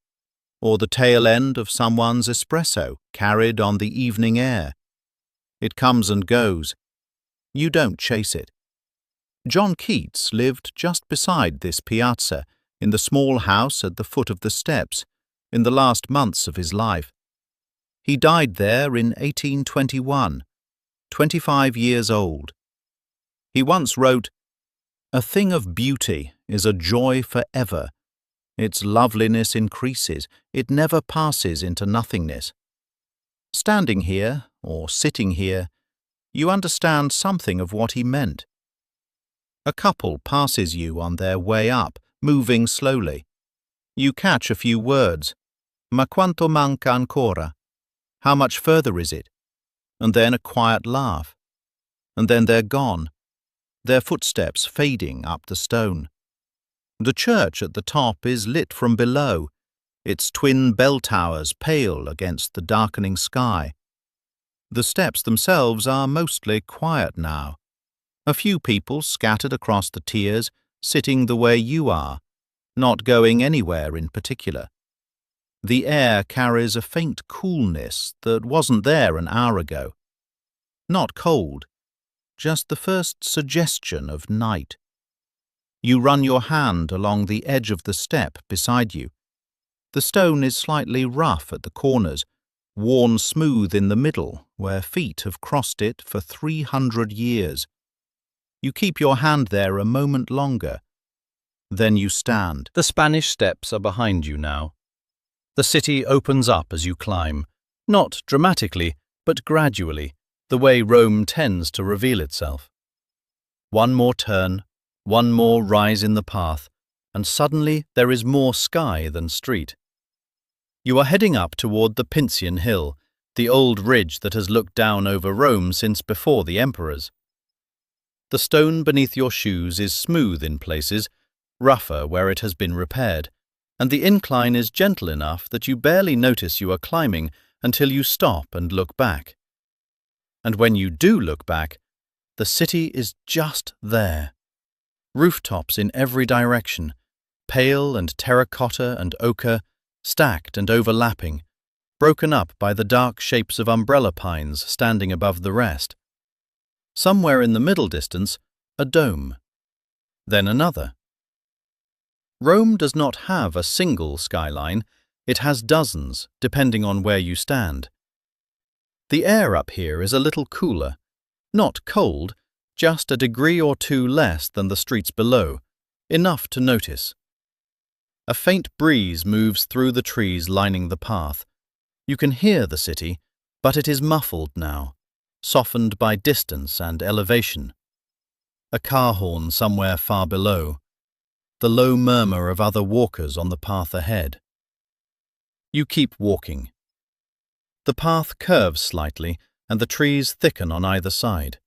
or the tail end of someone's espresso carried on the evening air. It comes and goes. You don't chase it. John Keats lived just beside this piazza, in the small house at the foot of the steps, in the last months of his life. He died there in 1821, 25 years old. He once wrote, "A thing of beauty is a joy forever. Its loveliness increases, it never passes into nothingness." Standing here, or sitting here, you understand something of what he meant. A couple passes you on their way up, moving slowly. You catch a few words. Ma quanto manca ancora? How much further is it? And then a quiet laugh. And then they're gone, their footsteps fading up the stone. The church at the top is lit from below, its twin bell towers pale against the darkening sky. The steps themselves are mostly quiet now. A few people scattered across the tiers, sitting the way you are, not going anywhere in particular. The air carries a faint coolness that wasn't there an hour ago. Not cold, just the first suggestion of night. You run your hand along the edge of the step beside you. The stone is slightly rough at the corners, worn smooth in the middle where feet have crossed it for 300 years. You keep your hand there a moment longer. Then you stand. The Spanish steps are behind you now. The city opens up as you climb, not dramatically, but gradually, the way Rome tends to reveal itself. One more turn, one more rise in the path, and suddenly there is more sky than street. You are heading up toward the Pincian Hill, the old ridge that has looked down over Rome since before the emperors. The stone beneath your shoes is smooth in places, rougher where it has been repaired, and the incline is gentle enough that you barely notice you are climbing until you stop and look back. And when you do look back, the city is just there. Rooftops in every direction, pale and terracotta and ochre, stacked and overlapping, broken up by the dark shapes of umbrella pines standing above the rest. Somewhere in the middle distance, a dome. Then another. Rome does not have a single skyline, it has dozens, depending on where you stand. The air up here is a little cooler, not cold, just a degree or two less than the streets below, enough to notice. A faint breeze moves through the trees lining the path. You can hear the city, but it is muffled now, softened by distance and elevation. A car horn somewhere far below, the low murmur of other walkers on the path ahead. You keep walking. The path curves slightly, and the trees thicken on either side.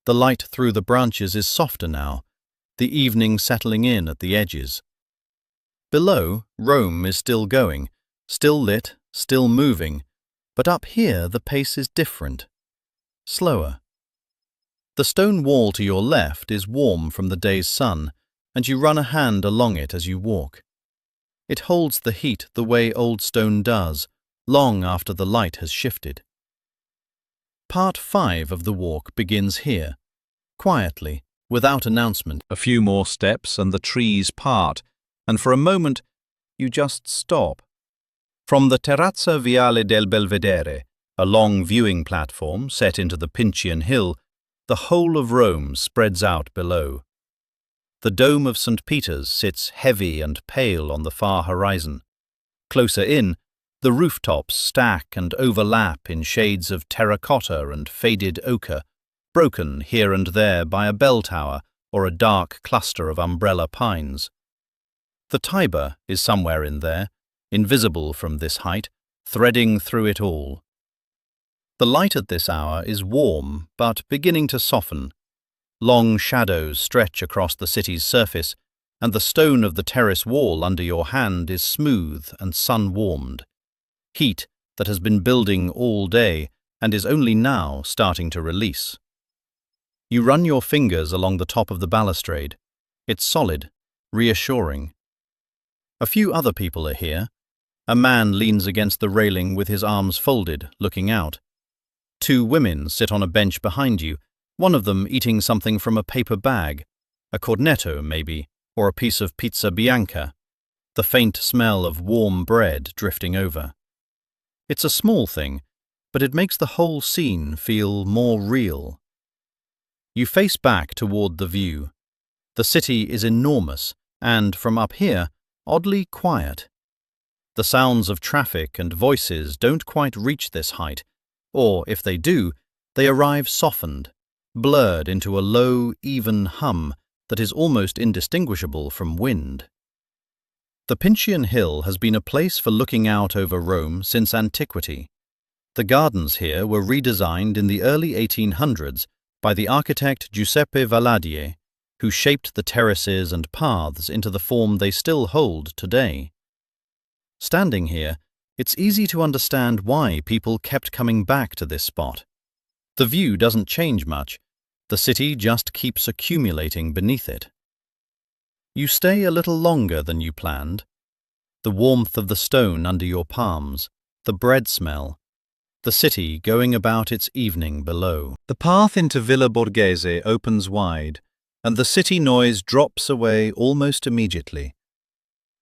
The light through the branches is softer now, the evening settling in at the edges. Below, Rome is still going, still lit, still moving, but up here the pace is different, slower. The stone wall to your left is warm from the day's sun, and you run a hand along it as you walk. It holds the heat the way old stone does, long after the light has shifted. Part 5 of the walk begins here, quietly, without announcement. A few more steps and the trees part, and for a moment you just stop. From the Terrazza Viale del Belvedere, a long viewing platform set into the Pincian Hill, the whole of Rome spreads out below. The dome of St. Peter's sits heavy and pale on the far horizon. Closer in, the rooftops stack and overlap in shades of terracotta and faded ochre, broken here and there by a bell tower or a dark cluster of umbrella pines. The Tiber is somewhere in there, invisible from this height, threading through it all. The light at this hour is warm, but beginning to soften. Long shadows stretch across the city's surface, and the stone of the terrace wall under your hand is smooth and sun-warmed. Heat that has been building all day and is only now starting to release. You run your fingers along the top of the balustrade. It's solid, reassuring. A few other people are here. A man leans against the railing with his arms folded, looking out. 2 women sit on a bench behind you, one of them eating something from a paper bag, a cornetto maybe, or a piece of pizza bianca, the faint smell of warm bread drifting over. It's a small thing, but it makes the whole scene feel more real. You face back toward the view. The city is enormous and, from up here, oddly quiet. The sounds of traffic and voices don't quite reach this height, or, if they do, they arrive softened, blurred into a low, even hum that is almost indistinguishable from wind. The Pincian Hill has been a place for looking out over Rome since antiquity. The gardens here were redesigned in the early 1800s by the architect Giuseppe Valadier, who shaped the terraces and paths into the form they still hold today. Standing here, it's easy to understand why people kept coming back to this spot. The view doesn't change much. The city just keeps accumulating beneath it. You stay a little longer than you planned. The warmth of the stone under your palms, the bread smell, the city going about its evening below. The path into Villa Borghese opens wide, and the city noise drops away almost immediately.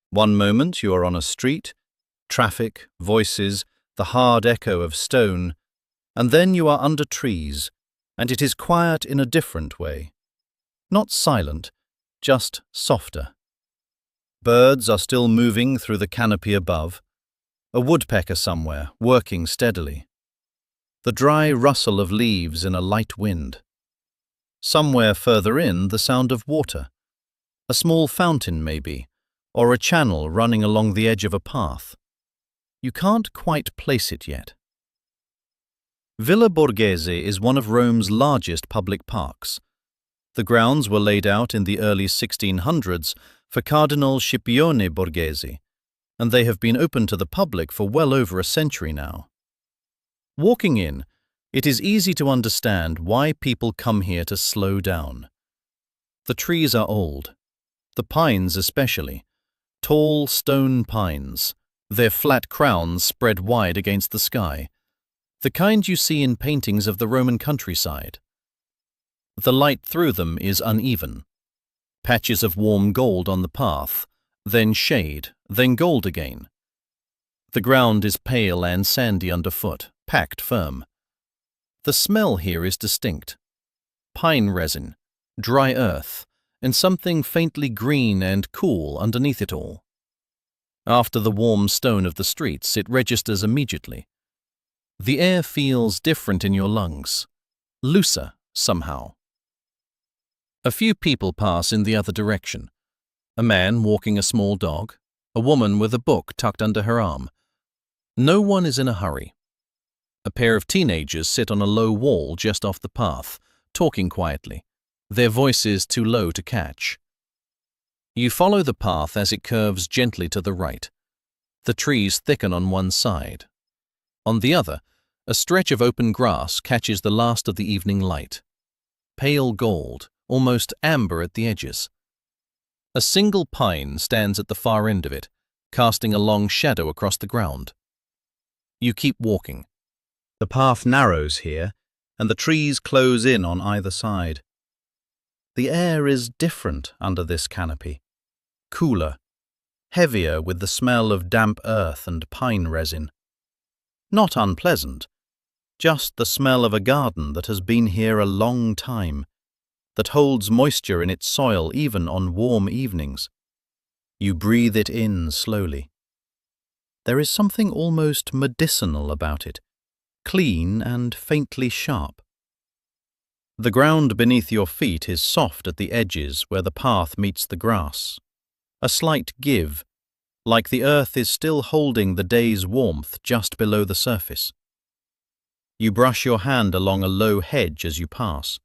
One moment you are on a street, traffic, voices, the hard echo of stone, and then you are under trees, and it is quiet in a different way. Not silent, just softer. Birds are still moving through the canopy above, a woodpecker somewhere working steadily. The dry rustle of leaves in a light wind. Somewhere further in, the sound of water. A small fountain maybe, or a channel running along the edge of a path. You can't quite place it yet. Villa Borghese is one of Rome's largest public parks. The grounds were laid out in the early 1600s for Cardinal Scipione Borghese, and they have been open to the public for well over a century now. Walking in, it is easy to understand why people come here to slow down. The trees are old, the pines especially, tall stone pines, their flat crowns spread wide against the sky, the kind you see in paintings of the Roman countryside. The light through them is uneven. Patches of warm gold on the path, then shade, then gold again. The ground is pale and sandy underfoot, packed firm. The smell here is distinct. Pine resin, dry earth, and something faintly green and cool underneath it all. After the warm stone of the streets, it registers immediately. The air feels different in your lungs, looser somehow. A few people pass in the other direction. A man walking a small dog, a woman with a book tucked under her arm. No one is in a hurry. A pair of teenagers sit on a low wall just off the path, talking quietly, their voices too low to catch. You follow the path as it curves gently to the right. The trees thicken on one side. On the other, a stretch of open grass catches the last of the evening light. Pale gold, almost amber at the edges. A single pine stands at the far end of it, casting a long shadow across the ground. You keep walking. The path narrows here, and the trees close in on either side. The air is different under this canopy. Cooler, heavier with the smell of damp earth and pine resin. Not unpleasant, just the smell of a garden that has been here a long time, that holds moisture in its soil even on warm evenings. You breathe it in slowly. There is something almost medicinal about it, clean and faintly sharp. The ground beneath your feet is soft at the edges where the path meets the grass. A slight give, like the earth is still holding the day's warmth just below the surface. You brush your hand along a low hedge as you pass.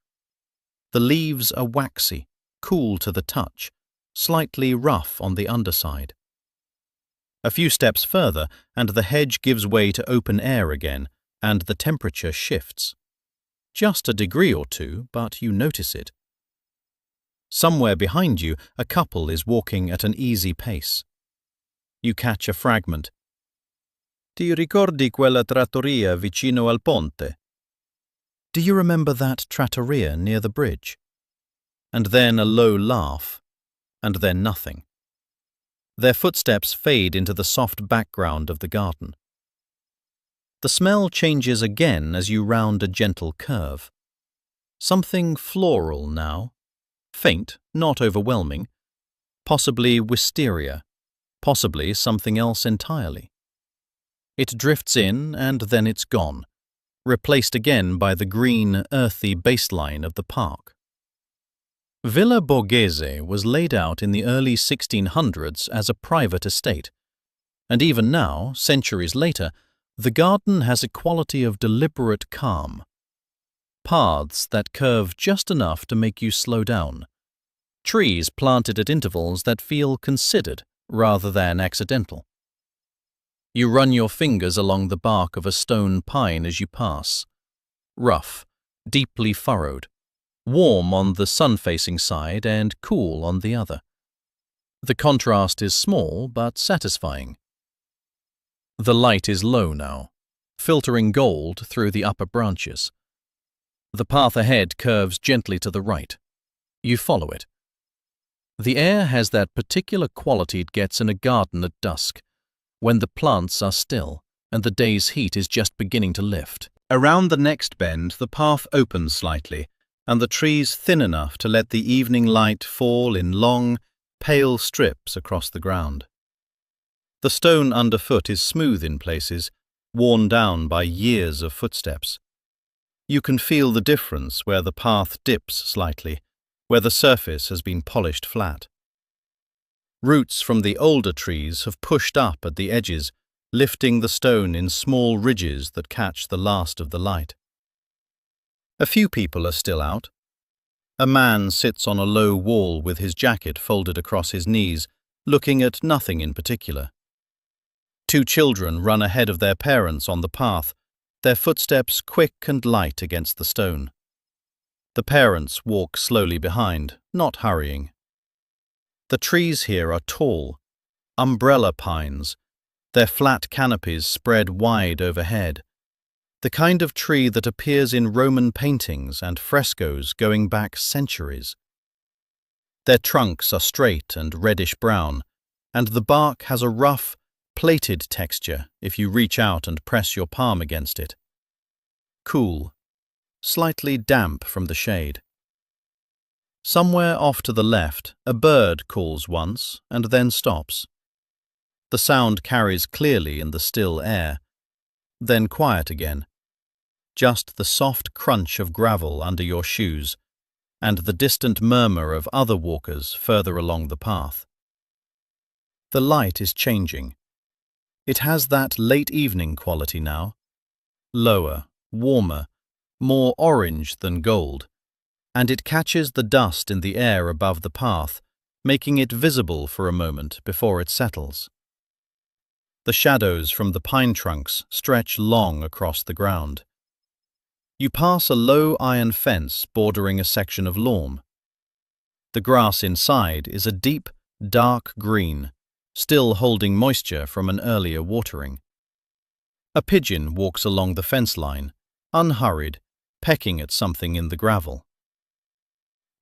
The leaves are waxy, cool to the touch, slightly rough on the underside. A few steps further, and the hedge gives way to open air again, and the temperature shifts. Just a degree or two, but you notice it. Somewhere behind you, a couple is walking at an easy pace. You catch a fragment. Ti ricordi quella trattoria vicino al ponte? Do you remember that trattoria near the bridge? And then a low laugh, and then nothing. Their footsteps fade into the soft background of the garden. The smell changes again as you round a gentle curve. Something floral now, faint, not overwhelming, possibly wisteria, possibly something else entirely. It drifts in and then it's gone, replaced again by the green, earthy baseline of the park. Villa Borghese was laid out in the early 1600s as a private estate, and even now, centuries later, the garden has a quality of deliberate calm. Paths that curve just enough to make you slow down. Trees planted at intervals that feel considered rather than accidental. You run your fingers along the bark of a stone pine as you pass. Rough, deeply furrowed, warm on the sun-facing side and cool on the other. The contrast is small but satisfying. The light is low now, filtering gold through the upper branches. The path ahead curves gently to the right. You follow it. The air has that particular quality it gets in a garden at dusk, when the plants are still and the day's heat is just beginning to lift. Around the next bend, the path opens slightly, and the trees thin enough to let the evening light fall in long, pale strips across the ground. The stone underfoot is smooth in places, worn down by years of footsteps. You can feel the difference where the path dips slightly, where the surface has been polished flat. Roots from the older trees have pushed up at the edges, lifting the stone in small ridges that catch the last of the light. A few people are still out. A man sits on a low wall with his jacket folded across his knees, looking at nothing in particular. Two children run ahead of their parents on the path, their footsteps quick and light against the stone. The parents walk slowly behind, not hurrying. The trees here are tall, umbrella pines, their flat canopies spread wide overhead, the kind of tree that appears in Roman paintings and frescoes going back centuries. Their trunks are straight and reddish-brown, and the bark has a rough, plated texture if you reach out and press your palm against it. Cool, slightly damp from the shade. Somewhere off to the left, a bird calls once and then stops. The sound carries clearly in the still air, then quiet again. Just the soft crunch of gravel under your shoes and the distant murmur of other walkers further along the path. The light is changing. It has that late evening quality now. Lower, warmer, more orange than gold, and it catches the dust in the air above the path, making it visible for a moment before it settles. The shadows from the pine trunks stretch long across the ground. You pass a low iron fence bordering a section of lawn. The grass inside is a deep, dark green, still holding moisture from an earlier watering. A pigeon walks along the fence line, unhurried, pecking at something in the gravel.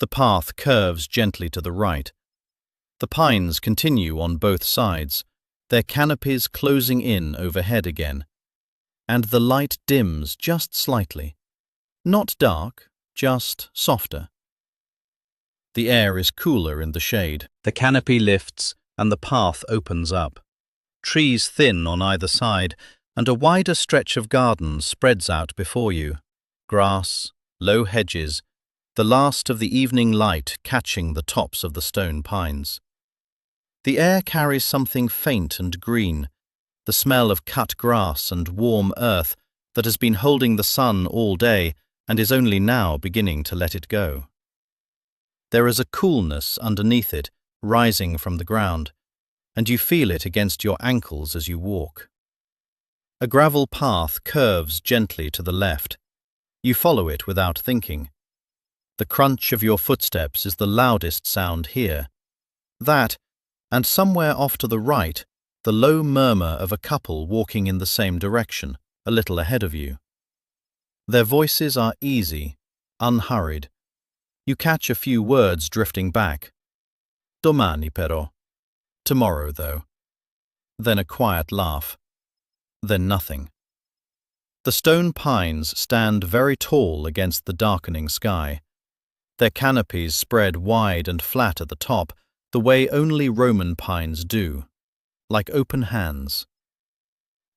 The path curves gently to the right. The pines continue on both sides, their canopies closing in overhead again, and the light dims just slightly. Not dark, just softer. The air is cooler in the shade. The canopy lifts and the path opens up. Trees thin on either side, and a wider stretch of garden spreads out before you. Grass, low hedges, the last of the evening light catching the tops of the stone pines. The air carries something faint and green, the smell of cut grass and warm earth that has been holding the sun all day and is only now beginning to let it go. There is a coolness underneath it, rising from the ground, and you feel it against your ankles as you walk. A gravel path curves gently to the left. You follow it without thinking. The crunch of your footsteps is the loudest sound here. That, and somewhere off to the right, the low murmur of a couple walking in the same direction, a little ahead of you. Their voices are easy, unhurried. You catch a few words drifting back. Domani però. Tomorrow, though. Then a quiet laugh. Then nothing. The stone pines stand very tall against the darkening sky. Their canopies spread wide and flat at the top, the way only Roman pines do, like open hands.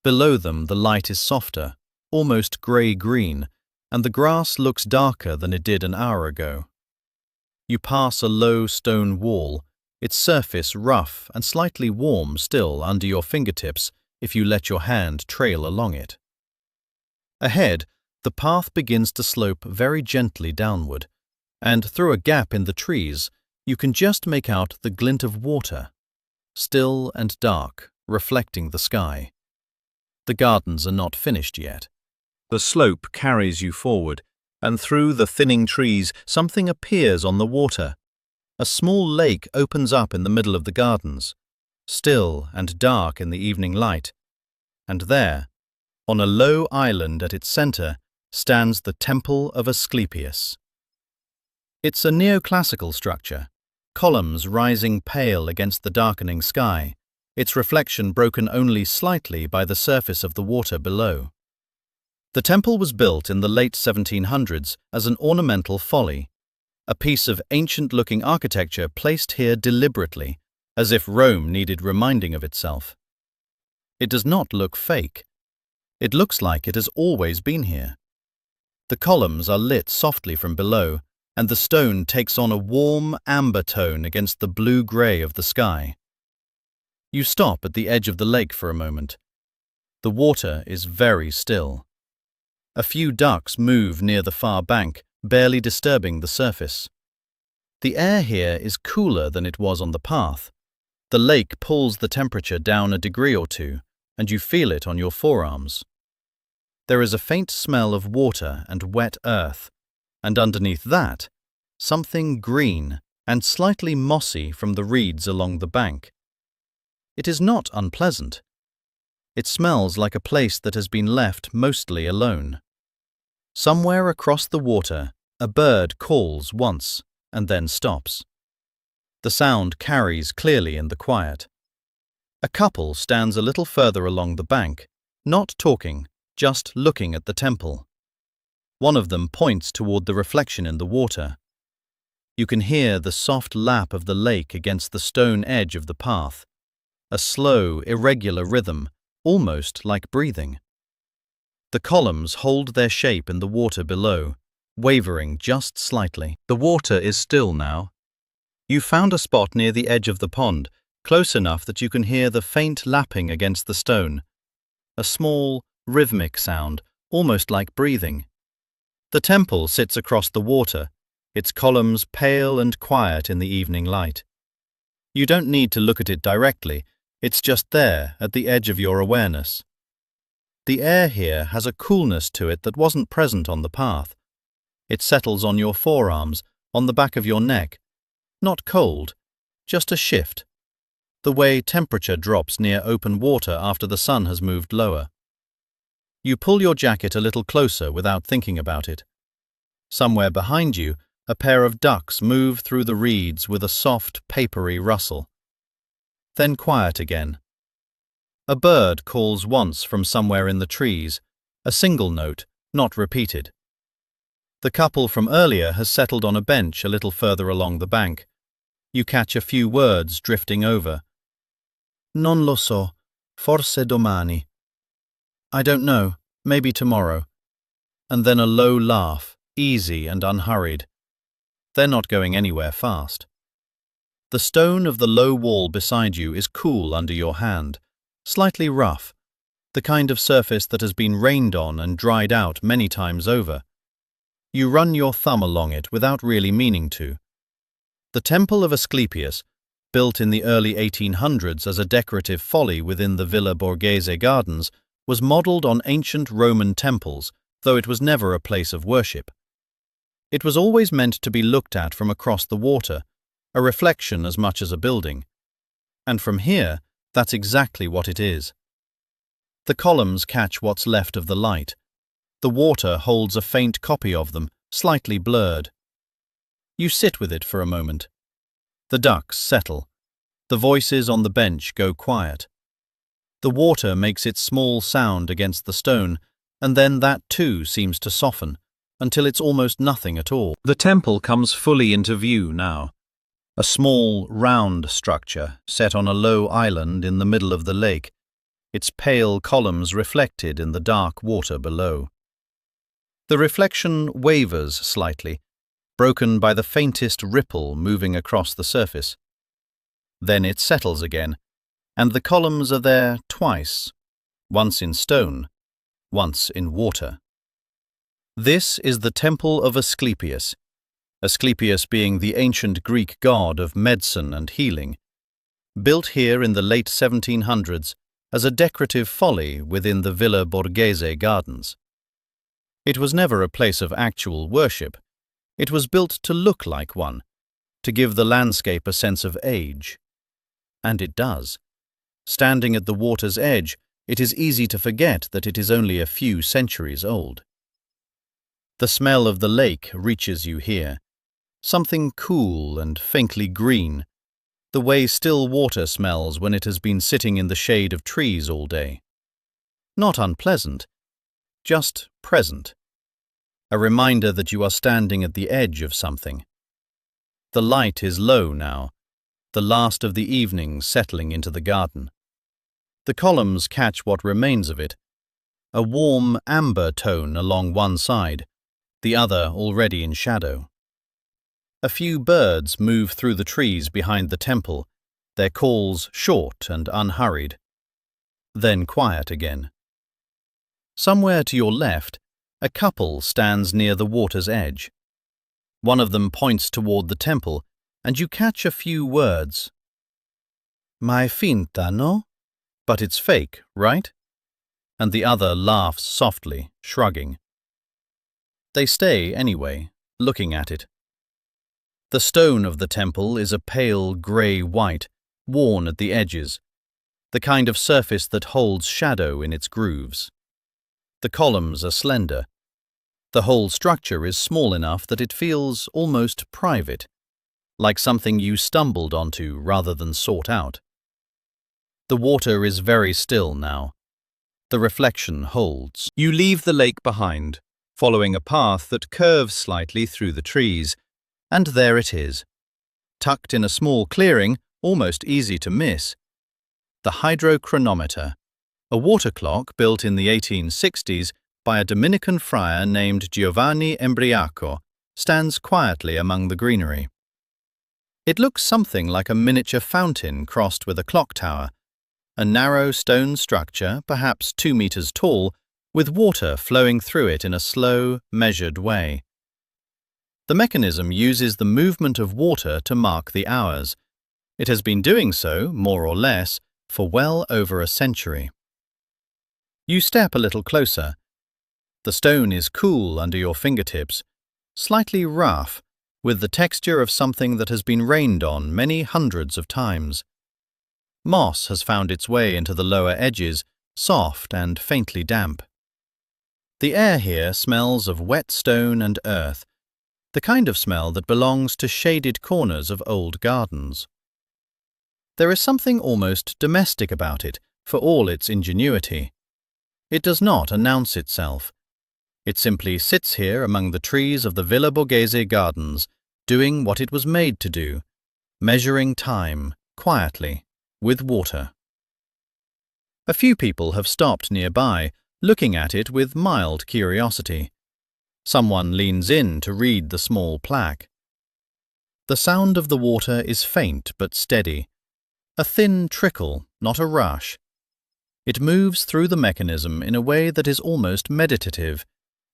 Below them the light is softer, almost grey-green, and the grass looks darker than it did an hour ago. You pass a low stone wall, its surface rough and slightly warm still under your fingertips if you let your hand trail along it. Ahead, the path begins to slope very gently downward, and through a gap in the trees, you can just make out the glint of water, still and dark, reflecting the sky. The gardens are not finished yet. The slope carries you forward, and through the thinning trees something appears on the water. A small lake opens up in the middle of the gardens, still and dark in the evening light, and there, on a low island at its centre, stands the Temple of Asclepius. It's a neoclassical structure, columns rising pale against the darkening sky, its reflection broken only slightly by the surface of the water below. The temple was built in the late 1700s as an ornamental folly, a piece of ancient-looking architecture placed here deliberately, as if Rome needed reminding of itself. It does not look fake. It looks like it has always been here. The columns are lit softly from below, and the stone takes on a warm amber tone against the blue-grey of the sky. You stop at the edge of the lake for a moment. The water is very still. A few ducks move near the far bank, barely disturbing the surface. The air here is cooler than it was on the path. The lake pulls the temperature down a degree or two, and you feel it on your forearms. There is a faint smell of water and wet earth, and underneath that, something green and slightly mossy from the reeds along the bank. It is not unpleasant. It smells like a place that has been left mostly alone. Somewhere across the water, a bird calls once and then stops. The sound carries clearly in the quiet. A couple stands a little further along the bank, not talking, just looking at the temple. One of them points toward the reflection in the water. You can hear the soft lap of the lake against the stone edge of the path, a slow, irregular rhythm, almost like breathing. The columns hold their shape in the water below, wavering just slightly. The water is still now. You found a spot near the edge of the pond, close enough that you can hear the faint lapping against the stone, a small, rhythmic sound, almost like breathing. The temple sits across the water, its columns pale and quiet in the evening light. You don't need to look at it directly, it's just there at the edge of your awareness. The air here has a coolness to it that wasn't present on the path. It settles on your forearms, on the back of your neck. Not cold, just a shift. The way temperature drops near open water after the sun has moved lower. You pull your jacket a little closer without thinking about it. Somewhere behind you, a pair of ducks move through the reeds with a soft, papery rustle. Then quiet again. A bird calls once from somewhere in the trees, a single note, not repeated. The couple from earlier has settled on a bench a little further along the bank. You catch a few words drifting over. Non lo so, forse domani. I don't know, maybe tomorrow. And then a low laugh, easy and unhurried. They're not going anywhere fast. The stone of the low wall beside you is cool under your hand, slightly rough, the kind of surface that has been rained on and dried out many times over. You run your thumb along it without really meaning to. The Temple of Asclepius, built in the early 1800s as a decorative folly within the Villa Borghese gardens, was modelled on ancient Roman temples, though it was never a place of worship. It was always meant to be looked at from across the water, a reflection as much as a building. And from here, that's exactly what it is. The columns catch what's left of the light. The water holds a faint copy of them, slightly blurred. You sit with it for a moment. The ducks settle. The voices on the bench go quiet. The water makes its small sound against the stone, and then that too seems to soften, until it's almost nothing at all. The temple comes fully into view now. A small, round structure set on a low island in the middle of the lake, its pale columns reflected in the dark water below. The reflection wavers slightly, broken by the faintest ripple moving across the surface. Then it settles again, and the columns are there twice, once in stone, once in water. This is the Temple of Asclepius, Asclepius being the ancient Greek god of medicine and healing, built here in the late 1700s as a decorative folly within the Villa Borghese gardens. It was never a place of actual worship. It was built to look like one, to give the landscape a sense of age. And it does. Standing at the water's edge, it is easy to forget that it is only a few centuries old. The smell of the lake reaches you here, something cool and faintly green, the way still water smells when it has been sitting in the shade of trees all day. Not unpleasant, just present. A reminder that you are standing at the edge of something. The light is low now, the last of the evening settling into the garden. The columns catch what remains of it, a warm amber tone along one side, the other already in shadow. A few birds move through the trees behind the temple, their calls short and unhurried. Then quiet again. Somewhere to your left, a couple stands near the water's edge. One of them points toward the temple, and you catch a few words. Ma è finta, no? But it's fake, right? And the other laughs softly, shrugging. They stay anyway, looking at it. The stone of the temple is a pale grey-white, worn at the edges, the kind of surface that holds shadow in its grooves. The columns are slender. The whole structure is small enough that it feels almost private, like something you stumbled onto rather than sought out. The water is very still now. The reflection holds. You leave the lake behind, following a path that curves slightly through the trees, and there it is, tucked in a small clearing, almost easy to miss. The hydrochronometer, a water clock built in the 1860s by a Dominican friar named Giovanni Embriaco, stands quietly among the greenery. It looks something like a miniature fountain crossed with a clock tower, a narrow stone structure, perhaps 2 meters tall, with water flowing through it in a slow, measured way. The mechanism uses the movement of water to mark the hours. It has been doing so, more or less, for well over a century. You step a little closer. The stone is cool under your fingertips, slightly rough, with the texture of something that has been rained on many hundreds of times. Moss has found its way into the lower edges, soft and faintly damp. The air here smells of wet stone and earth, the kind of smell that belongs to shaded corners of old gardens. There is something almost domestic about it, for all its ingenuity. It does not announce itself. It simply sits here among the trees of the Villa Borghese gardens, doing what it was made to do, measuring time, quietly, with water. A few people have stopped nearby, looking at it with mild curiosity. Someone leans in to read the small plaque. The sound of the water is faint but steady, a thin trickle, not a rush. It moves through the mechanism in a way that is almost meditative,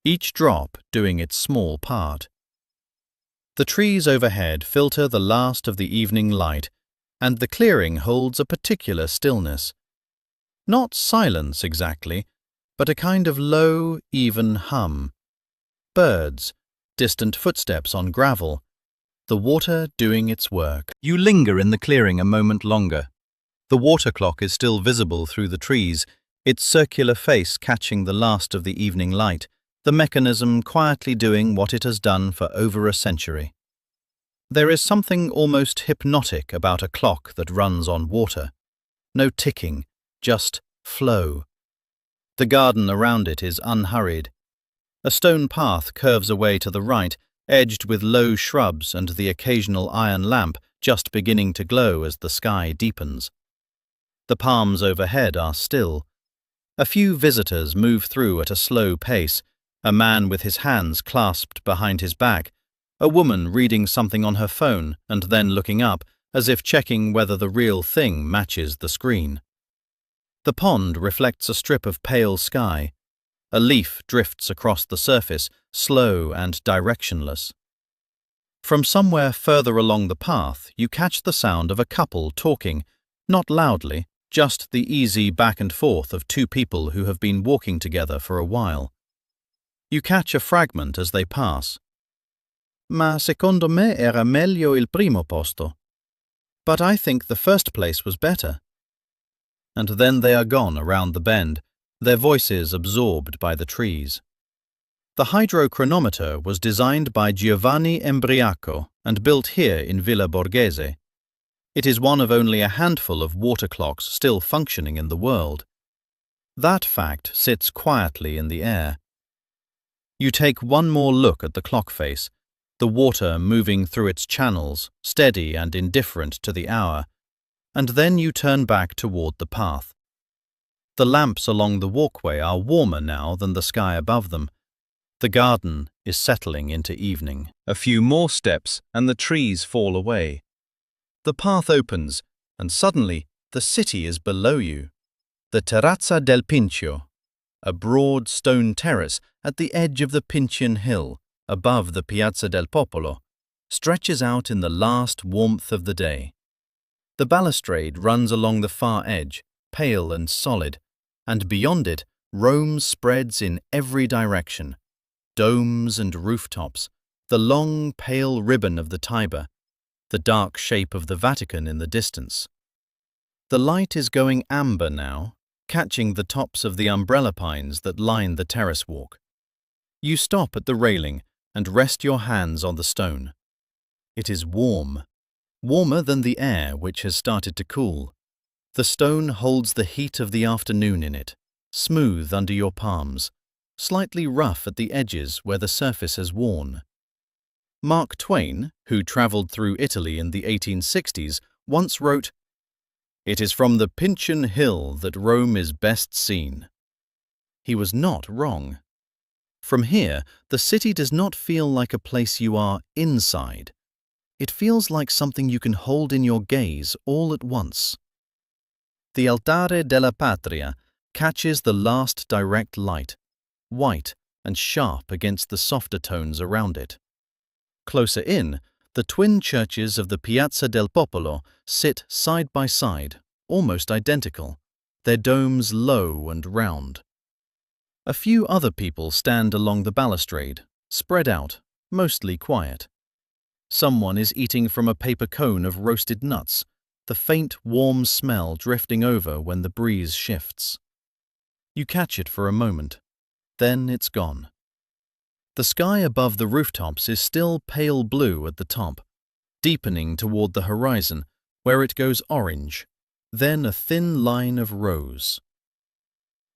each drop doing its small part. The trees overhead filter the last of the evening light, and the clearing holds a particular stillness. Not silence exactly, but a kind of low, even hum. Birds, distant footsteps on gravel, the water doing its work. You linger in the clearing a moment longer. The water clock is still visible through the trees, its circular face catching the last of the evening light, the mechanism quietly doing what it has done for over a century. There is something almost hypnotic about a clock that runs on water. No ticking, just flow. The garden around it is unhurried. A stone path curves away to the right, edged with low shrubs and the occasional iron lamp just beginning to glow as the sky deepens. The palms overhead are still. A few visitors move through at a slow pace, a man with his hands clasped behind his back, a woman reading something on her phone and then looking up as if checking whether the real thing matches the screen. The pond reflects a strip of pale sky. A leaf drifts across the surface, slow and directionless. From somewhere further along the path, you catch the sound of a couple talking, not loudly, just the easy back and forth of two people who have been walking together for a while. You catch a fragment as they pass. Ma secondo me era meglio il primo posto. But I think the first place was better. And then they are gone around the bend, their voices absorbed by the trees. The hydrochronometer was designed by Giovanni Embriaco and built here in Villa Borghese. It is one of only a handful of water clocks still functioning in the world. That fact sits quietly in the air. You take one more look at the clock face, the water moving through its channels, steady and indifferent to the hour, and then you turn back toward the path. The lamps along the walkway are warmer now than the sky above them. The garden is settling into evening. A few more steps and the trees fall away. The path opens, and suddenly the city is below you. The Terrazza del Pincio, a broad stone terrace at the edge of the Pincian Hill, above the Piazza del Popolo, stretches out in the last warmth of the day. The balustrade runs along the far edge, pale and solid, and beyond it, Rome spreads in every direction. Domes and rooftops, the long, pale ribbon of the Tiber, the dark shape of the Vatican in the distance. The light is going amber now, catching the tops of the umbrella pines that line the terrace walk. You stop at the railing and rest your hands on the stone. It is warm, warmer than the air which has started to cool. The stone holds the heat of the afternoon in it, smooth under your palms, slightly rough at the edges where the surface has worn. Mark Twain, who travelled through Italy in the 1860s, once wrote, "It is from the Pincian Hill that Rome is best seen." He was not wrong. From here, the city does not feel like a place you are inside. It feels like something you can hold in your gaze all at once. The Altare della Patria catches the last direct light, white and sharp against the softer tones around it. Closer in, the twin churches of the Piazza del Popolo sit side by side, almost identical, their domes low and round. A few other people stand along the balustrade, spread out, mostly quiet. Someone is eating from a paper cone of roasted nuts, the faint, warm smell drifting over when the breeze shifts. You catch it for a moment, then it's gone. The sky above the rooftops is still pale blue at the top, deepening toward the horizon, where it goes orange, then a thin line of rose.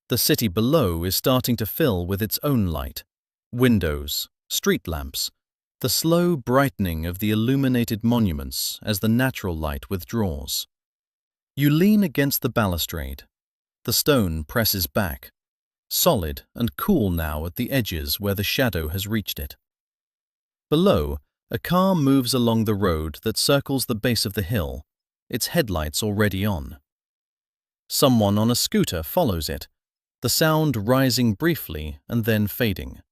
The city below is starting to fill with its own light, windows, street lamps, the slow brightening of the illuminated monuments as the natural light withdraws. You lean against the balustrade. The stone presses back, solid and cool now at the edges where the shadow has reached it. Below, a car moves along the road that circles the base of the hill, its headlights already on. Someone on a scooter follows it, the sound rising briefly and then fading.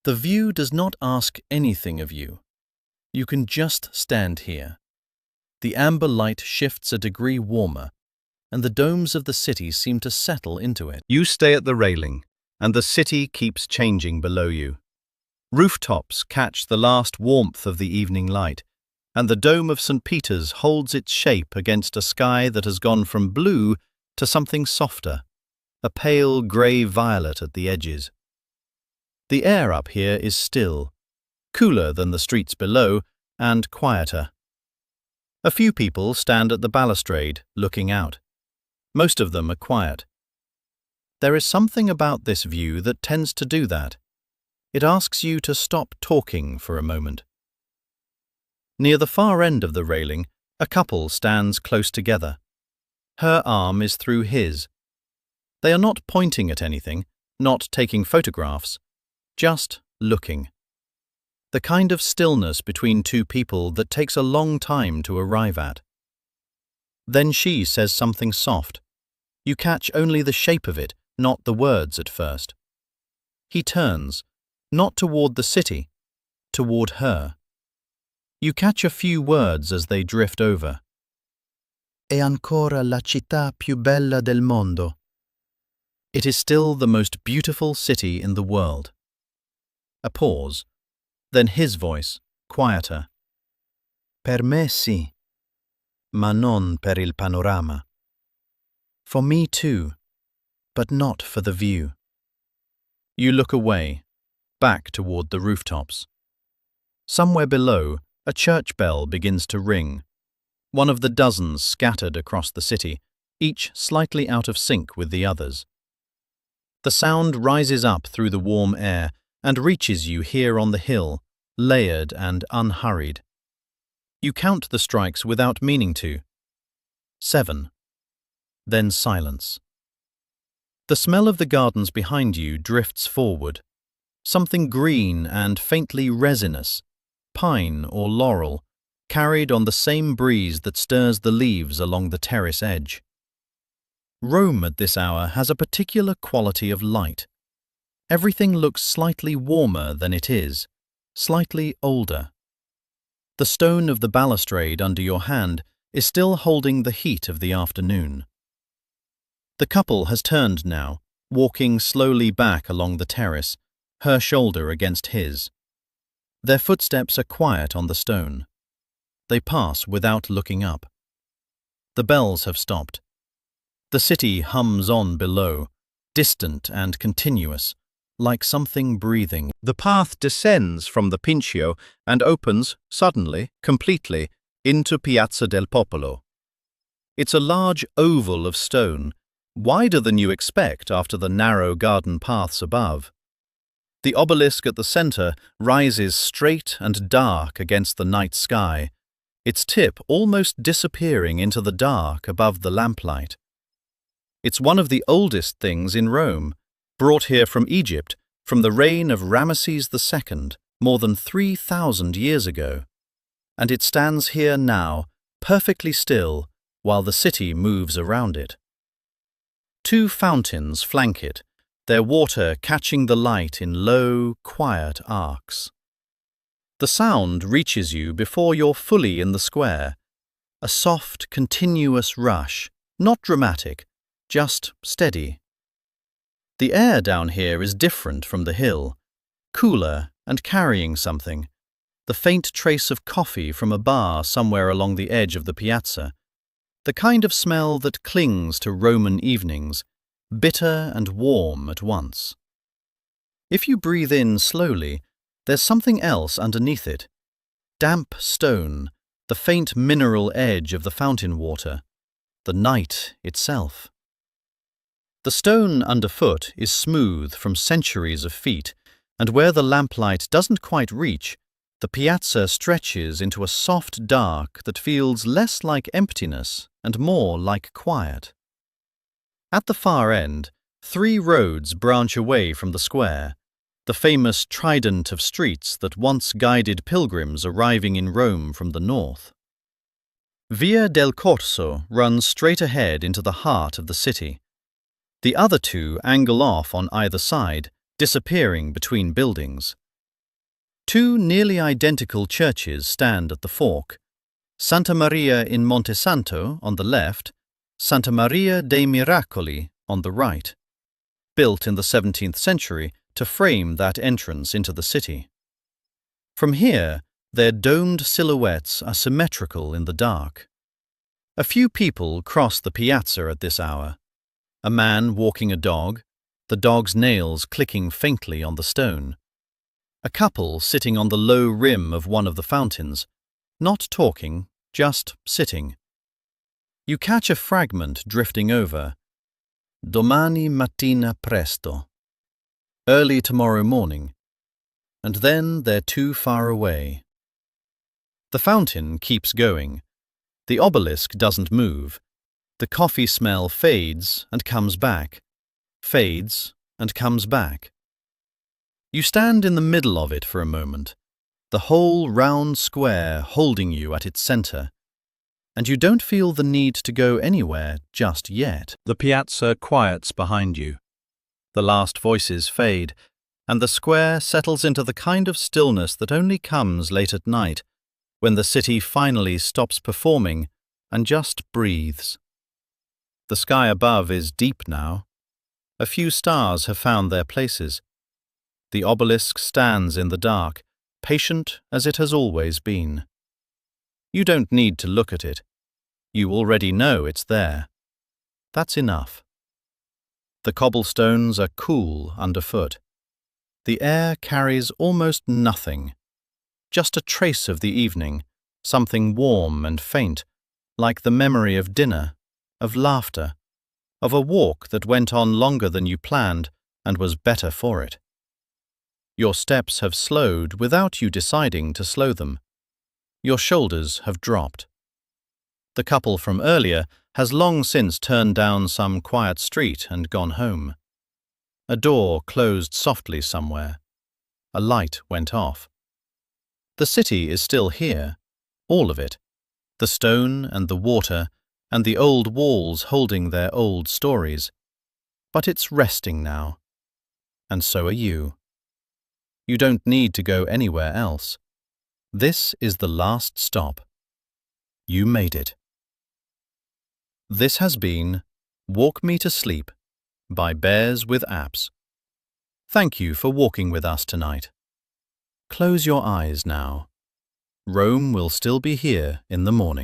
The view does not ask anything of you. You can just stand here. The amber light shifts a degree warmer, and the domes of the city seem to settle into it. You stay at the railing, and the city keeps changing below you. Rooftops catch the last warmth of the evening light, and the dome of St. Peter's holds its shape against a sky that has gone from blue to something softer, a pale grey-violet at the edges. The air up here is still, cooler than the streets below, and quieter. A few people stand at the balustrade, looking out. Most of them are quiet. There is something about this view that tends to do that. It asks you to stop talking for a moment. Near the far end of the railing, a couple stands close together. Her arm is through his. They are not pointing at anything, not taking photographs, just looking. The kind of stillness between two people that takes a long time to arrive at. Then she says something soft. You catch only the shape of it, not the words at first. He turns, not toward the city, toward her. You catch a few words as they drift over. È ancora la città più bella del mondo. It is still the most beautiful city in the world. A pause, then his voice, quieter. Per me sì, ma non per il panorama. For me too, but not for the view. You look away, back toward the rooftops. Somewhere below, a church bell begins to ring, one of the dozens scattered across the city, each slightly out of sync with the others. The sound rises up through the warm air and reaches you here on the hill, layered and unhurried. You count the strikes without meaning to. 7. Then silence. The smell of the gardens behind you drifts forward, something green and faintly resinous, pine or laurel, carried on the same breeze that stirs the leaves along the terrace edge. Rome at this hour has a particular quality of light. Everything looks slightly warmer than it is, slightly older. The stone of the balustrade under your hand is still holding the heat of the afternoon. The couple has turned now, walking slowly back along the terrace, her shoulder against his. Their footsteps are quiet on the stone. They pass without looking up. The bells have stopped. The city hums on below, distant and continuous, like something breathing. The path descends from the Pincio and opens, suddenly, completely, into Piazza del Popolo. It's a large oval of stone, wider than you expect after the narrow garden paths above. The obelisk at the centre rises straight and dark against the night sky, its tip almost disappearing into the dark above the lamplight. It's one of the oldest things in Rome, brought here from Egypt, from the reign of Ramesses II, more than 3,000 years ago. And it stands here now, perfectly still, while the city moves around it. Two fountains flank it, their water catching the light in low, quiet arcs. The sound reaches you before you're fully in the square, a soft, continuous rush, not dramatic, just steady. The air down here is different from the hill, cooler and carrying something, the faint trace of coffee from a bar somewhere along the edge of the piazza, the kind of smell that clings to Roman evenings, bitter and warm at once. If you breathe in slowly, there's something else underneath it. Damp stone, the faint mineral edge of the fountain water, the night itself. The stone underfoot is smooth from centuries of feet, and where the lamplight doesn't quite reach, the piazza stretches into a soft dark that feels less like emptiness and more like quiet. At the far end, 3 roads branch away from the square, the famous trident of streets that once guided pilgrims arriving in Rome from the north. Via del Corso runs straight ahead into the heart of the city. The other 2 angle off on either side, disappearing between buildings. 2 nearly identical churches stand at the fork, Santa Maria in Monte Santo on the left, Santa Maria dei Miracoli on the right, built in the 17th century to frame that entrance into the city. From here, their domed silhouettes are symmetrical in the dark. A few people cross the piazza at this hour. A man walking a dog, the dog's nails clicking faintly on the stone. A couple sitting on the low rim of one of the fountains, not talking, just sitting. You catch a fragment drifting over. Domani mattina presto. Early tomorrow morning. And then they're too far away. The fountain keeps going. The obelisk doesn't move. The coffee smell fades and comes back, fades and comes back. You stand in the middle of it for a moment, the whole round square holding you at its centre, and you don't feel the need to go anywhere just yet. The piazza quiets behind you. The last voices fade, and the square settles into the kind of stillness that only comes late at night, when the city finally stops performing and just breathes. The sky above is deep now. A few stars have found their places. The obelisk stands in the dark, patient as it has always been. You don't need to look at it. You already know it's there. That's enough. The cobblestones are cool underfoot. The air carries almost nothing. Just a trace of the evening, something warm and faint, like the memory of dinner, of laughter, of a walk that went on longer than you planned and was better for it. Your steps have slowed without you deciding to slow them. Your shoulders have dropped. The couple from earlier has long since turned down some quiet street and gone home. A door closed softly somewhere. A light went off. The city is still here, all of it, the stone and the water and the old walls holding their old stories. But it's resting now. And so are you. You don't need to go anywhere else. This is the last stop. You made it. This has been Walk Me to Sleep by Bears with Apps. Thank you for walking with us tonight. Close your eyes now. Rome will still be here in the morning.